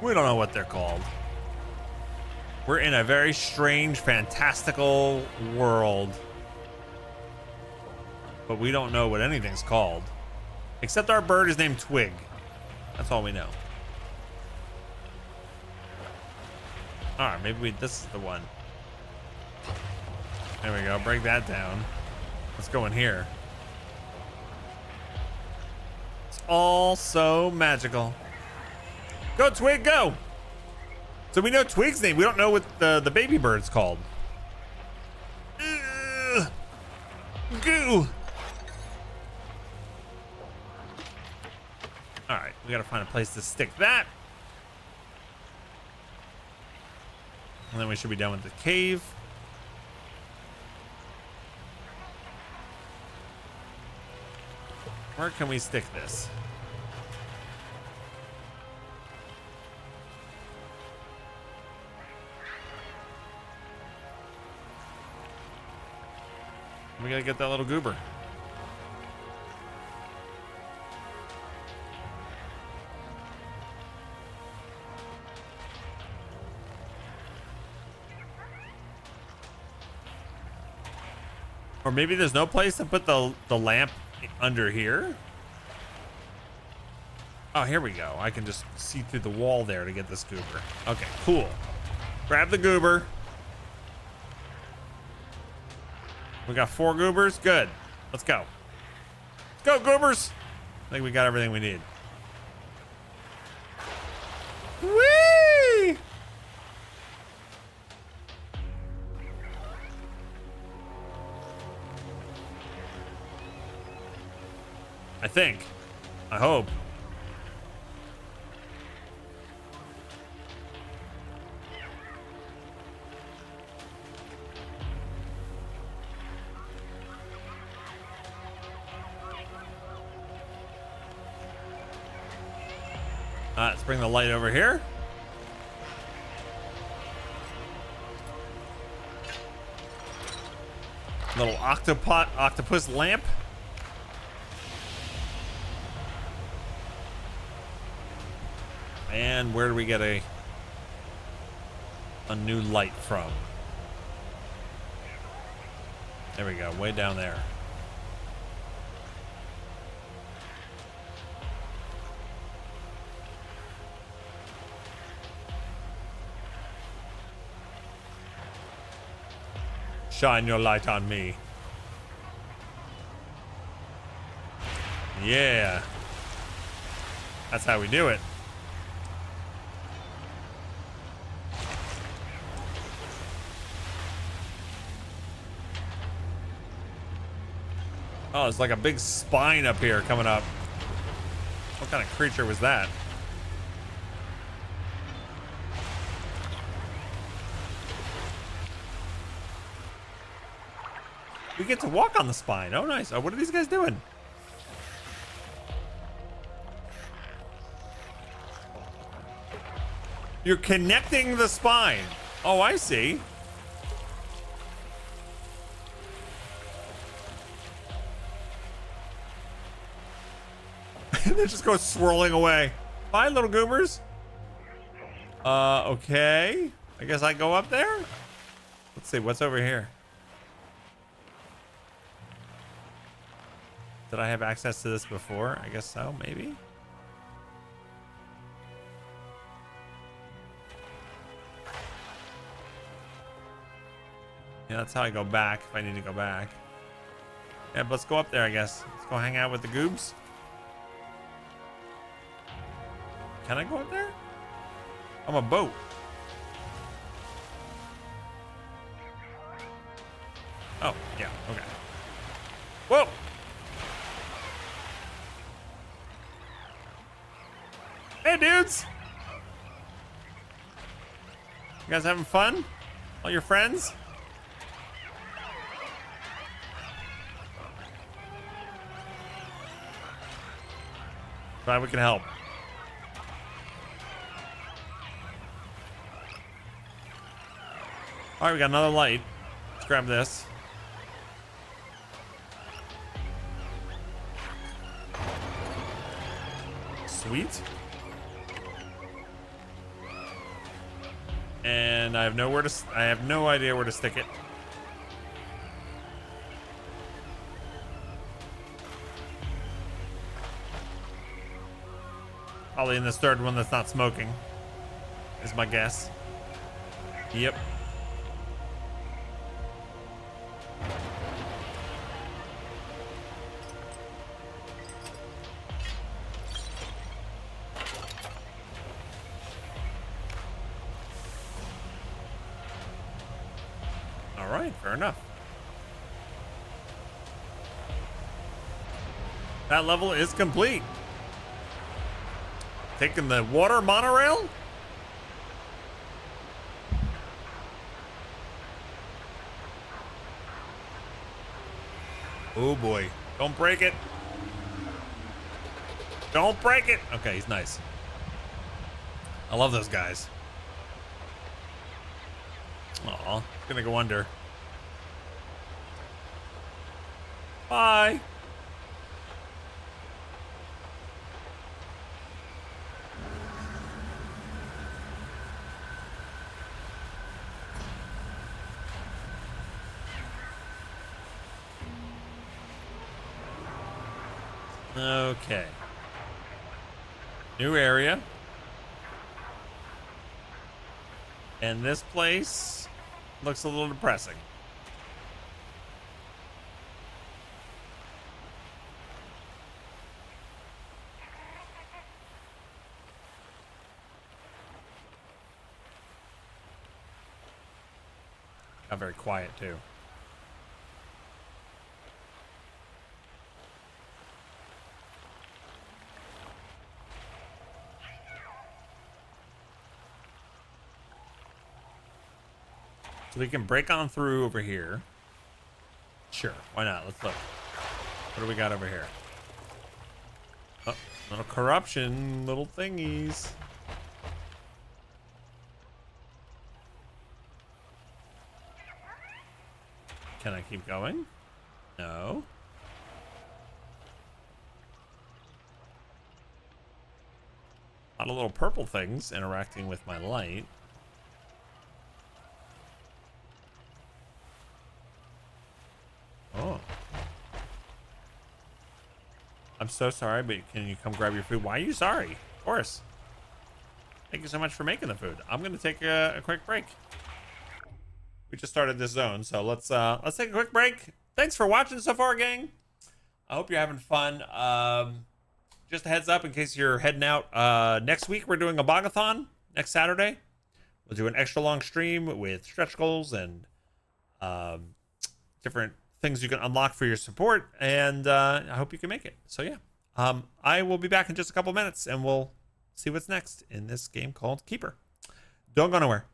We don't know what they're called. We're in a very strange, fantastical world. But we don't know what anything's called. Except our bird is named Twig. That's all we know. Alright, maybe this is the one. There we go, break that down. Let's go in here. It's all so magical. Go, Twig, go! So we know Twig's name. We don't know what the baby bird's called. Ugh. Goo! All right, we gotta find a place to stick that. And then we should be done with the cave. Where can we stick this? We gotta get that little goober. Or maybe there's no place to put the lamp under here. Oh, here we go. I can just see through the wall there to get this goober. Okay, cool. Grab the goober. We got 4 goobers. Good. Let's go. Let's go, goobers. I think we got everything we need. Whee! I think. I hope. Let's bring the light over here. Little octopus lamp. And where do we get a new light from? There we go, way down there. Shine your light on me. Yeah. That's how we do it. Oh, it's like a big spine up here coming up. What kind of creature was that? We get to walk on the spine. Oh, nice. Oh, what are these guys doing? You're connecting the spine. Oh, I see. They just go swirling away. Bye, little goobers. Okay. I guess I go up there. Let's see, what's over here? Did I have access to this before? I guess so, maybe. Yeah, that's how I go back if I need to go back. Yeah, but let's go up there, I guess. Let's go hang out with the goobs. Can I go up there? I'm a boat. Oh, yeah, okay. Whoa! Hey, dudes! You guys having fun? All your friends? Glad we can help. All right, we got another light. Let's grab this. Sweet. And I have nowhere to. I have no idea where to stick it. Probably in this third one that's not smoking, is my guess. Yep. All right, fair enough. That level is complete. Taking the water monorail? Oh boy. Don't break it. Don't break it. Okay, he's nice. I love those guys. Aw, it's gonna go under. Bye. Okay. New area. And this place looks a little depressing. Got very quiet too. So we can break on through over here. Sure, why not? Let's look. What do we got over here? Oh, little corruption, little thingies. Can I keep going? No. A lot of little purple things interacting with my light. Oh. I'm so sorry, but can you come grab your food? Why are you sorry? Of course. Thank you so much for making the food. I'm gonna take a quick break. We just started this zone, so let's take a quick break. Thanks for watching so far, gang. I hope you're having fun. Just a heads up in case you're heading out. Next week we're doing a bogathon next Saturday. We'll do an extra long stream with stretch goals and different things you can unlock for your support, and I hope you can make it. So yeah, I will be back in just a couple minutes, and we'll see what's next in this game called Keeper. Don't go nowhere.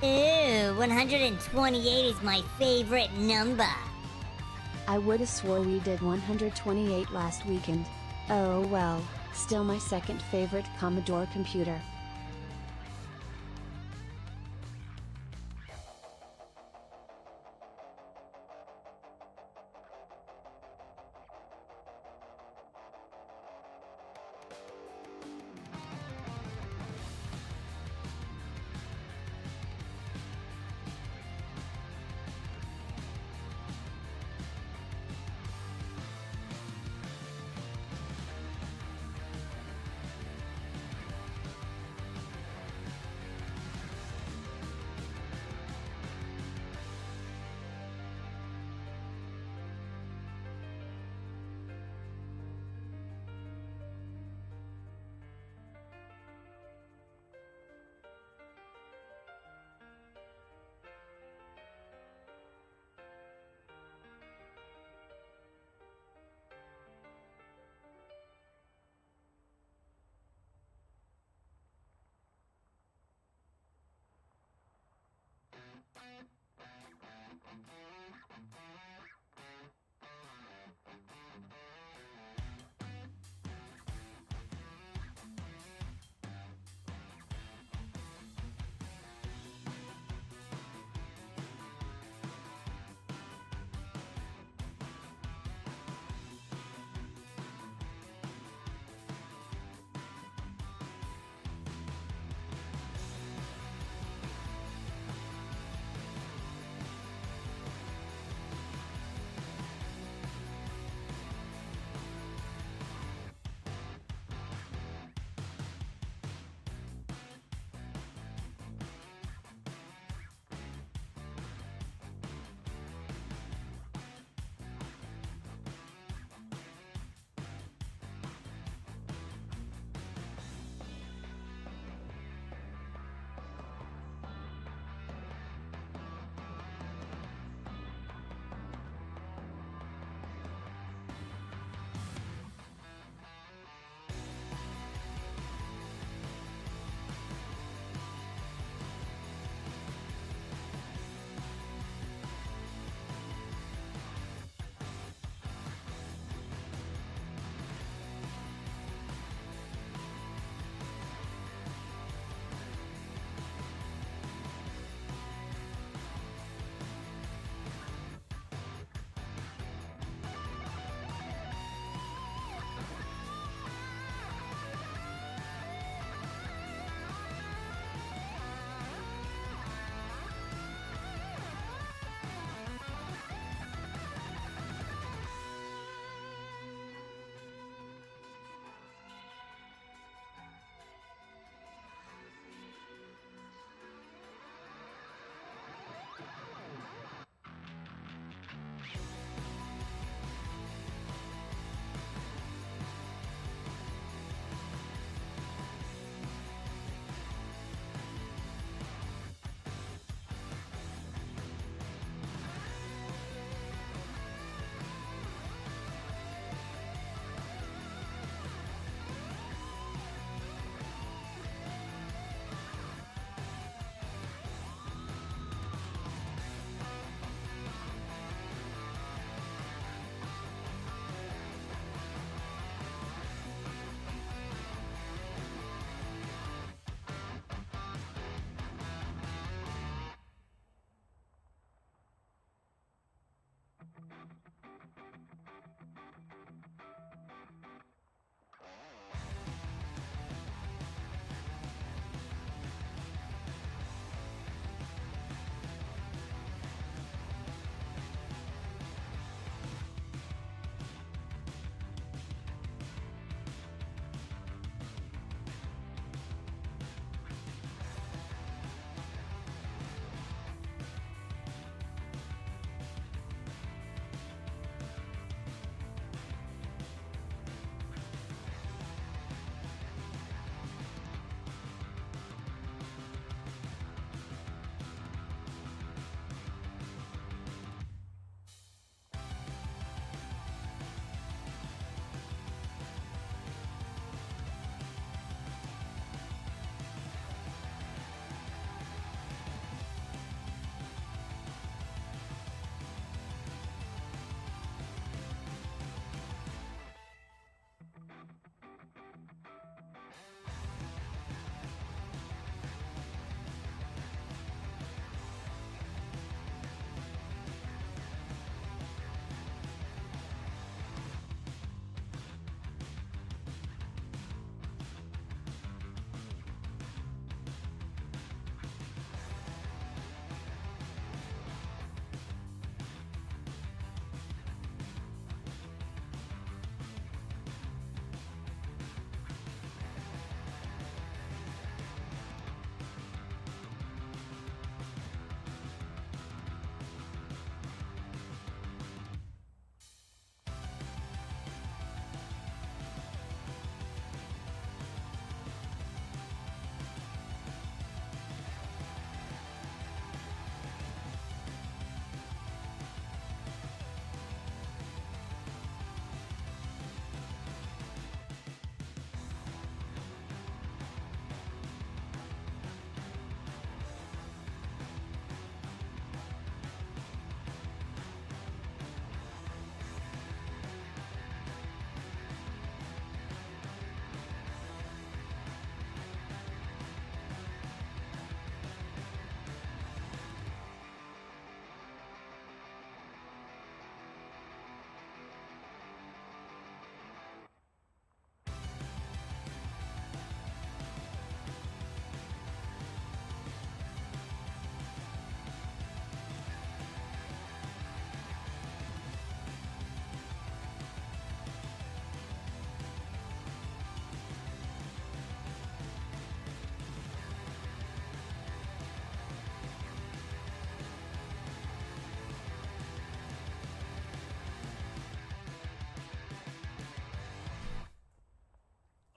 Ew, 128 is my favorite number. I would've swore we did 128 last weekend. Oh well, still my second favorite Commodore computer.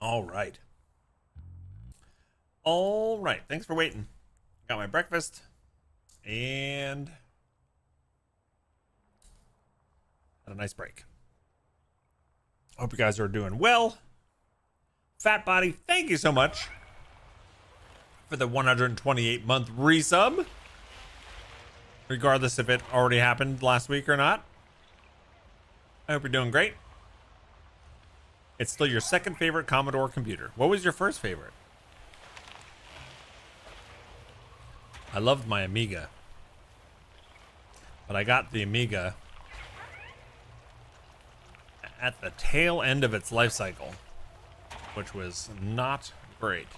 All right. All right. Thanks for waiting. Got my breakfast and had a nice break. Hope you guys are doing well. Fat Body, thank you so much for the 128 month resub. Regardless if it already happened last week or not. I hope you're doing great. It's still your second favorite Commodore computer. What was your first favorite? I loved my Amiga. But I got the Amiga at the tail end of its life cycle, which was not great.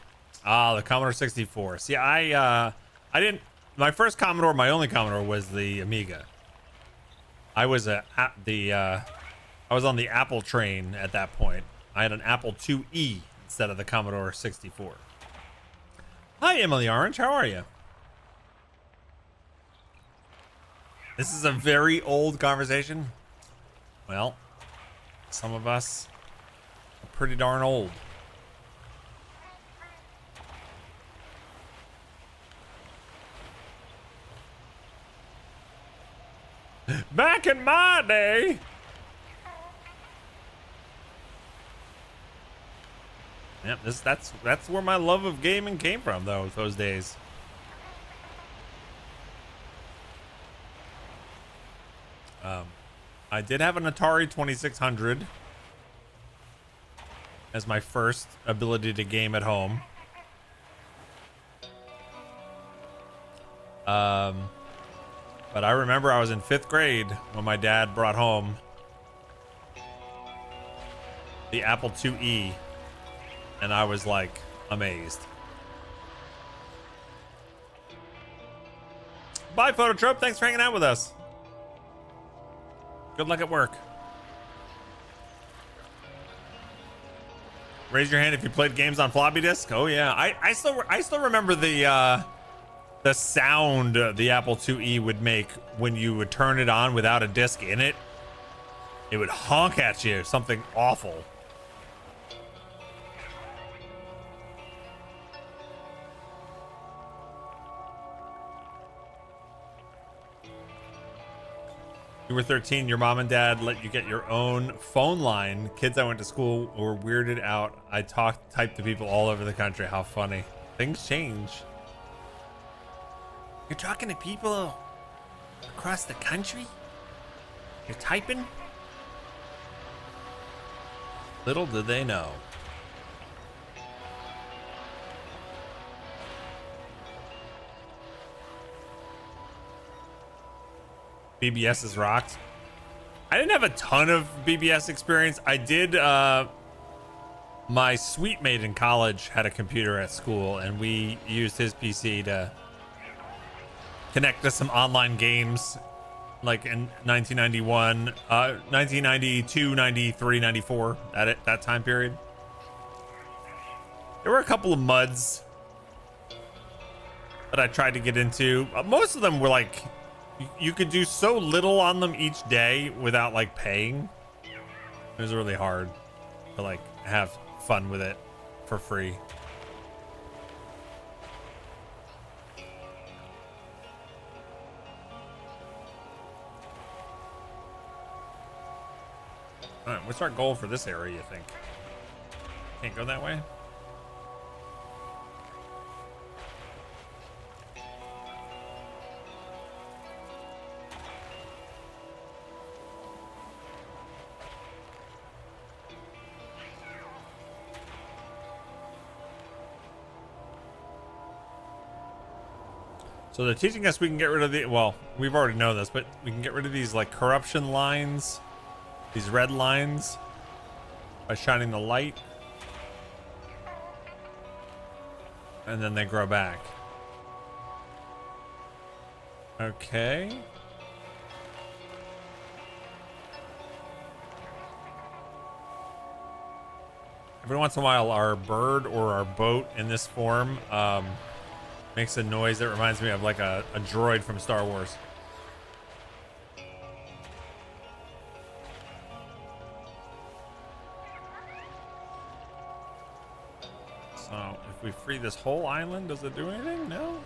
Ah, the Commodore 64. See, I didn't. My first Commodore, my only Commodore, was the Amiga. I was on the Apple train at that point. I had an Apple IIe instead of the Commodore 64. Hi, Emily Orange. How are you? This is a very old conversation. Well, some of us are pretty darn old. Back in my day. Yep, that's where my love of gaming came from, though, those days. I did have an Atari 2600 as my first ability to game at home. But I remember I was in 5th grade when my dad brought home the Apple IIe, and I was like amazed. Bye, Phototrope. Thanks for hanging out with us. Good luck at work. Raise your hand if you played games on floppy disk. Oh yeah, I still remember the sound the Apple IIe would make when you would turn it on without a disc in it. It would honk at you, something awful. You were 13, your mom and dad let you get your own phone line. Kids I went to school were weirded out. I typed to people all over the country. How funny. Things change. You're talking to people across the country? You're typing? Little did they know. BBS is rocked. I didn't have a ton of BBS experience. I did, my suite mate in college had a computer at school, and we used his PC to connect to some online games, like in 1991, 1992, 93, 94, that time period. There were a couple of MUDs that I tried to get into. Most of them were like, you could do so little on them each day without like paying. It was really hard to like have fun with it for free. All right, what's our goal for this area, you think? Can't go that way? So they're teaching us we can get rid of the, well, we've already known this, but we can get rid of these like corruption lines, these red lines, by shining the light. And then they grow back. Okay. Every once in a while, our bird or our boat in this form, makes a noise that reminds me of like a droid from Star Wars. we free this whole island? Does it do anything? No?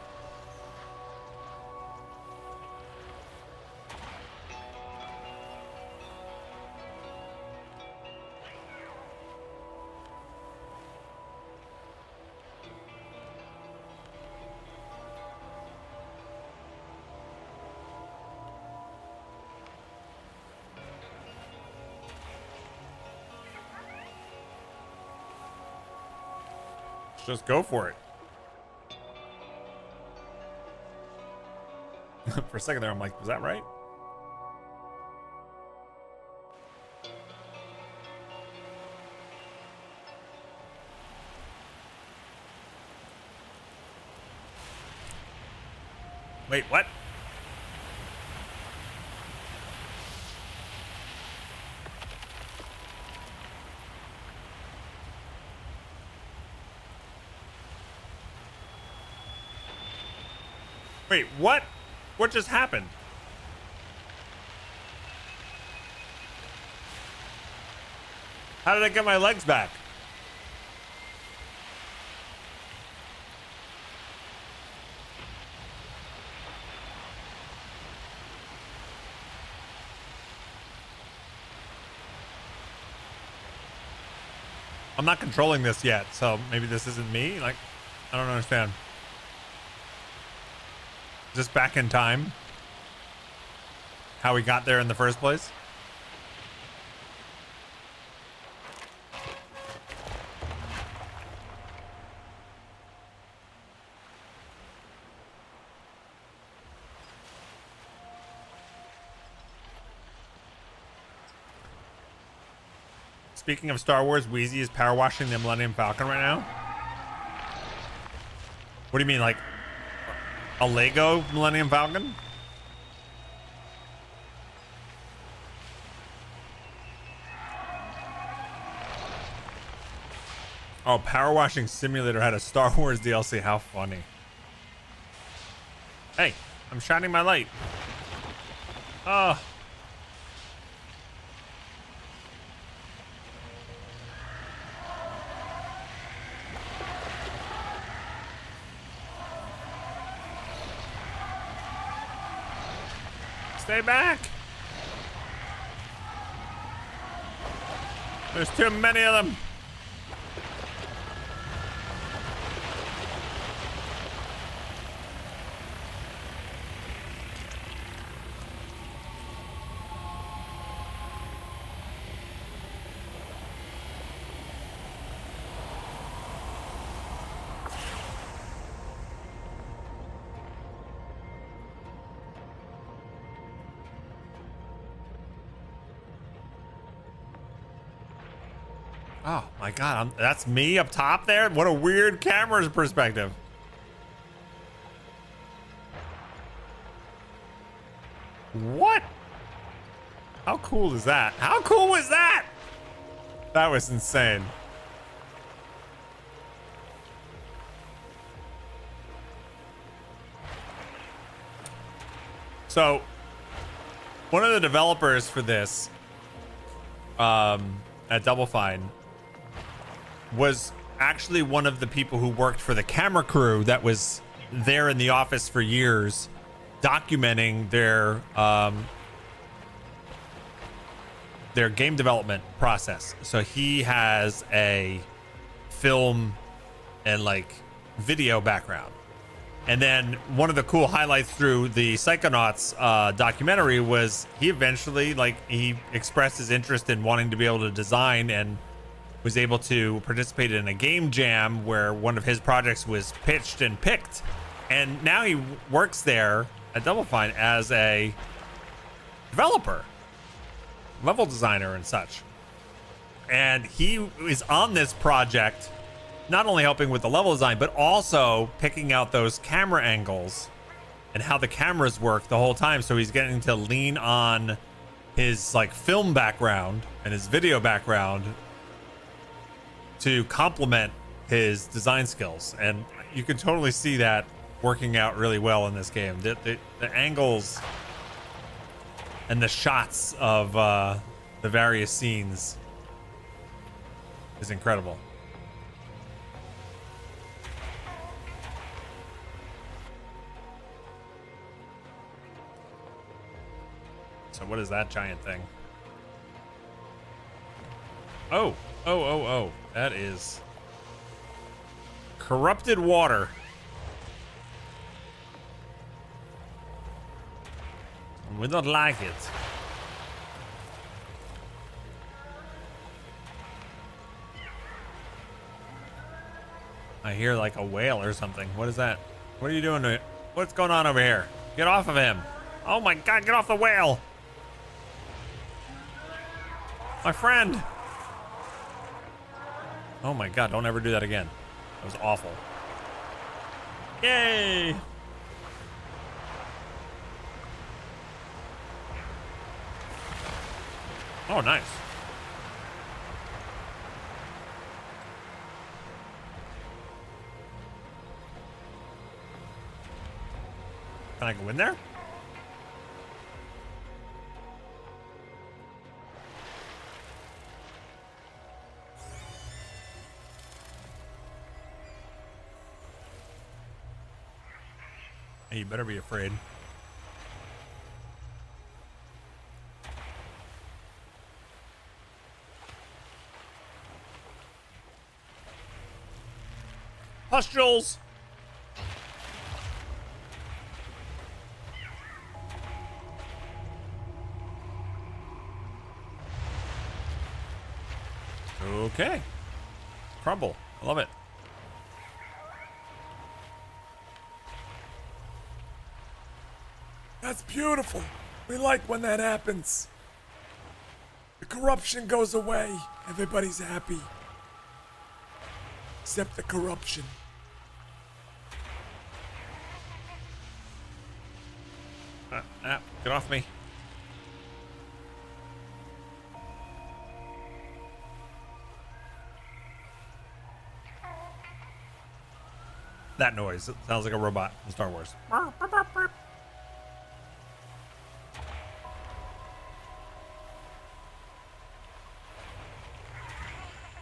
Just go for it. For a second there, I'm like, was that right? Wait, what? Wait, what? What just happened? How did I get my legs back? I'm not controlling this yet, so maybe this isn't me. Like, I don't understand. Is this back in time? How we got there in the first place? Speaking of Star Wars, Wheezy is power washing the Millennium Falcon right now. What do you mean, like a Lego Millennium Falcon? Oh, Power Washing Simulator had a Star Wars DLC. How funny. Hey, I'm shining my light. Oh. Stay back. There's too many of them. Oh my god, that's me up top there? What a weird camera's perspective. What? How cool is that? How cool was that? That was insane. So, one of the developers for this at Double Fine was actually one of the people who worked for the camera crew that was there in the office for years, documenting their game development process. So he has a film and like video background. And then one of the cool highlights through the Psychonauts documentary was he eventually, he expressed his interest in wanting to be able to design, and was able to participate in a game jam where one of his projects was pitched and picked. And now he works there at Double Fine as a developer, level designer and such. And he is on this project, not only helping with the level design, but also picking out those camera angles and how the cameras work the whole time. So he's getting to lean on his film background and his video background to complement his design skills. And you can totally see that working out really well in this game. The angles and the shots of the various scenes is incredible. So what is that giant thing? Oh. That is corrupted water. We don't like it. I hear like a whale or something. What is that? What are you doing to it? What's going on over here? Get off of him. Oh my God, get off the whale. My friend. Oh my God, don't ever do that again. That was awful. Yay. Oh, nice. Can I go in there? Hey, you better be afraid. Pustules. Okay. Crumble. I love it. That's beautiful. We like when that happens. The corruption goes away. Everybody's happy. Except the corruption. Get off me. That noise. It sounds like a robot in Star Wars. All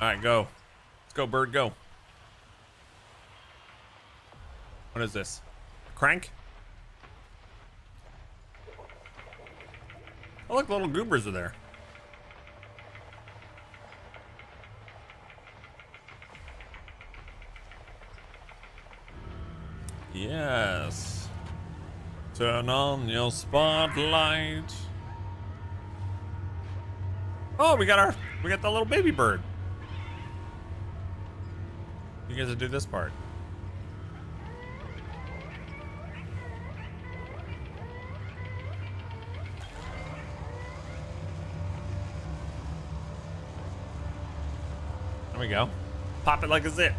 right, go. Let's go, bird, go. What is this? Crank? Oh, look, the little goobers are there. Yes. Turn on your spotlight. Oh, we got the little baby bird. You guys to do this part. There we go. Pop it like a zip.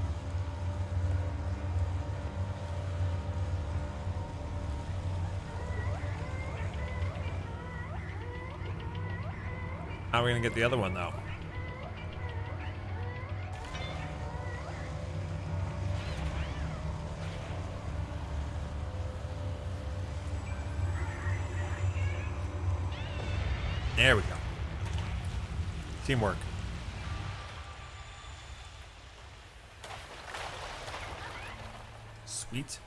How are we gonna get the other one though? There we go. Teamwork. Sweet.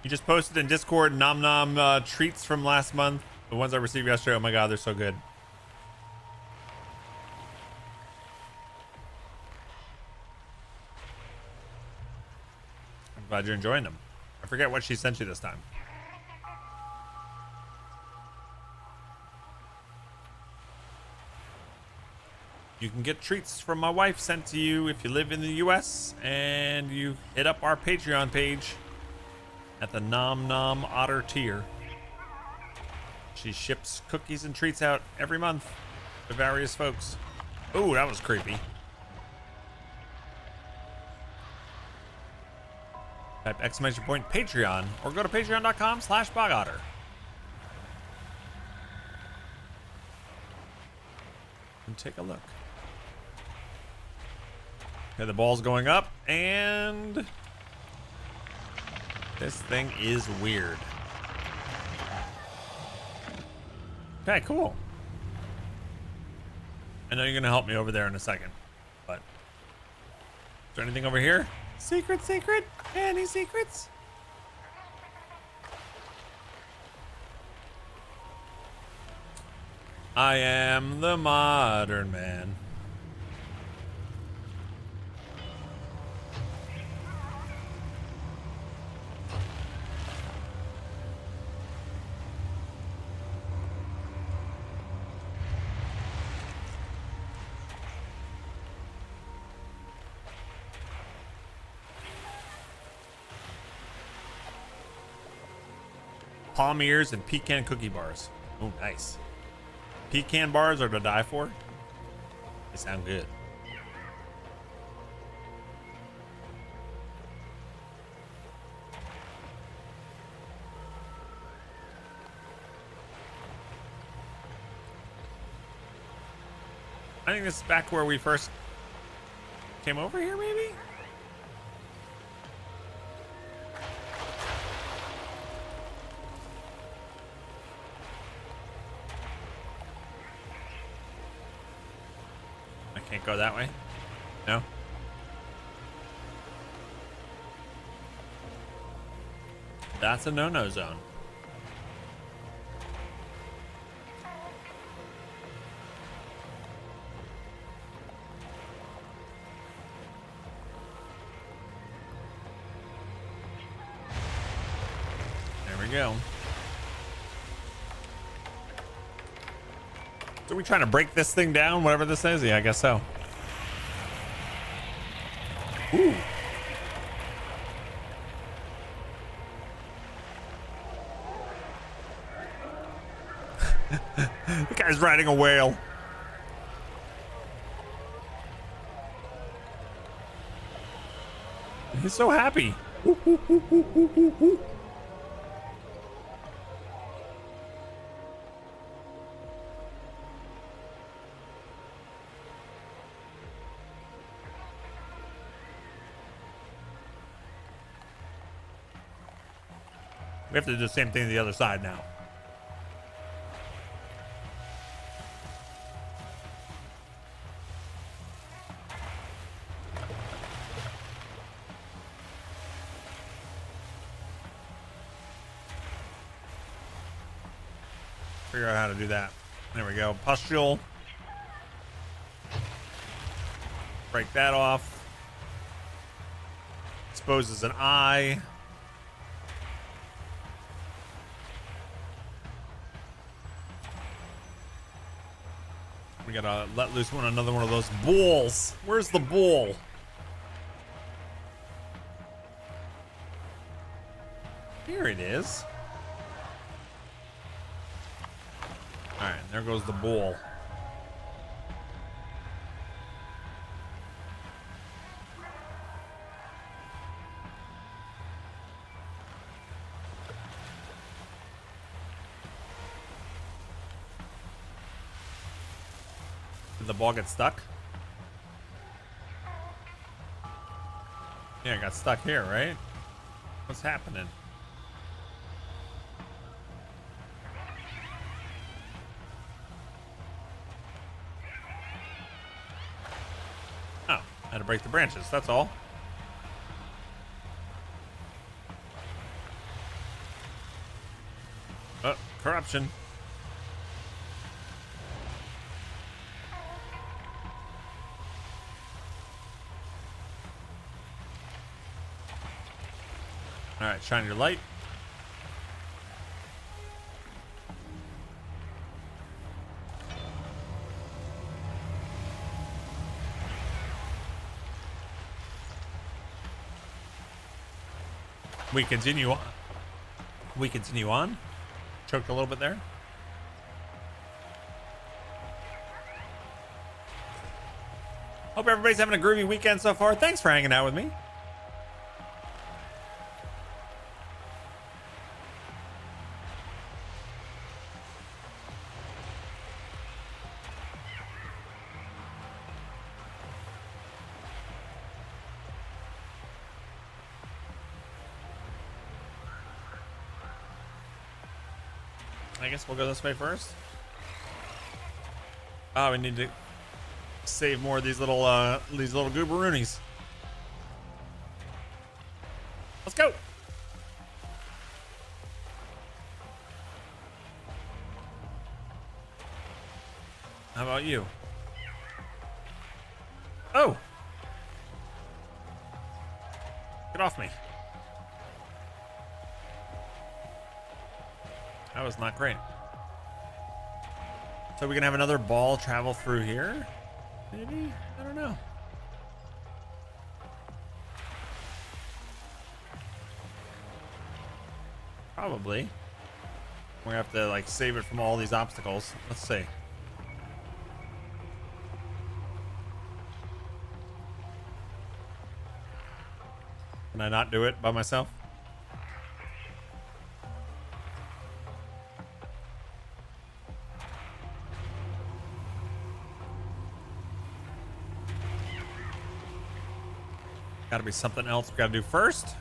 You just posted in Discord Nom Nom treats from last month. The ones I received yesterday. Oh my God, they're so good. I'm glad you're enjoying them. I forget what she sent you this time. You can get treats from my wife sent to you if you live in the US and you hit up our Patreon page at the Nom Nom Otter tier. She ships cookies and treats out every month to various folks. Ooh, that was creepy. Type !point Patreon or go to patreon.com/bogotter. And take a look. Okay, the ball's going up and this thing is weird. Okay, cool. I know you're gonna help me over there in a second, but is there anything over here? Secret, secret. Any secrets? I am the modern man. Palm ears and pecan cookie bars. Oh, nice. Pecan bars are to die for. They sound good. I think this is back where we first came over here, maybe? Can't go that way? No? That's a no-no zone. There we go. So are we trying to break this thing down, whatever this is? Yeah, I guess so. Ooh. The guy's riding a whale. He's so happy. Ooh, ooh, ooh, ooh, ooh, ooh, ooh. We have to do the same thing to the other side now. Figure out how to do that. There we go. Pustule. Break that off. Exposes an eye. We gotta let loose another one of those balls. Where's the ball? Here it is. All right, there goes the ball. Did the ball get stuck? Yeah, it got stuck here, right? What's happening? Oh, I had to break the branches, that's all. Oh, corruption. All right, shine your light. We continue on. We continue on. Choked a little bit there. Hope everybody's having a groovy weekend so far. Thanks for hanging out with me. I guess we'll go this way first. Oh, we need to save more of these little gooberoonies. Let's go. How about you? Oh! Get off me. That was not great. So we can have another ball travel through here? Maybe? I don't know. Probably. We have to like save it from all these obstacles. Let's see. Can I not do it by myself? Gotta be something else we gotta do first.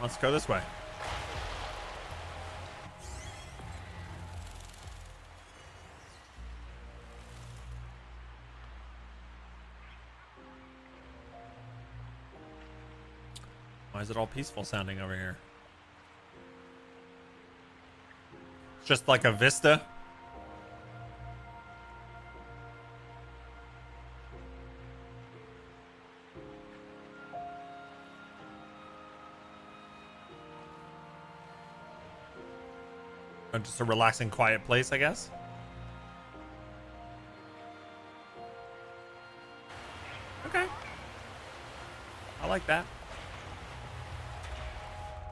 Let's go this way. Why is it all peaceful sounding over here? It's just like a vista. Just a relaxing, quiet place, I guess. Okay. I like that.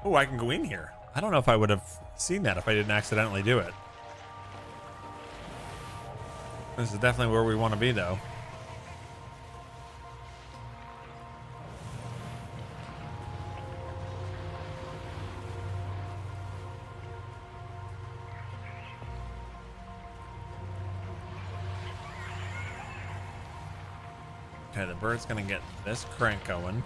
Oh, I can go in here. I don't know if I would have seen that if I didn't accidentally do it. This is definitely where we want to be, though. Okay, the bird's gonna get this crank going.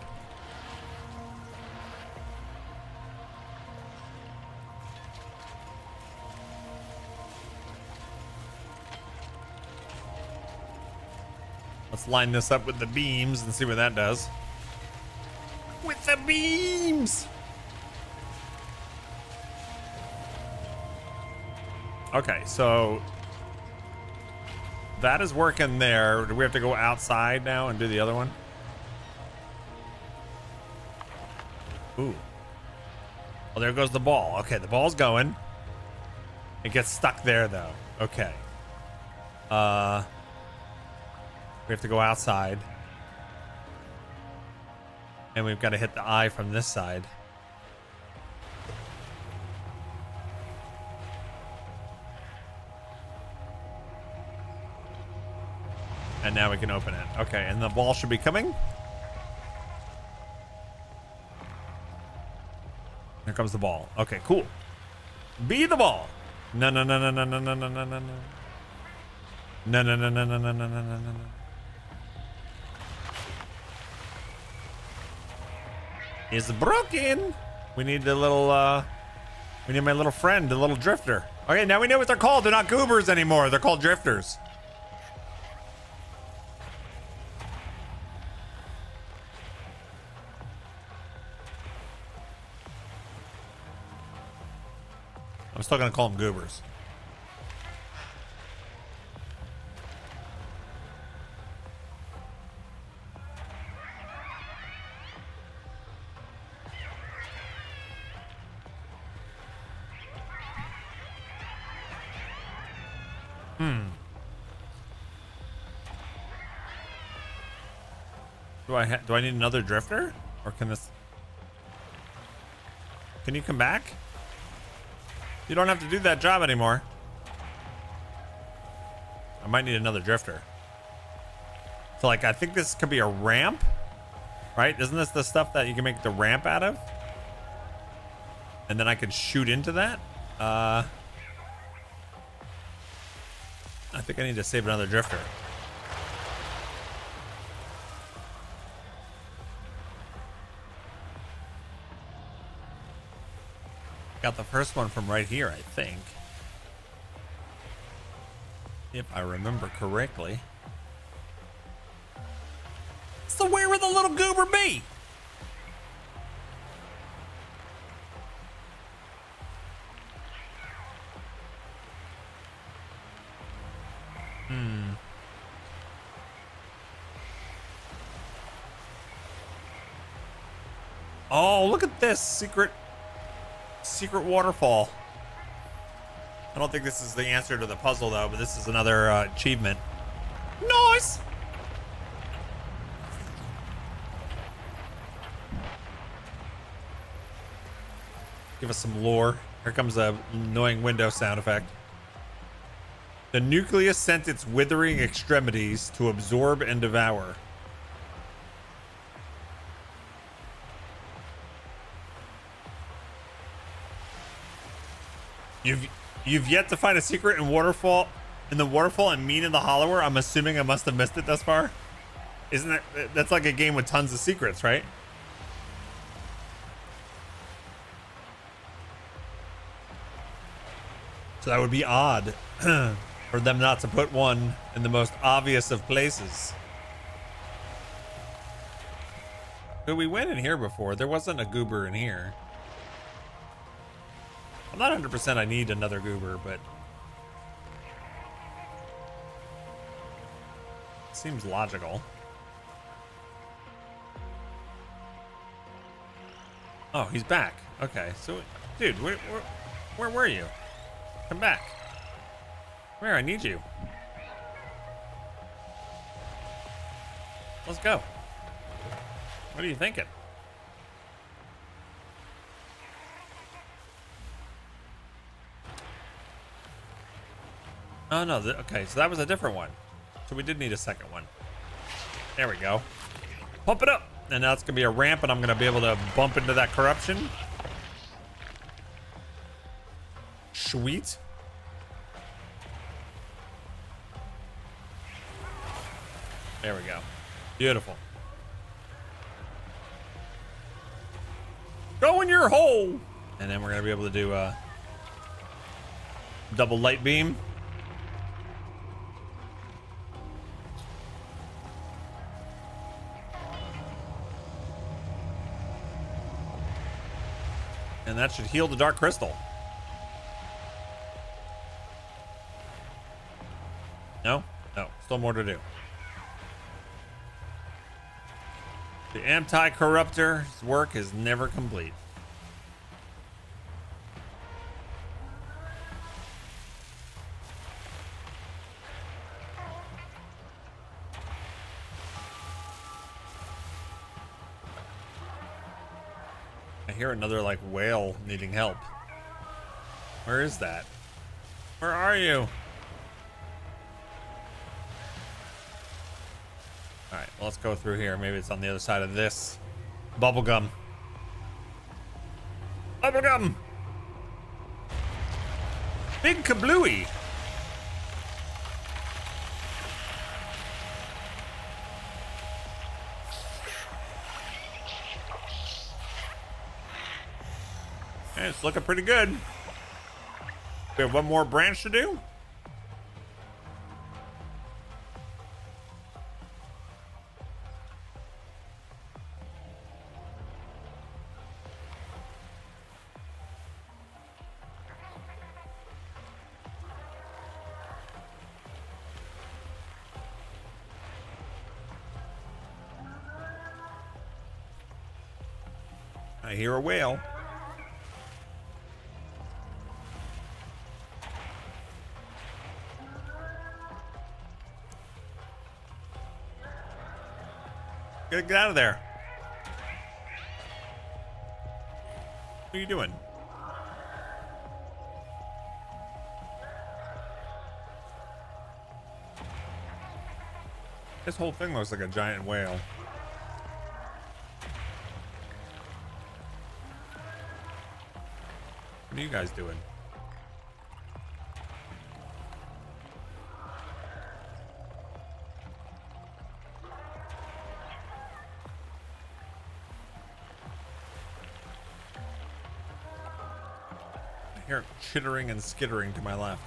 Let's line this up with the beams and see what that does. With the beams! Okay, so that is working there. Do we have to go outside now and do the other one? Ooh. Well, there goes the ball. Okay, the ball's going. It gets stuck there, though. Okay. We have to go outside. And we've got to hit the eye from this side. And now we can open it. Okay, and the ball should be coming. Here comes the ball. Okay, cool. Be the ball. No, no, no, no, no, no, no, no, no, no. No, no, no, no, no, no, no, no, no, no. It's broken. We need the little, we need my little friend, the little drifter. Okay, now we know what they're called. They're not goobers anymore. They're called drifters. I'm still gonna call them goobers. Do I need another drifter? Or can this... Can you come back? You don't have to do that job anymore. I might need another drifter. So like, I think this could be a ramp, right? Isn't this the stuff that you can make the ramp out of? And then I could shoot into that? I think I need to save another drifter. Got the first one from right here, I think. If I remember correctly. So where would the little goober be? Oh, look at this secret waterfall. I don't think this is the answer to the puzzle though, but this is another achievement. Nice. Give us some lore. Here comes a annoying window sound effect. The nucleus sent its withering extremities to absorb and devour. You've yet to find a secret in the waterfall and Mean in the Hollower. I'm assuming I must have missed it thus far. Isn't that's like a game with tons of secrets, right? So that would be odd for them not to put one in the most obvious of places. But we went in here before. There wasn't a goober in here. I'm not 100% I need another goober, but seems logical. Oh, he's back. Okay, so, dude, where were you? Come back. Where? I need you. Let's go. What are you thinking? Oh, no. Okay, so that was a different one. So we did need a second one. There we go. Pump it up. And now it's going to be a ramp, and I'm going to be able to bump into that corruption. Sweet. There we go. Beautiful. Go in your hole. And then we're going to be able to do a double light beam. And that should heal the dark crystal. No? No. Still more to do. The anti-corruptor's work is never complete. I hear another, like, whale needing help. Where is that? Where are you? Alright, well, let's go through here. Maybe it's on the other side of this. Bubblegum. Bubblegum! Big kablooey! Hey, it's looking pretty good. We have one more branch to do. I hear a whale. Get out of there. What are you doing? This whole thing looks like a giant whale. What are you guys doing? I hear chittering and skittering to my left.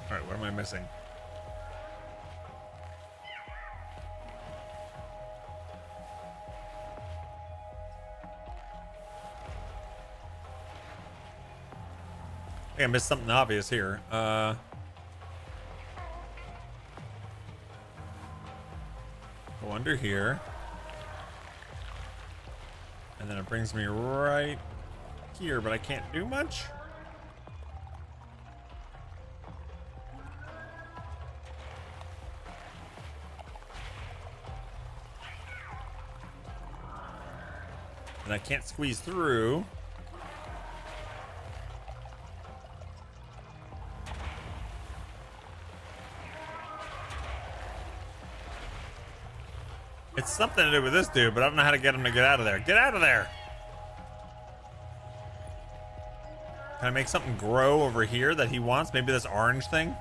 All right, what am I missing? I think I missed something obvious here. Go under here. And then it brings me right here, but I can't do much. And I can't squeeze through. It's something to do with this dude, but I don't know how to get him to get out of there. Get out of there! Can I make something grow over here that he wants? Maybe this orange thing?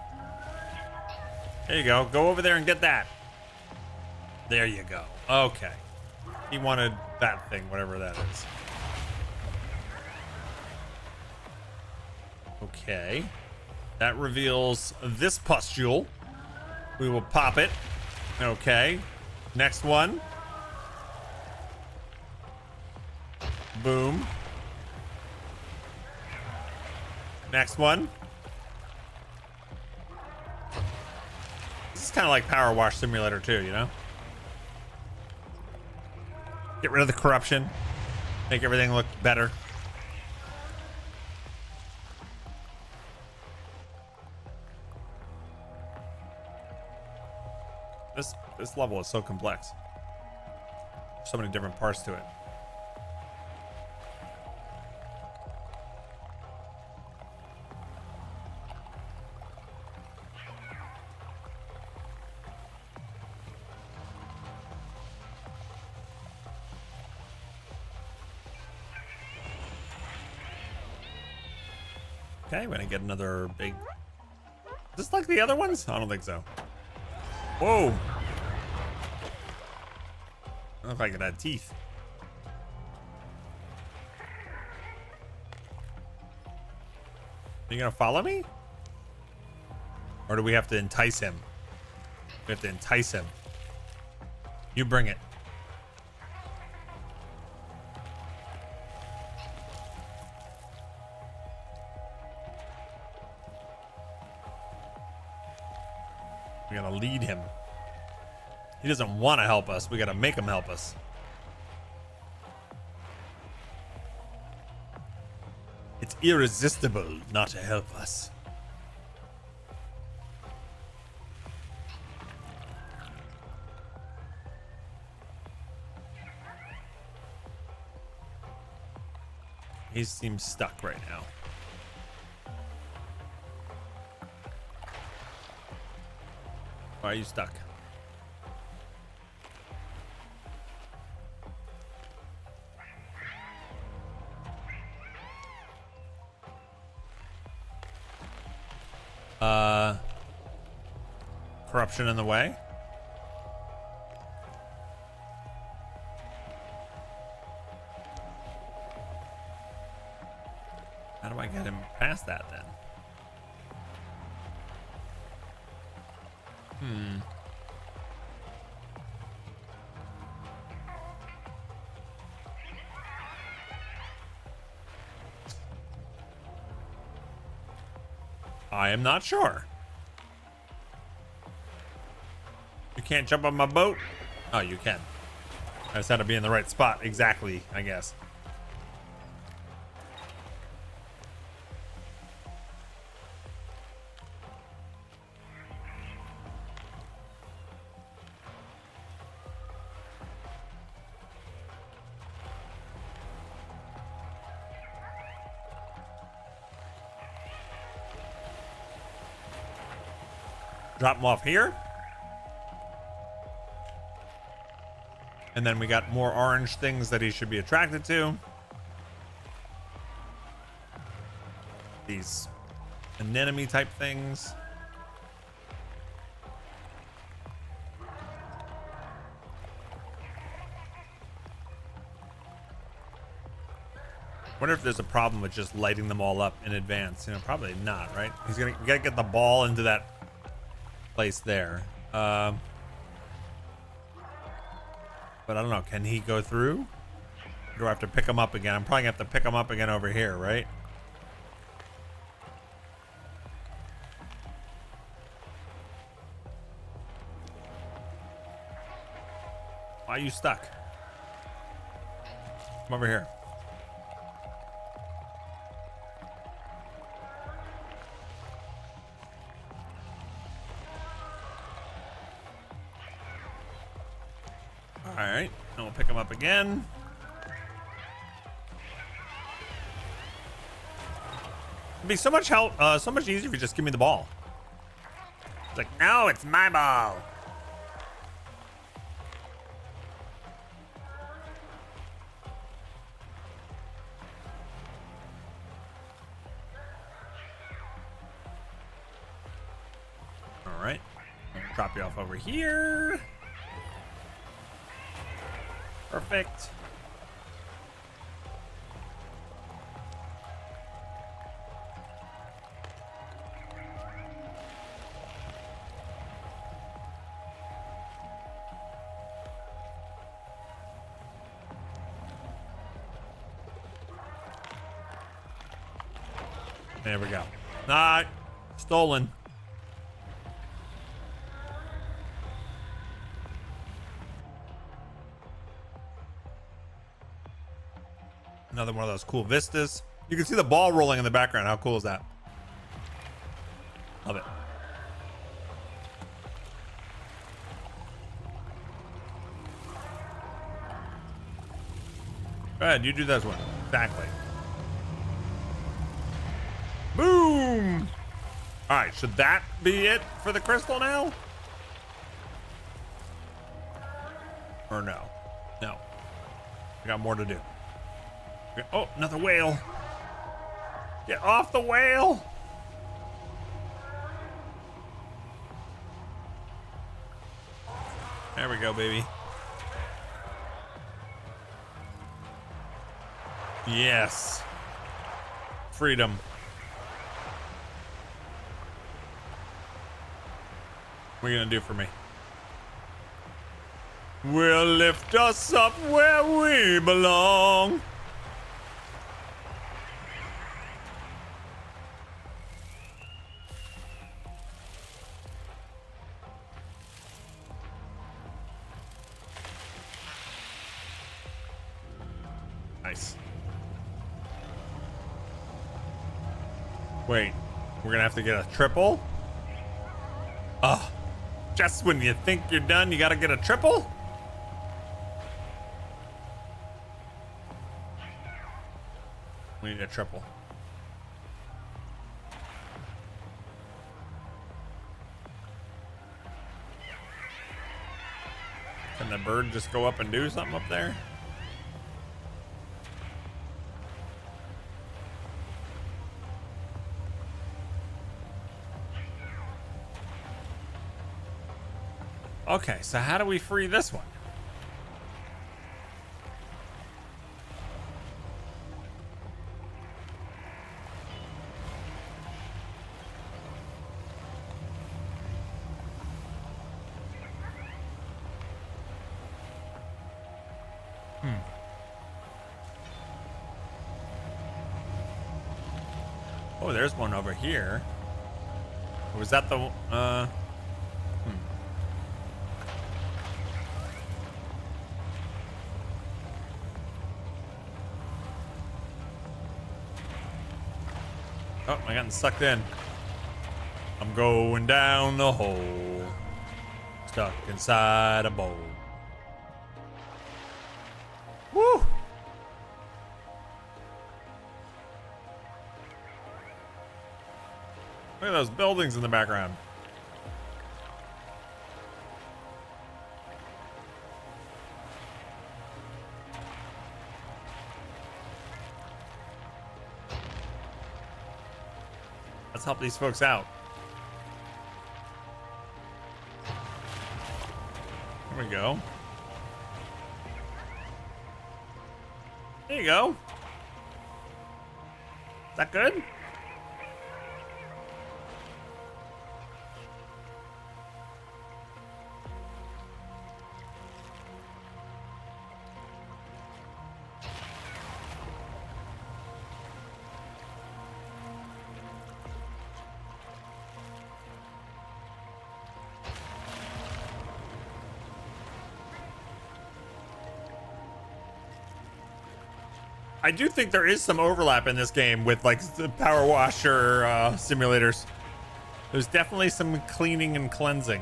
There you go. Go over there and get that. There you go. Okay. He wanted that thing, whatever that is. Okay. That reveals this pustule. We will pop it. Okay. Next one. Boom. Next one. This is kind of like Power Wash Simulator 2, you know? Get rid of the corruption. Make everything look better. This level is so complex. So many different parts to it. Okay, we're gonna get another big... Is this like the other ones? I don't think so. Whoa! I look like it had teeth. Are you gonna follow me? Or do we have to entice him? We have to entice him. You bring it. We gotta lead him. He doesn't want to help us. We gotta make him help us. It's irresistible not to help us. He seems stuck right now. Why are you stuck? Corruption in the way. How do I get him past that then? I am not sure. You can't jump on my boat? Oh, you can. I just had to be in the right spot. Exactly, I guess. Drop him off here. And then we got more orange things that he should be attracted to. These anemone type things. Wonder if there's a problem with just lighting them all up in advance. You know, probably not, right? You gotta get the ball into that place there. But I don't know. Can he go through? Or do I have to pick him up again? I'm probably gonna have to pick him up again over here, right? Why are you stuck? Come over here. All right, and we'll pick him up again. It'd be so much so much easier if you just give me the ball. It's like, no, it's my ball. All right, I'll drop you off over here. Perfect. There we go. Nah, stolen. Another one of those cool vistas. You can see the ball rolling in the background. How cool is that? Love it. Go ahead, you do this one. Exactly. Boom! All right, should that be it for the crystal now? Or no? No. I got more to do. Oh, another whale. Get off the whale. There we go, baby. Yes. Freedom. What are you gonna do for me? We'll lift us up where we belong. Nice. Wait, we're gonna have to get a triple? Oh, just when you think you're done, you gotta get a triple? We need a triple. Can the bird just go up and do something up there? Okay, so how do we free this one? Oh, there's one over here. Or was that the Oh, I got sucked in. I'm going down the hole. Stuck inside a bowl. Woo! Look at those buildings in the background. Let's help these folks out. There we go. There you go. Is that good? I do think there is some overlap in this game with like the power washer simulators. There's definitely some cleaning and cleansing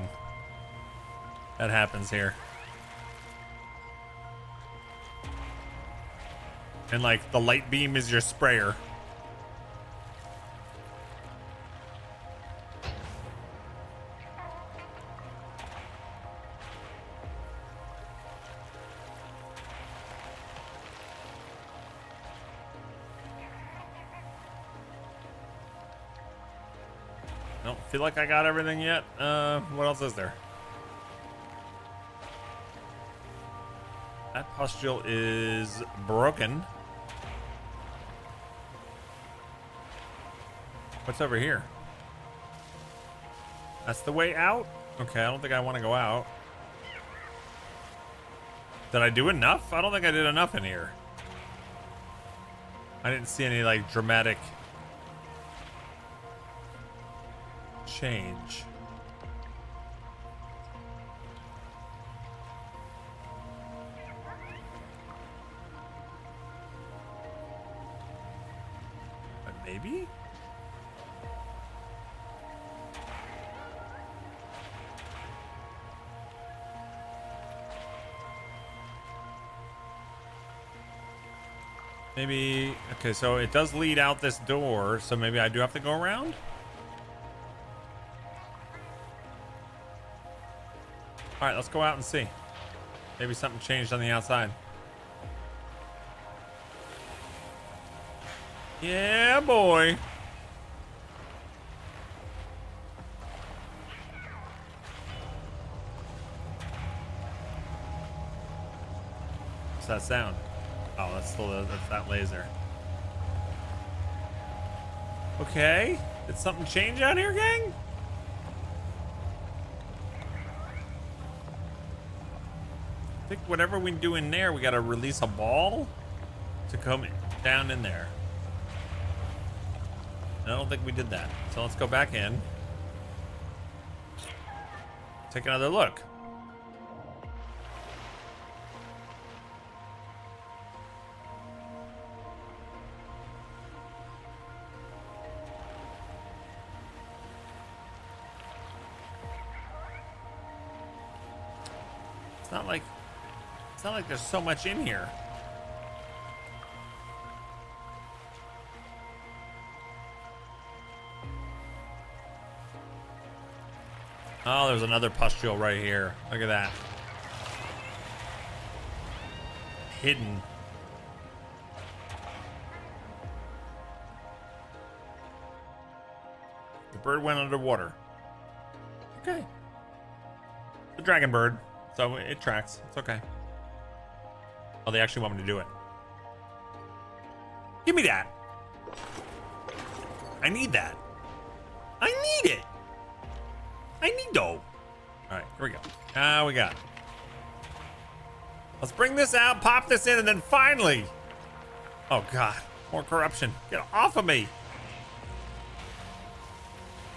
that happens here. And like the light beam is your sprayer. Don't feel like I got everything yet. What else is there? That pustule is broken. What's over here? That's the way out? Okay, I don't think I want to go out. Did I do enough? I don't think I did enough in here. I didn't see any like dramatic change. But maybe? Maybe, okay, so it does lead out this door, so maybe I do have to go around? All right, let's go out and see. Maybe something changed on the outside. Yeah, boy. What's that sound? Oh, that's still that's that laser. Okay, did something change out here, gang? I think whatever we do in there, we gotta release a ball to come down in there. I don't think we did that. So let's go back in. Take another look. It's not like there's so much in here. Oh, there's another pustule right here. Look at that. Hidden. The bird went underwater. Okay. The dragon bird. So it tracks. It's okay. Oh, they actually want me to do it. Give me that. I need that. I need it. I need dough. All right, here we go. Now we got it. Let's bring this out, pop this in, and then finally. Oh, God. More corruption. Get off of me.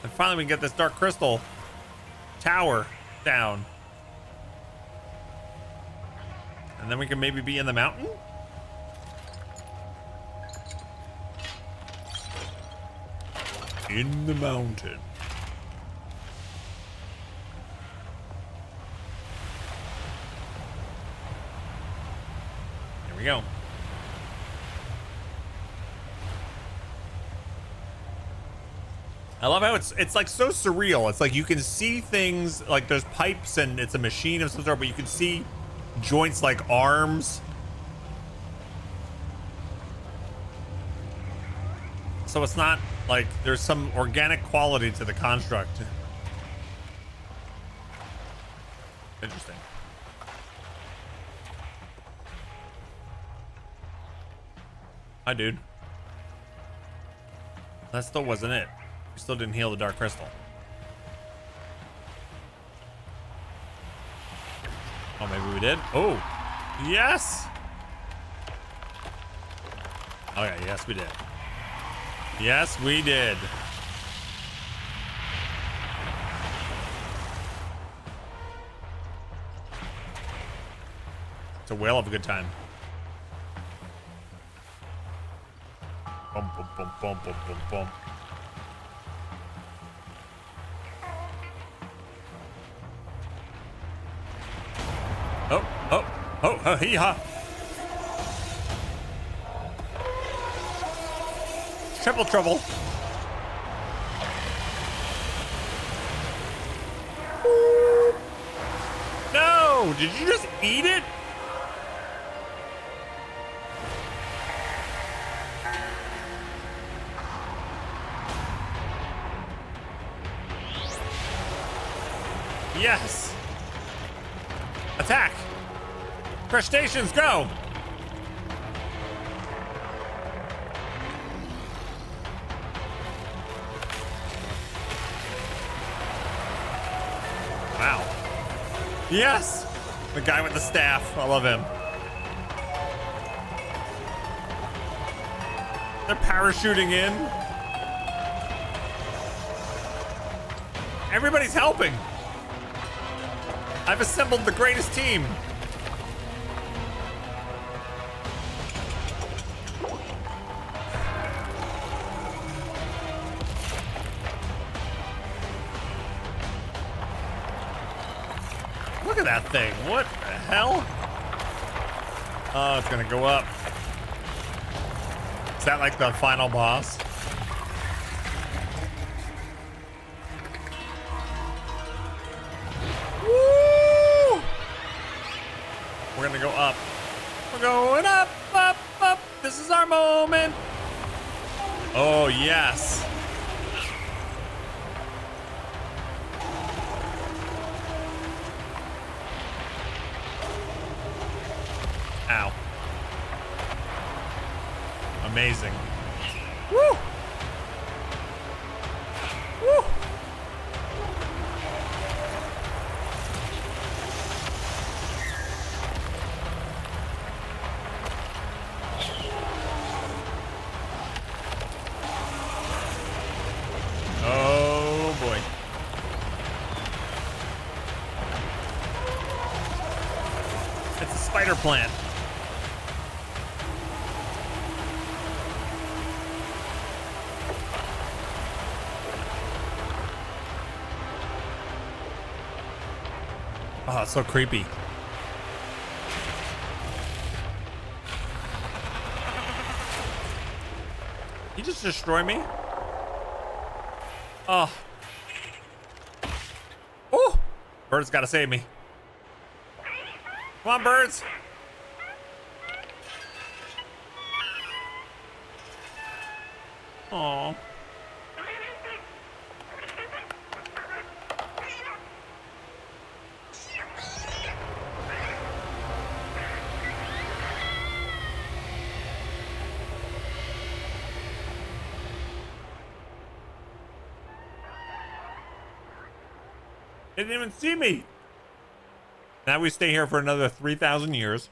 And finally, we can get this dark crystal tower down. And then we can maybe be in the mountain? In the mountain. Here we go. I love how it's like so surreal. It's like you can see things, like there's pipes and it's a machine of some sort, but you can see joints like arms. So it's not Like, there's some organic quality to the construct. Interesting. Hi, dude. That still wasn't it. We still didn't heal the Dark Crystal. Oh, maybe we did? Oh, yes! Okay, yes, we did. Yes, we did. It's a whale of a good time. Bum, bum, bum, bum, bum, bum, bum. Oh, oh, oh, oh, hee-haw. Triple trouble. No, did you just eat it? Yes. Attack. Crustaceans, go. Wow. Yes. The guy with the staff. I love him. They're parachuting in. Everybody's helping. I've assembled the greatest team. Look at that thing. What the hell? Oh, it's gonna go up. Is that like the final boss? Woo! We're gonna go up. We're going up, up, up. This is our moment. Oh, yes. Ow. Amazing. Woo! Woo! Oh boy. It's a spider plant. Oh, it's so creepy. You just destroy me? Oh. Oh! Birds gotta save me. Come on, birds. Aw. They didn't even see me. Now we stay here for another 3,000 years.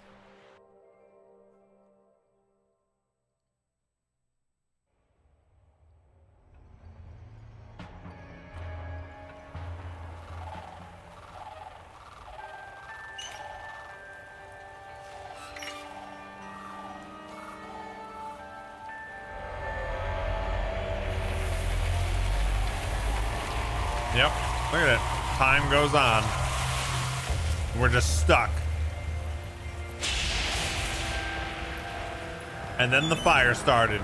Yep, look at it. Time goes on. We're just stuck. And then the fire started.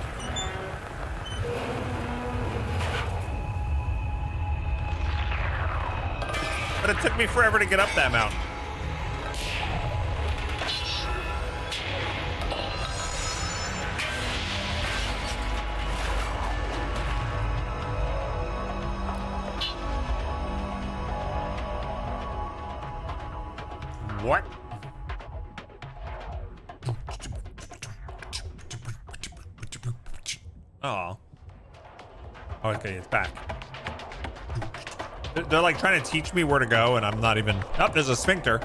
But it took me forever to get up that mountain. What? Oh. Okay, it's back. They're like trying to teach me where to go, and I'm not even. Oh, there's a sphincter.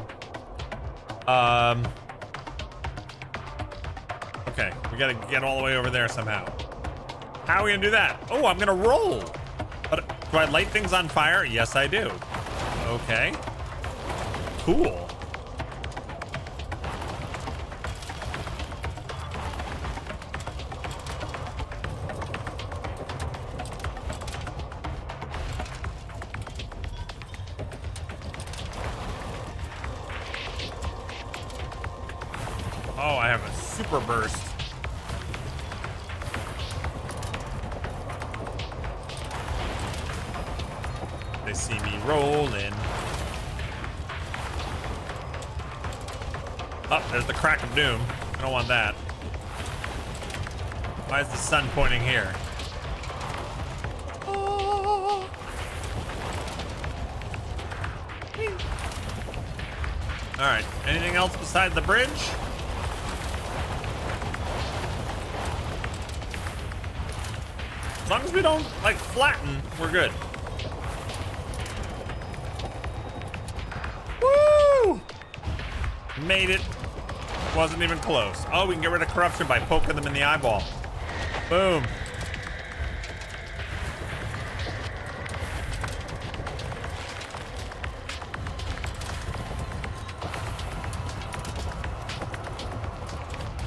Okay, we gotta get all the way over there somehow. How are we gonna do that? Oh, I'm gonna roll. But do I light things on fire? Yes, I do. Okay. Cool. Oh, I have a super burst. They see me rolling. Oh, there's the crack of doom. I don't want that. Why is the sun pointing here? Oh. All right. Anything else besides the bridge? As long as we don't, like, flatten, we're good. Woo! Made it. Wasn't even close. Oh, we can get rid of corruption by poking them in the eyeball. Boom.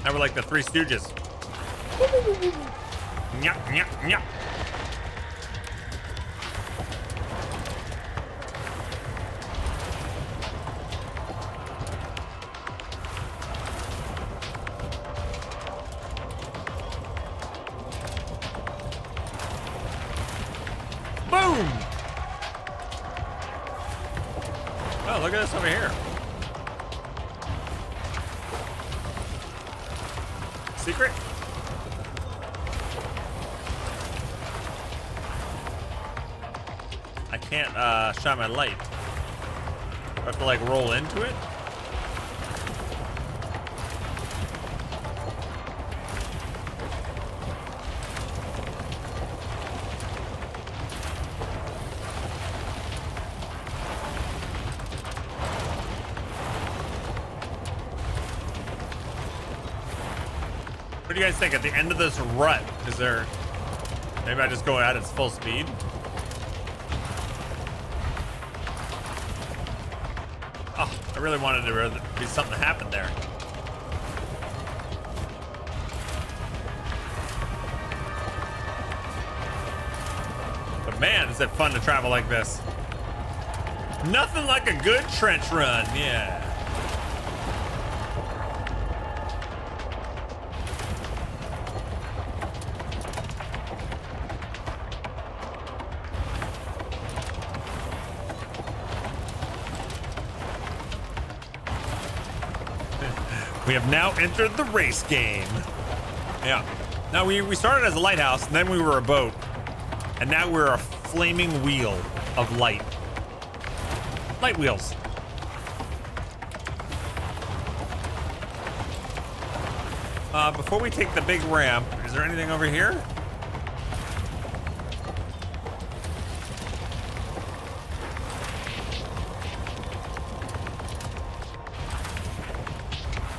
Now we're like the Three Stooges. Nyah, nyah, nyah. Boom! Oh, look at this over here. Secret? I can't shine my light. I have to like roll into it. What do you guys think at the end of this rut? Is there, maybe I just go at its full speed? Oh, I really wanted there to be something to happen there. But man, is it fun to travel like this. Nothing like a good trench run, yeah. We have now entered the race game. Yeah. Now we started as a lighthouse, and then we were a boat. And now we're a flaming wheel of light. Light wheels. Before we take the big ramp, is there anything over here?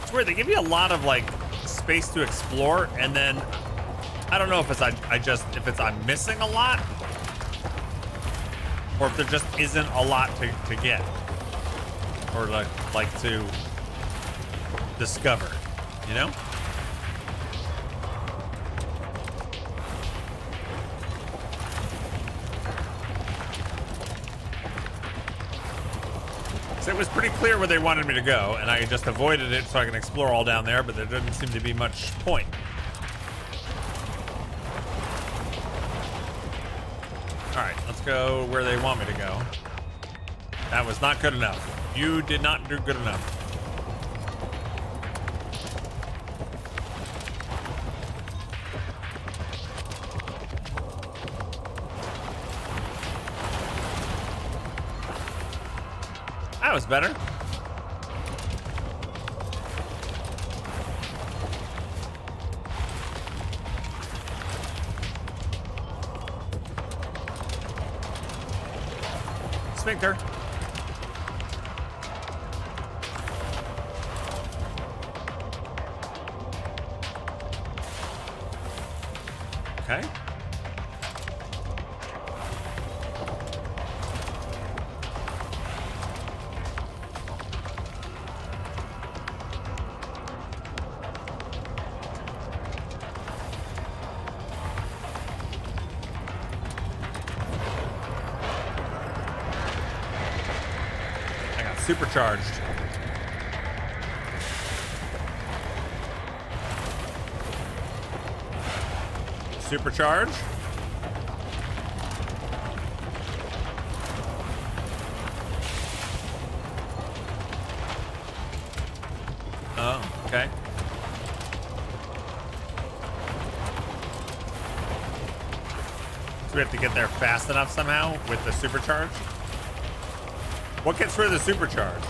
It's weird, they give you a lot of like space to explore, and then I don't know if it's I'm missing a lot, or if there just isn't a lot to get, or like to discover, you know? It was pretty clear where they wanted me to go, and I just avoided it so I can explore all down there, but there didn't seem to be much point. All right, let's go where they want me to go. That was not good enough. You did not do good enough. That was better. sphincter. Okay. I got supercharged. Supercharge. Oh, okay. So we have to get there fast enough somehow with the supercharge? What gets rid of the supercharge?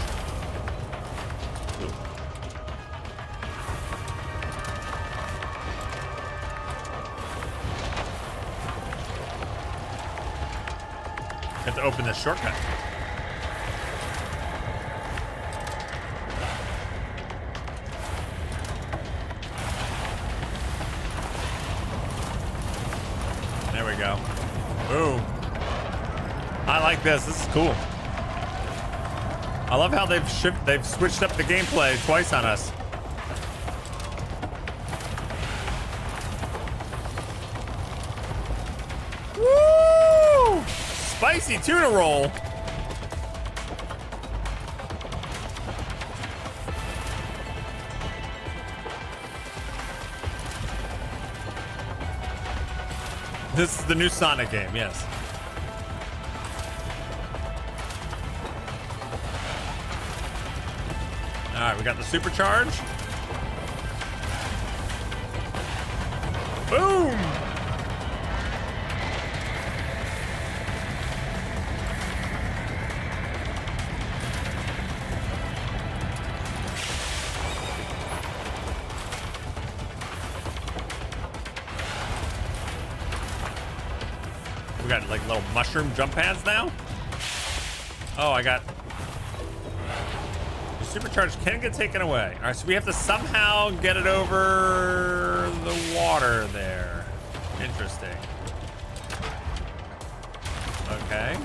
Ooh. Have to open this shortcut. There we go. Boom. I like this. This is cool. I love how they've switched up the gameplay twice on us. Woo! Spicy tuna roll. This is the new Sonic game, yes. All right, we got the supercharge. Boom! We got like little mushroom jump pads now. Oh, I got the supercharge can get taken away. All right, so we have to somehow get it over the water there. Interesting. Okay.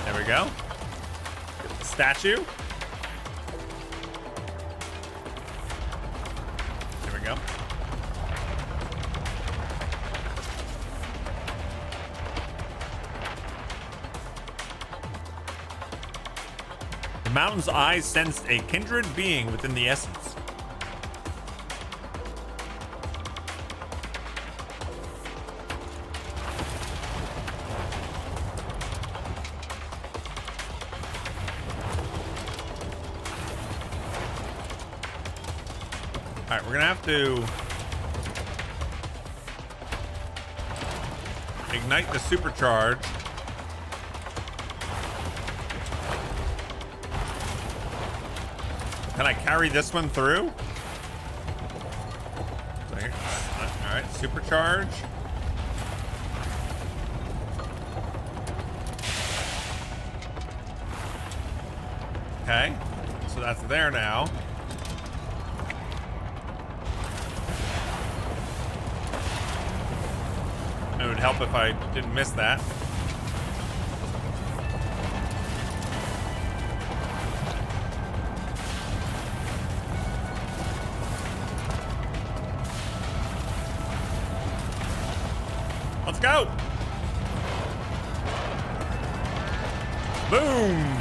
There we go. Get the statue. There we go. The mountain's eyes sensed a kindred being within the essence. All right, we're gonna have to ignite the supercharge. Can I carry this one through? All right, supercharge. Okay, so that's there now. It would help if I didn't miss that. Let's go. Boom.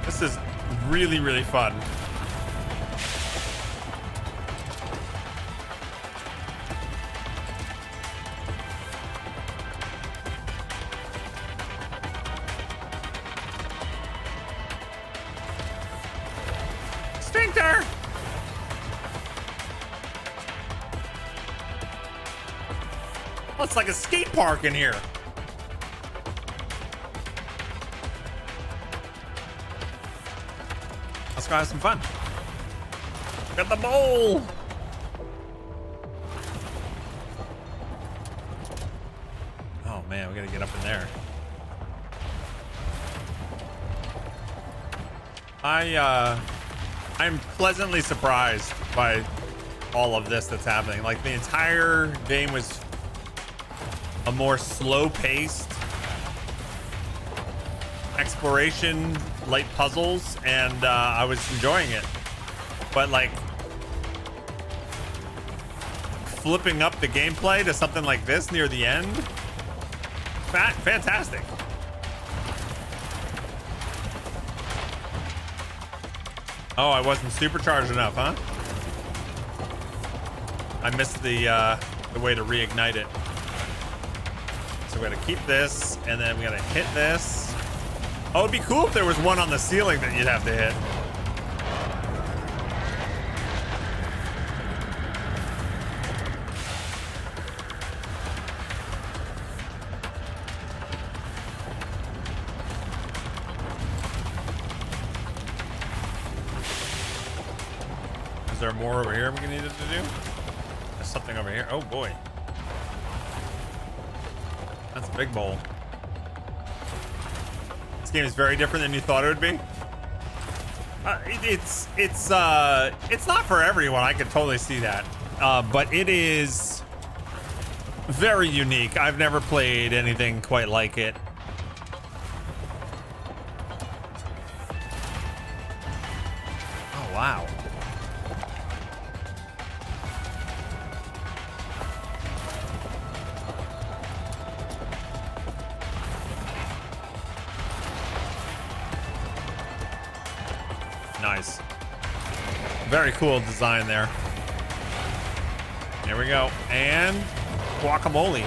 This is really, really fun. Sphincter! Oh, it's like a skate park in here. Let's go have some fun. Got the bowl. Oh man, we gotta get up in there. I'm pleasantly surprised by all of this that's happening. Like, the entire game was a more slow-paced exploration, light puzzles, and I was enjoying it. But like, flipping up the gameplay to something like this near the end, fantastic. Oh, I wasn't supercharged enough, huh? I missed the way to reignite it. So we gotta keep this, and then we gotta hit this. Oh, it'd be cool if there was one on the ceiling that you'd have to hit. Is there more over here we needed to do? There's something over here. Oh boy. That's a big bowl. This game is very different than you thought it would be. It's not for everyone. I could totally see that. But it is very unique. I've never played anything quite like it. Oh wow. Nice. Very cool design there. Here we go. And guacamole.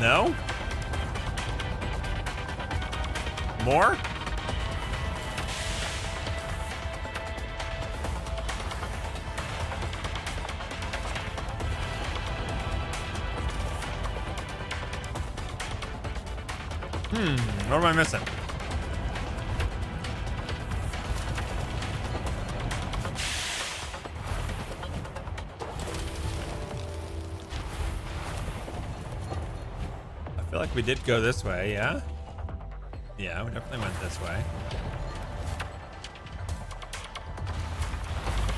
No? More? What am I missing? I feel like we did go this way, yeah? Yeah, we definitely went this way.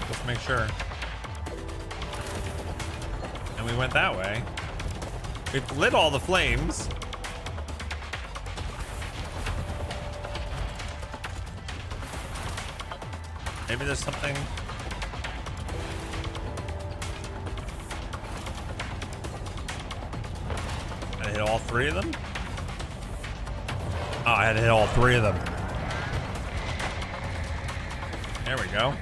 Just make sure. And we went that way. We've lit all the flames. Maybe there's something. I hit all three of them? Oh, I had to hit all three of them. There we go.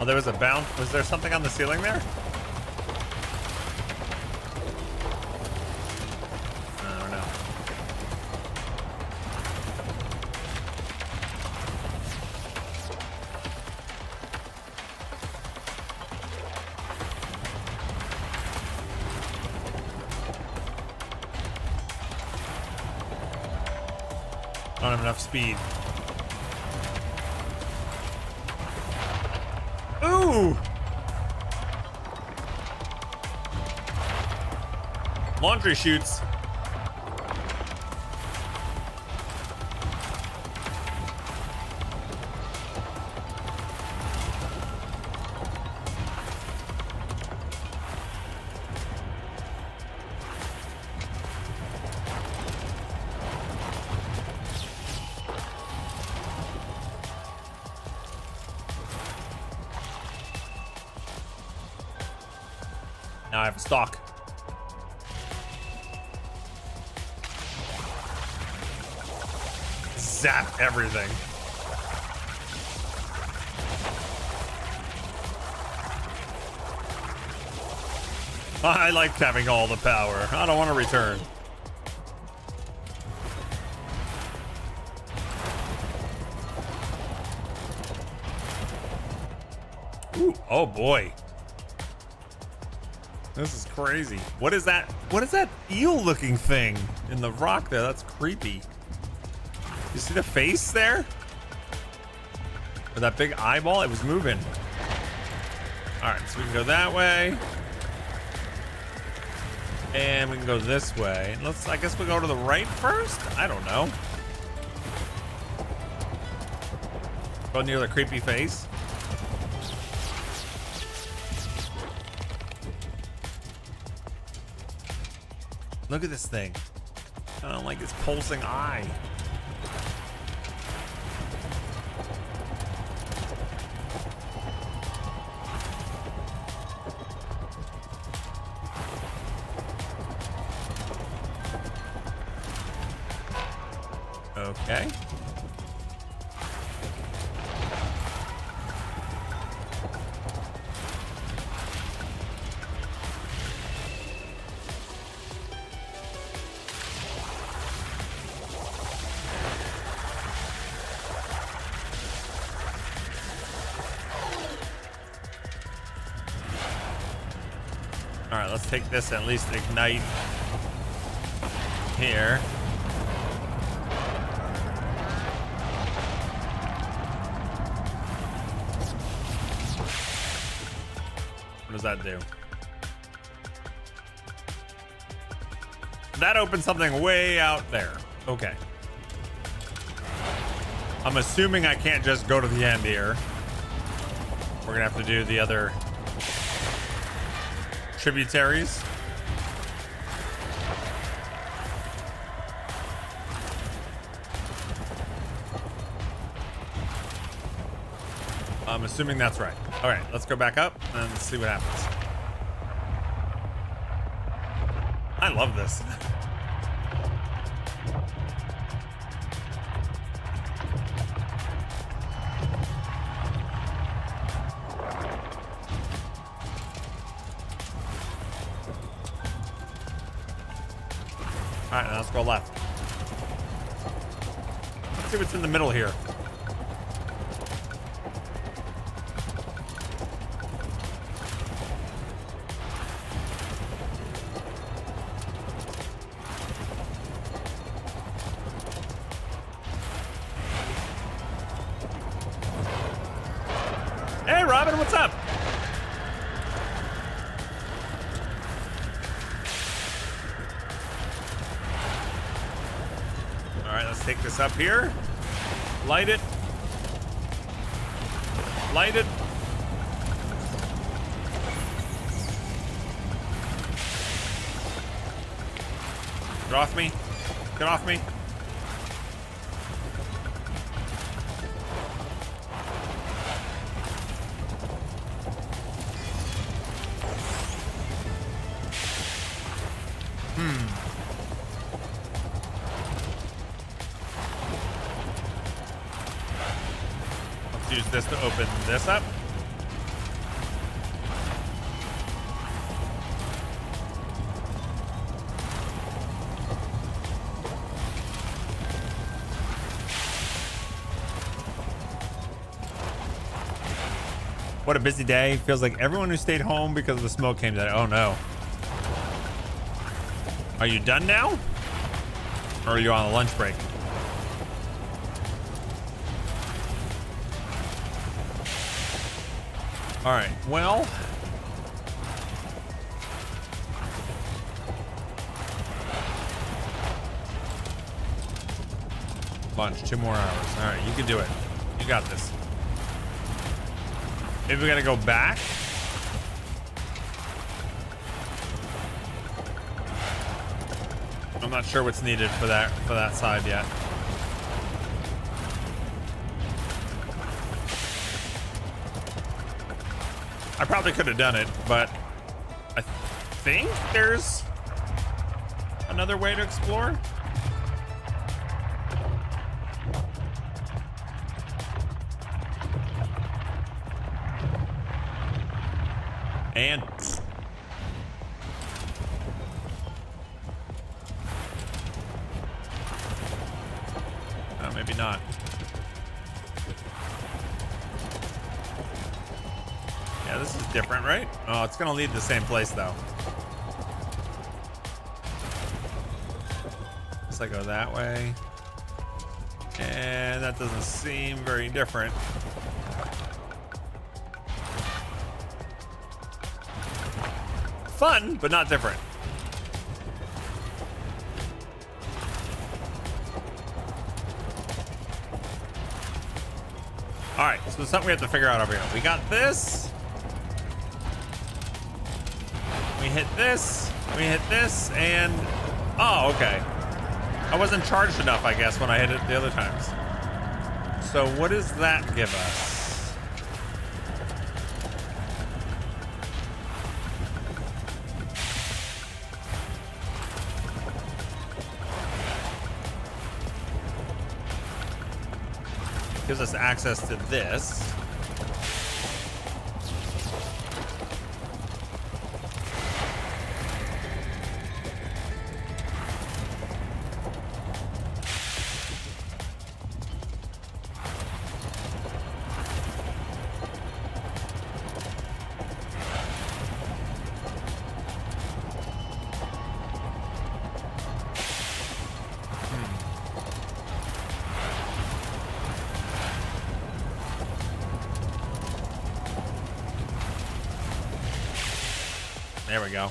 Oh, there was a bounce. Was there something on the ceiling there? I don't know. I don't have enough speed. Ooh! Laundry chutes. Now I have a stock. Zap everything. I like having all the power. I don't want to return. Ooh, oh boy. This is crazy. What is that? What is that eel looking thing in the rock there? That's creepy. You see the face there? Or that big eyeball? It was moving. All right, so we can go that way. And we can go this way. I guess we'll go to the right first? I don't know. Go near the creepy face. Look at this thing. I don't like its pulsing eye. Okay. All right, let's take this and at least ignite here. What does that do? That opens something way out there. Okay. I'm assuming I can't just go to the end here. We're gonna have to do the other tributaries. I'm assuming that's right. All right, let's go back up and see what happens. I love this. All right, now let's go left. Let's see what's in the middle here. Hey, Robin, what's up? All right, let's take this up here. Light it. Light it. Get off me. Get off me. Use this to open this up. What a busy day. Feels like everyone who stayed home because of the smoke came today. Oh no. Are you done now? Or are you on a lunch break? All right, well. Bunch, 2 more hours. All right, you can do it. You got this. Maybe we gotta go back. I'm not sure what's needed for that side yet. I probably could have done it, but think there's another way to explore. And oh, maybe not. Yeah, this is different, right? Oh, it's gonna lead to the same place though. Guess I go that way. And that doesn't seem very different. Fun, but not different. All right, so there's something we have to figure out over here. We got this. We hit this. We hit this, and oh, okay. I wasn't charged enough, I guess, when I hit it the other times. So what does that give us? Gives us access to this. There we go.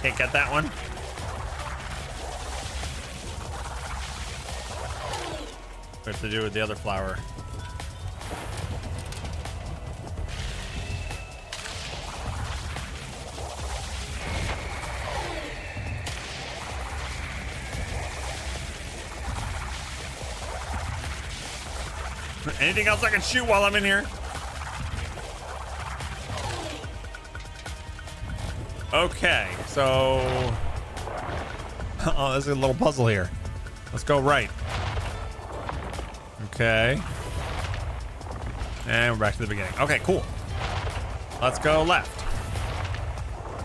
Can't get that one. We have to do with the other flower. Anything else I can shoot while I'm in here? Okay, so oh, there's a little puzzle here. Let's go right. Okay. And we're back to the beginning. Okay, cool. Let's go left.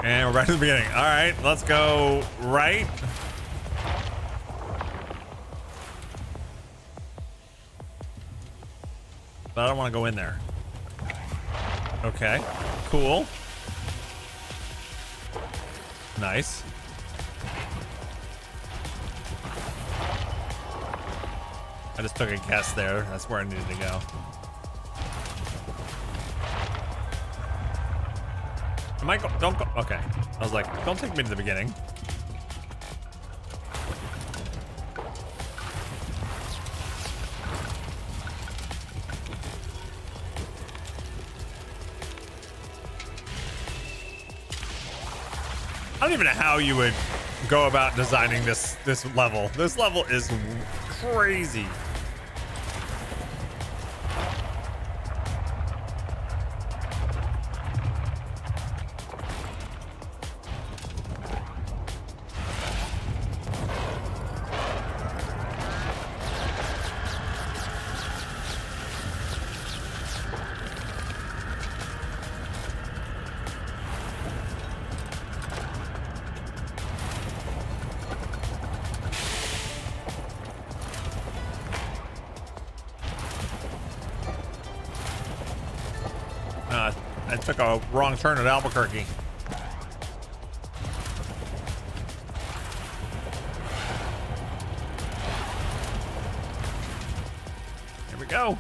And we're back to the beginning. All right, let's go right. But I don't want to go in there. Okay, cool. Nice. I just took a guess there. That's where I needed to go. Am I don't go? Okay. I was like, don't take me to the beginning. I don't even know how you would go about designing this level. This level is crazy. I took a wrong turn at Albuquerque. Here we go.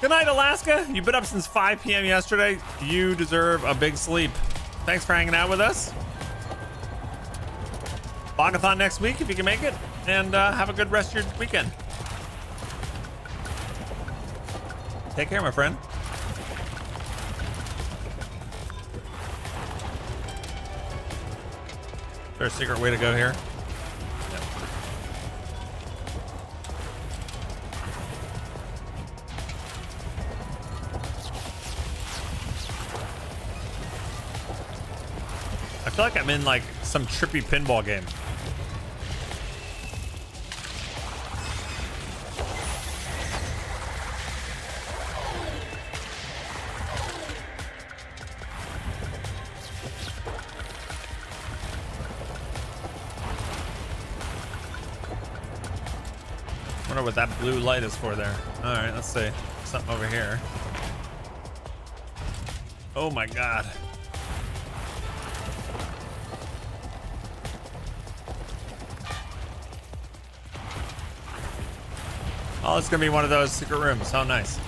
Good night, Alaska. You've been up since 5 p.m. yesterday. You deserve a big sleep. Thanks for hanging out with us. Bogathon next week if you can make it. And have a good rest of your weekend. Take care, my friend. Is there a secret way to go here? No. feel like I'm in like some trippy pinball game. Wonder what that blue light is for there. All right, let's see. Something over here. Oh my God. Oh, it's gonna be one of those secret rooms. How nice.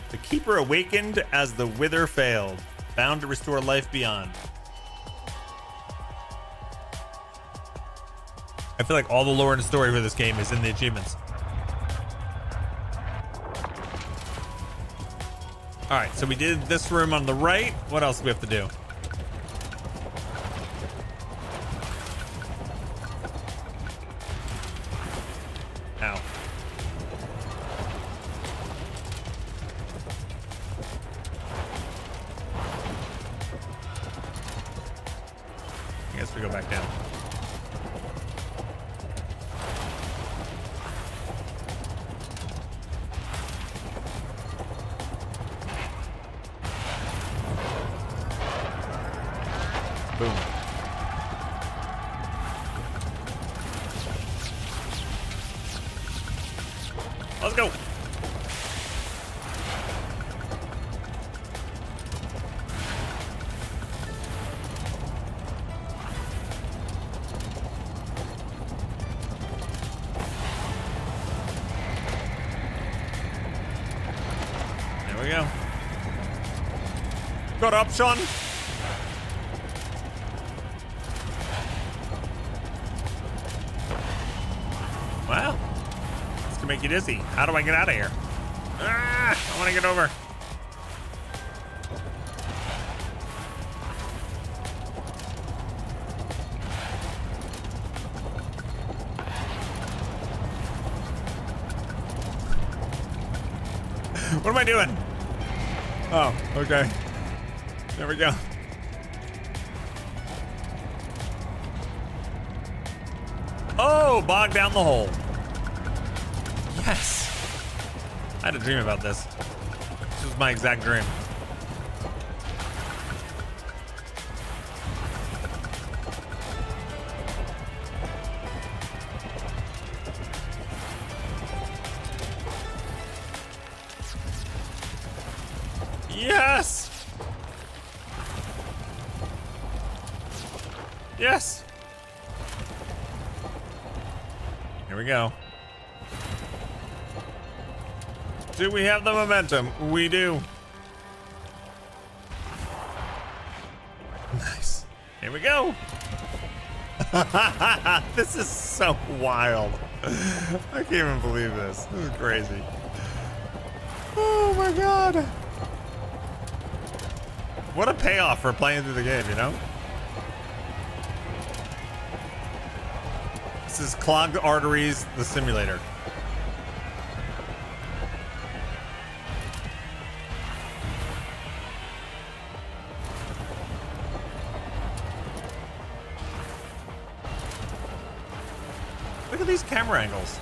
The Keeper awakened as the Wither failed, bound to restore life beyond. I feel like all the lore and story for this game is in the achievements. All right, so we did this room on the right. What else do we have to do? Ow. I guess we go back down. Boom. Let's go. There we go. Got up, Sean. Wow. This can make you dizzy. How do I get out of here? Ah, I want to get over. What am I doing? Oh, okay. There we go. Oh, bog down the hole. Yes. I had a dream about this. This was my exact dream. Yes. Yes. Here we go. Do we have the momentum? We do. Nice. Here we go. This is so wild. I can't even believe this. This is crazy. Oh my God. What a payoff for playing through the game, you know? This is Clogged Arteries, the simulator. Look at these camera angles.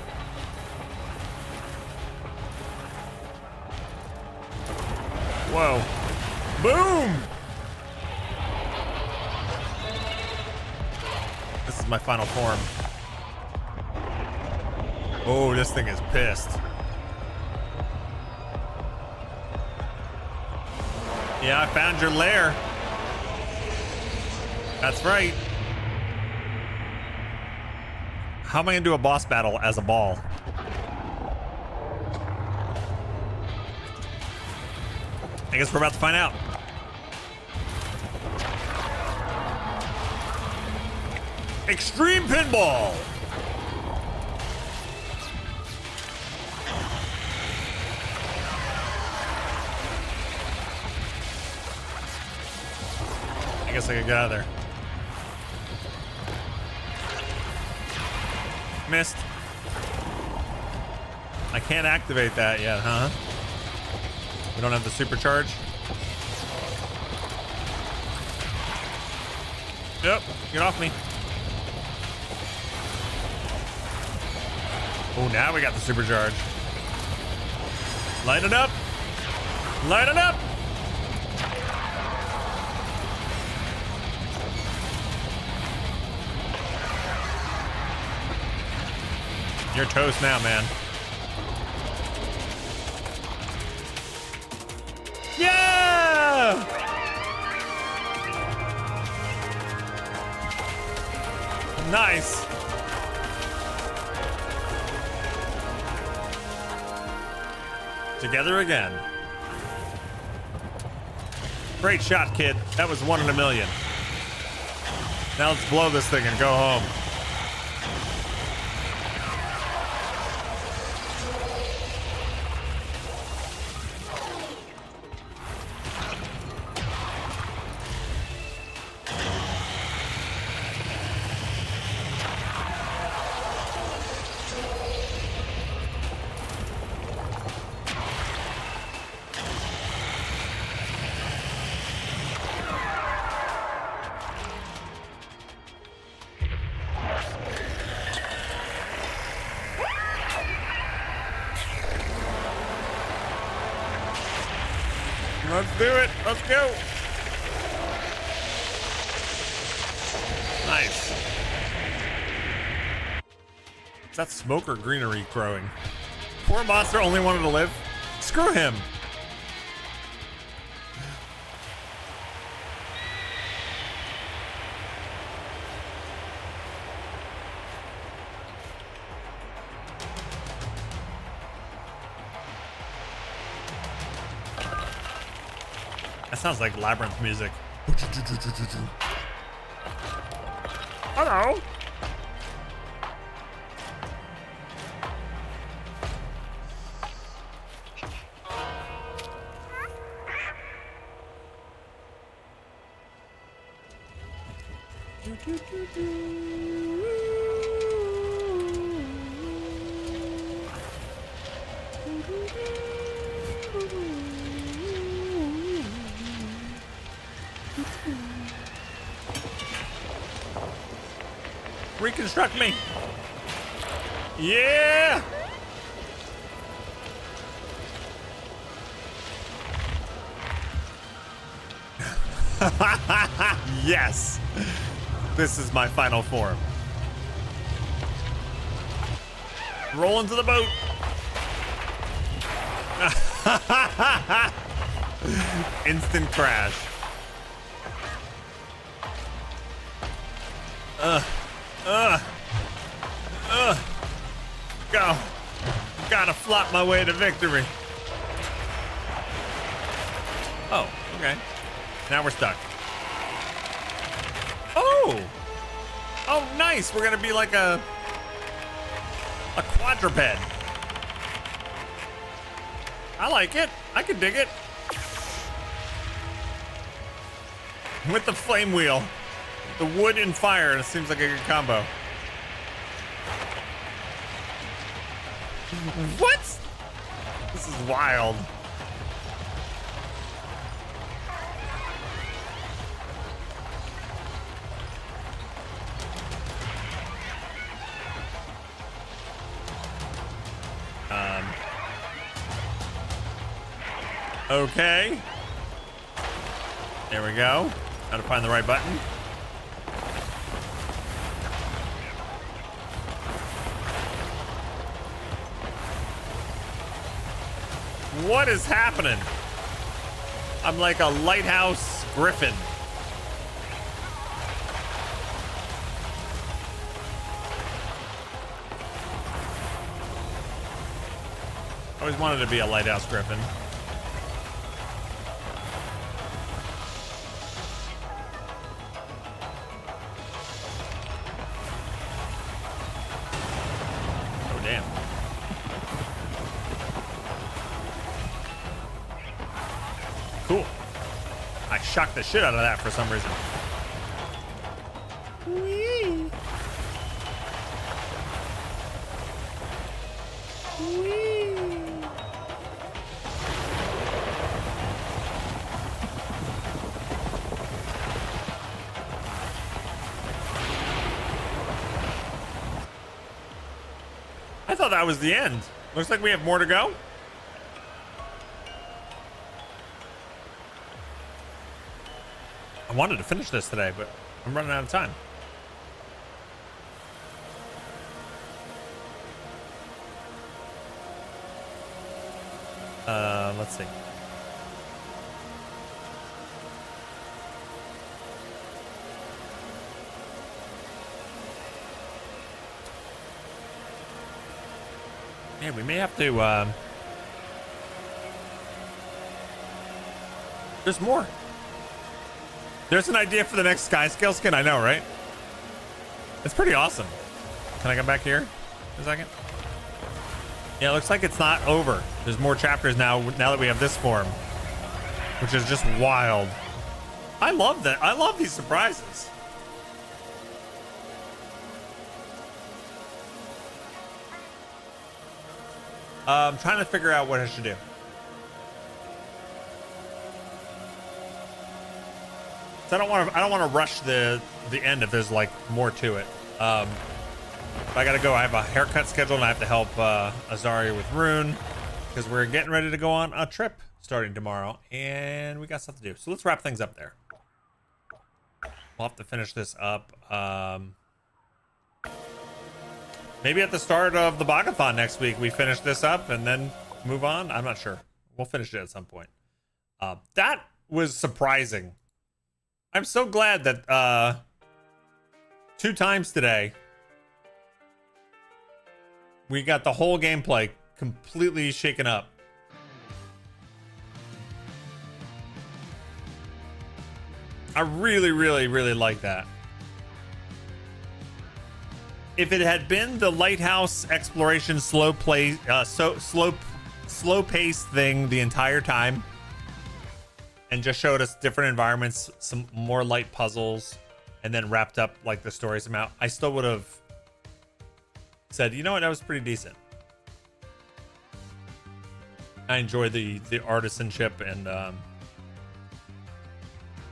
Whoa. Boom! This is my final form. Oh, this thing is pissed. Yeah, I found your lair. That's right. How am I gonna do a boss battle as a ball? I guess we're about to find out. Extreme Pinball! I guess I could get out of there. Missed. I can't activate that yet, huh? We don't have the supercharge. Yep, get off me. Oh, now we got the supercharge. Light it up. Light it up. You're toast now, man. Yeah! Nice. Together again. Great shot, kid. That was 1 in a million. Now let's blow this thing and go home. Let's do it. Let's go. Nice. Is that smoke or greenery growing? Poor monster only wanted to live. Screw him. That sounds like Labyrinth music. Hello. Reconstruct me. Yeah. Yes. This is my final form. Roll into the boat. Instant crash. Go. Gotta flop my way to victory. Oh, okay. Now we're stuck. Oh! Oh, nice. We're gonna be like a quadruped. I like it. I can dig it. With the flame wheel. The wood and fire, it seems like a good combo. What? This is wild. Okay. There we go. Gotta find the right button. What is happening? I'm like a lighthouse griffin. I always wanted to be a lighthouse griffin. Oh, damn. Cool. I shocked the shit out of that for some reason. Whee. Whee. I thought that was the end. Looks like we have more to go. I wanted to finish this today, but I'm running out of time. Let's see. Yeah, we may have to, there's more. There's an idea for the next Sky Scale skin, I know, right? It's pretty awesome. Can I come back here for a second? Yeah, it looks like it's not over. There's more chapters now that we have this form, which is just wild. I love that. I love these surprises. I'm trying to figure out what I should do. So I don't want to rush the end if there's like more to it. I gotta go. I have a haircut scheduled and I have to help Azaria with Rune because we're getting ready to go on a trip starting tomorrow and we got stuff to do. So let's wrap things up there. We'll have to finish this up. Maybe at the start of the Bogathon next week, we finish this up and then move on. I'm not sure. We'll finish it at some point. That was surprising. I'm so glad that 2 times today, we got the whole gameplay completely shaken up. I really, really, really like that. If it had been the lighthouse exploration slow paced thing the entire time and just showed us different environments, some more light puzzles, and then wrapped up like the story somehow, I still would have said, you know what, that was pretty decent. I enjoyed the artisanship and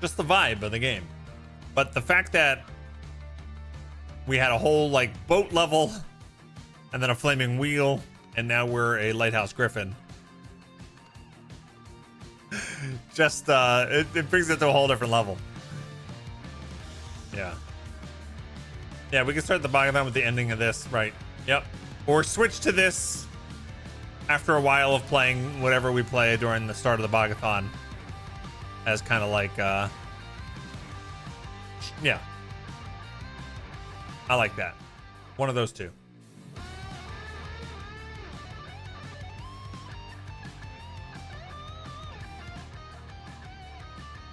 just the vibe of the game. But the fact that we had a whole like boat level and then a flaming wheel and now we're a lighthouse griffin, just it brings it to a whole different level. Yeah, we can start the Bogathon with the ending of this, right? Yep. Or switch to this after a while of playing whatever we play during the start of the Bogathon as kind of like yeah, I like that. One of those two.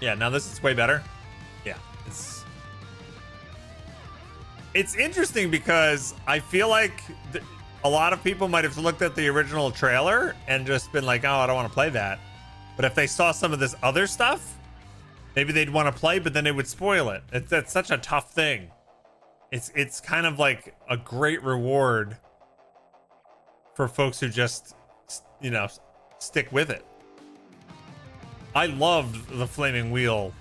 Yeah, now this is way better. Yeah, it's interesting because I feel like a lot of people might have looked at the original trailer and just been like, oh, I don't want to play that. But if they saw some of this other stuff, maybe they'd want to play, but then it would spoil it. That's such a tough thing. It's kind of like a great reward for folks who just, you know, stick with it. I loved the flaming wheel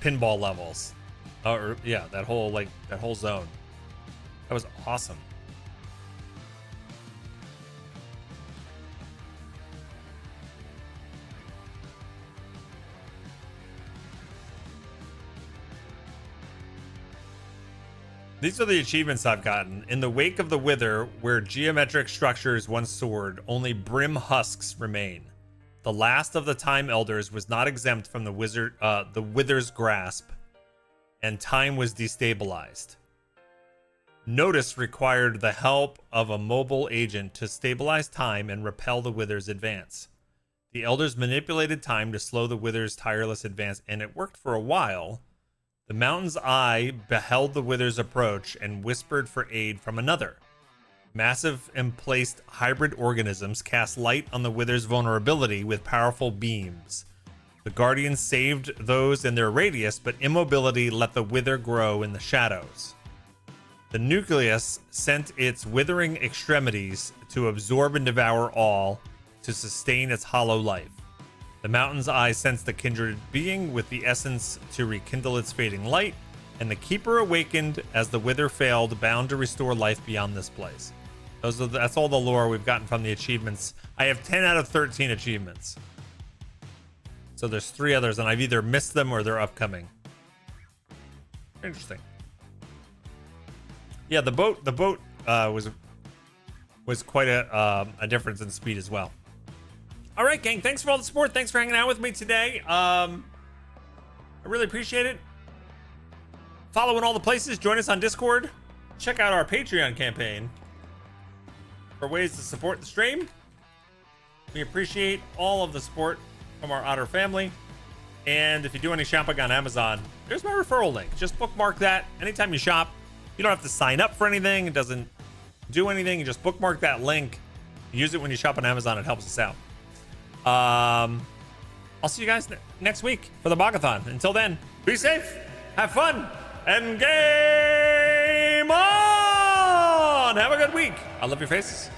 pinball levels. Or yeah, that whole zone. That was awesome. These are the achievements I've gotten. In the wake of the Wither, where geometric structures once soared, only brim husks remain. The last of the Time Elders was not exempt from the Wither's grasp, and time was destabilized. Notice required the help of a mobile agent to stabilize time and repel the Wither's advance. The Elders manipulated time to slow the Wither's tireless advance, and it worked for a while. The Mountain's Eye beheld the Wither's approach and whispered for aid from another. Massive emplaced hybrid organisms cast light on the Wither's vulnerability with powerful beams. The Guardians saved those in their radius, but immobility let the Wither grow in the shadows. The Nucleus sent its withering extremities to absorb and devour all to sustain its hollow life. The Mountain's Eye sensed the kindred being with the essence to rekindle its fading light, and the Keeper awakened as the Wither failed, bound to restore life beyond this place. That's all the lore we've gotten from the achievements. I have 10 out of 13 achievements. So there's 3 others, and I've either missed them or they're upcoming. Interesting. Yeah, the boat was quite a difference in speed as well. All right, gang. Thanks for all the support. Thanks for hanging out with me today. I really appreciate it. Follow in all the places. Join us on Discord. Check out our Patreon campaign for ways to support the stream. We appreciate all of the support from our Otter family. And if you do any shopping on Amazon, there's my referral link. Just bookmark that. Anytime you shop, you don't have to sign up for anything. It doesn't do anything. You just bookmark that link. Use it when you shop on Amazon. It helps us out. I'll see you guys next week for the Bogathon. Until then, be safe, have fun, and game on! Have a good week. I love your faces.